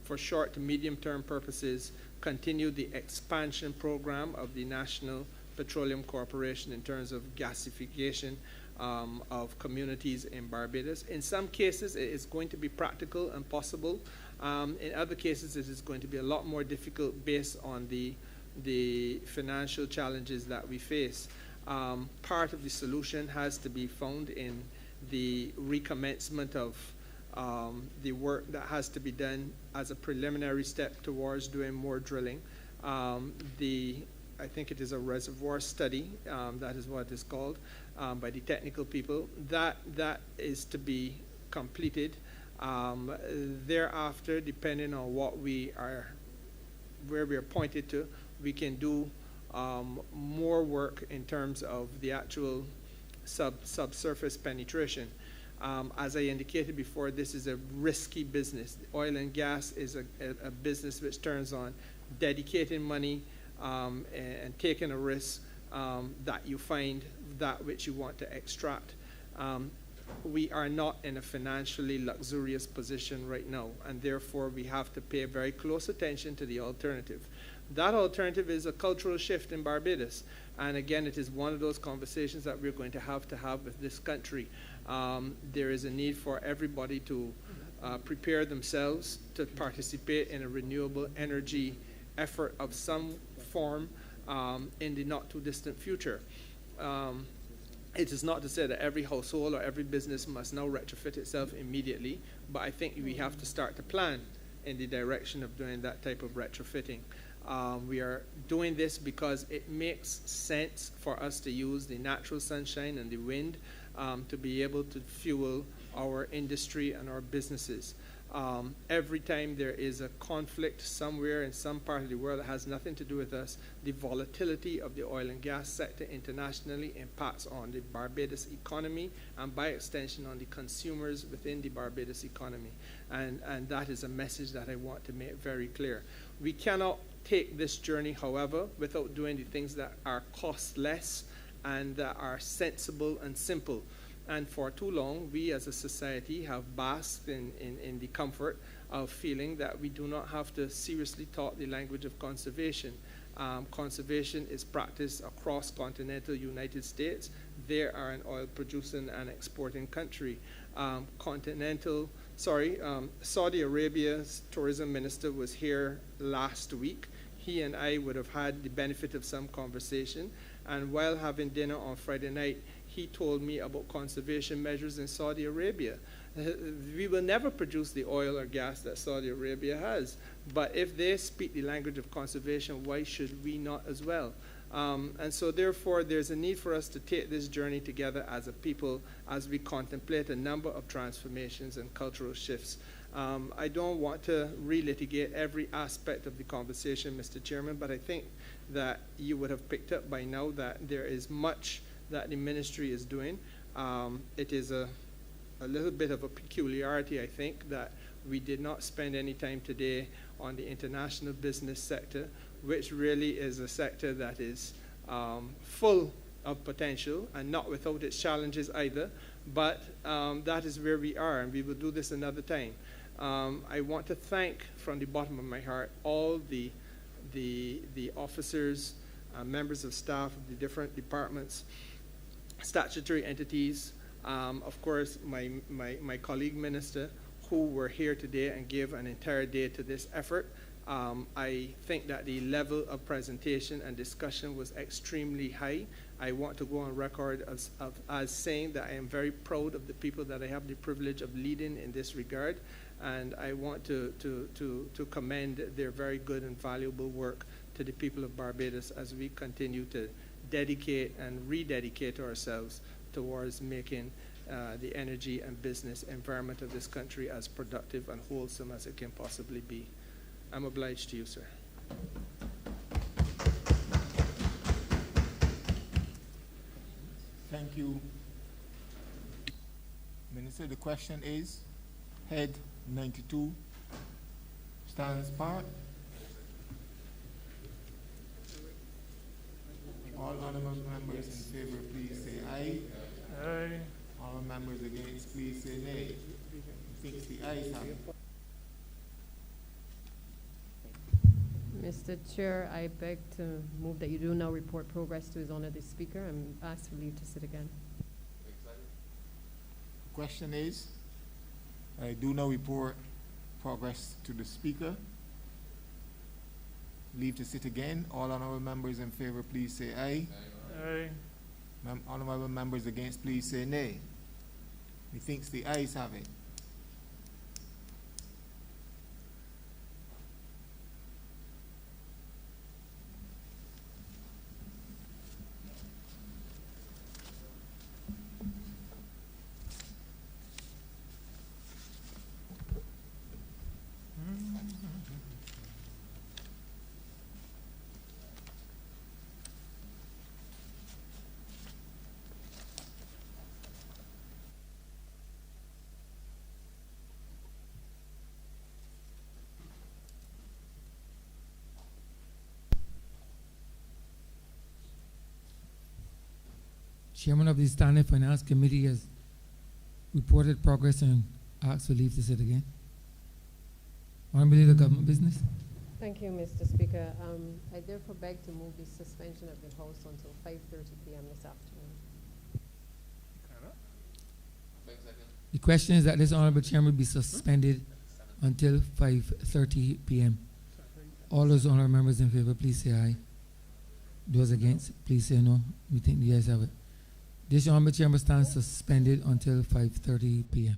for short to medium term purposes, continue the expansion program of the National Petroleum Corporation in terms of gasification of communities in Barbados. In some cases, it is going to be practical and possible. In other cases, it is going to be a lot more difficult based on the financial challenges that we face. Part of the solution has to be found in the recommencement of the work that has to be done as a preliminary step towards doing more drilling. I think it is a reservoir study, that is what it is called, by the technical people. That is to be completed. Thereafter, depending on what where we are pointed to, we can do more work in terms of the actual subsurface penetration. As I indicated before, this is a risky business. Oil and gas is a business which turns on dedicating money and taking a risk that you find that which you want to extract. We are not in a financially luxurious position right now, and therefore we have to pay very close attention to the alternative. That alternative is a cultural shift in Barbados. And again, it is one of those conversations that we're going to have with this country. There is a need for everybody to prepare themselves to participate in a renewable energy effort of some form in the not too distant future. It is not to say that every household or every business must now retrofit itself immediately, but I think we have to start to plan in the direction of doing that type of retrofitting. We are doing this because it makes sense for us to use the natural sunshine and the wind to be able to fuel our industry and our businesses. Every time there is a conflict somewhere in some part of the world that has nothing to do with us, the volatility of the oil and gas sector internationally impacts on the Barbados economy and by extension on the consumers within the Barbados economy. And that is a message that I want to make very clear. We cannot take this journey, however, without doing the things that are costless and that are sensible and simple. And for too long, we as a society have basked in the comfort of feeling that we do not have to seriously talk the language of conservation. Conservation is practiced across continental United States. They are an oil producing and exporting country. Saudi Arabia's tourism minister was here last week. He and I would have had the benefit of some conversation. And while having dinner on Friday night, he told me about conservation measures in Saudi Arabia. We will never produce the oil or gas that Saudi Arabia has. But if they speak the language of conservation, why should we not as well? And so therefore, there's a need for us to take this journey together as a people as we contemplate a number of transformations and cultural shifts. I don't want to relitigate every aspect of the conversation, Mr. Chairman, but I think that you would have picked up by now that there is much that the ministry is doing. It is a little bit of a peculiarity, I think, that we did not spend any time today on the international business sector, which really is a sector that is full of potential and not without its challenges either, but that is where we are, and we will do this another time. I want to thank from the bottom of my heart all the officers, members of staff of the different departments, statutory entities, of course my colleague minister who were here today and gave an entire day to this effort. I think that the level of presentation and discussion was extremely high. I want to go on record as saying that I am very proud of the people that I have the privilege of leading in this regard, and I want to commend their very good and valuable work to the people of Barbados as we continue to dedicate and rededicate ourselves towards making the energy and business environment of this country as productive and wholesome as it can possibly be. I'm obliged to you, sir. Thank you, Minister. The question is, Head 92 stands part. All honourable members in favor, please say aye. Aye. All members against, please say nay. Thinks the ayes have it. Mr. Chair, I beg to move that you do now report progress to His Honour the Speaker and ask for leave to sit again. The question is, I do now report progress to the Speaker. Leave to sit again. All honourable members in favor, please say aye. Aye. Honourable members against, please say nay. Methinks the ayes have it. Chairman of the Standing Finance Committee has reported progress and asked for leave to sit again. Honourable Leader of Government Business. Thank you, Mr. Speaker. I therefore beg to move the suspension of the House until 5:30 p.m. this afternoon. The question is that this Honourable Chairman be suspended until 5:30 p.m. All those honourable members in favour, please say aye. Those against, please say no. We think the ayes have it. This Honourable Chairman stands suspended until 5:30 p.m.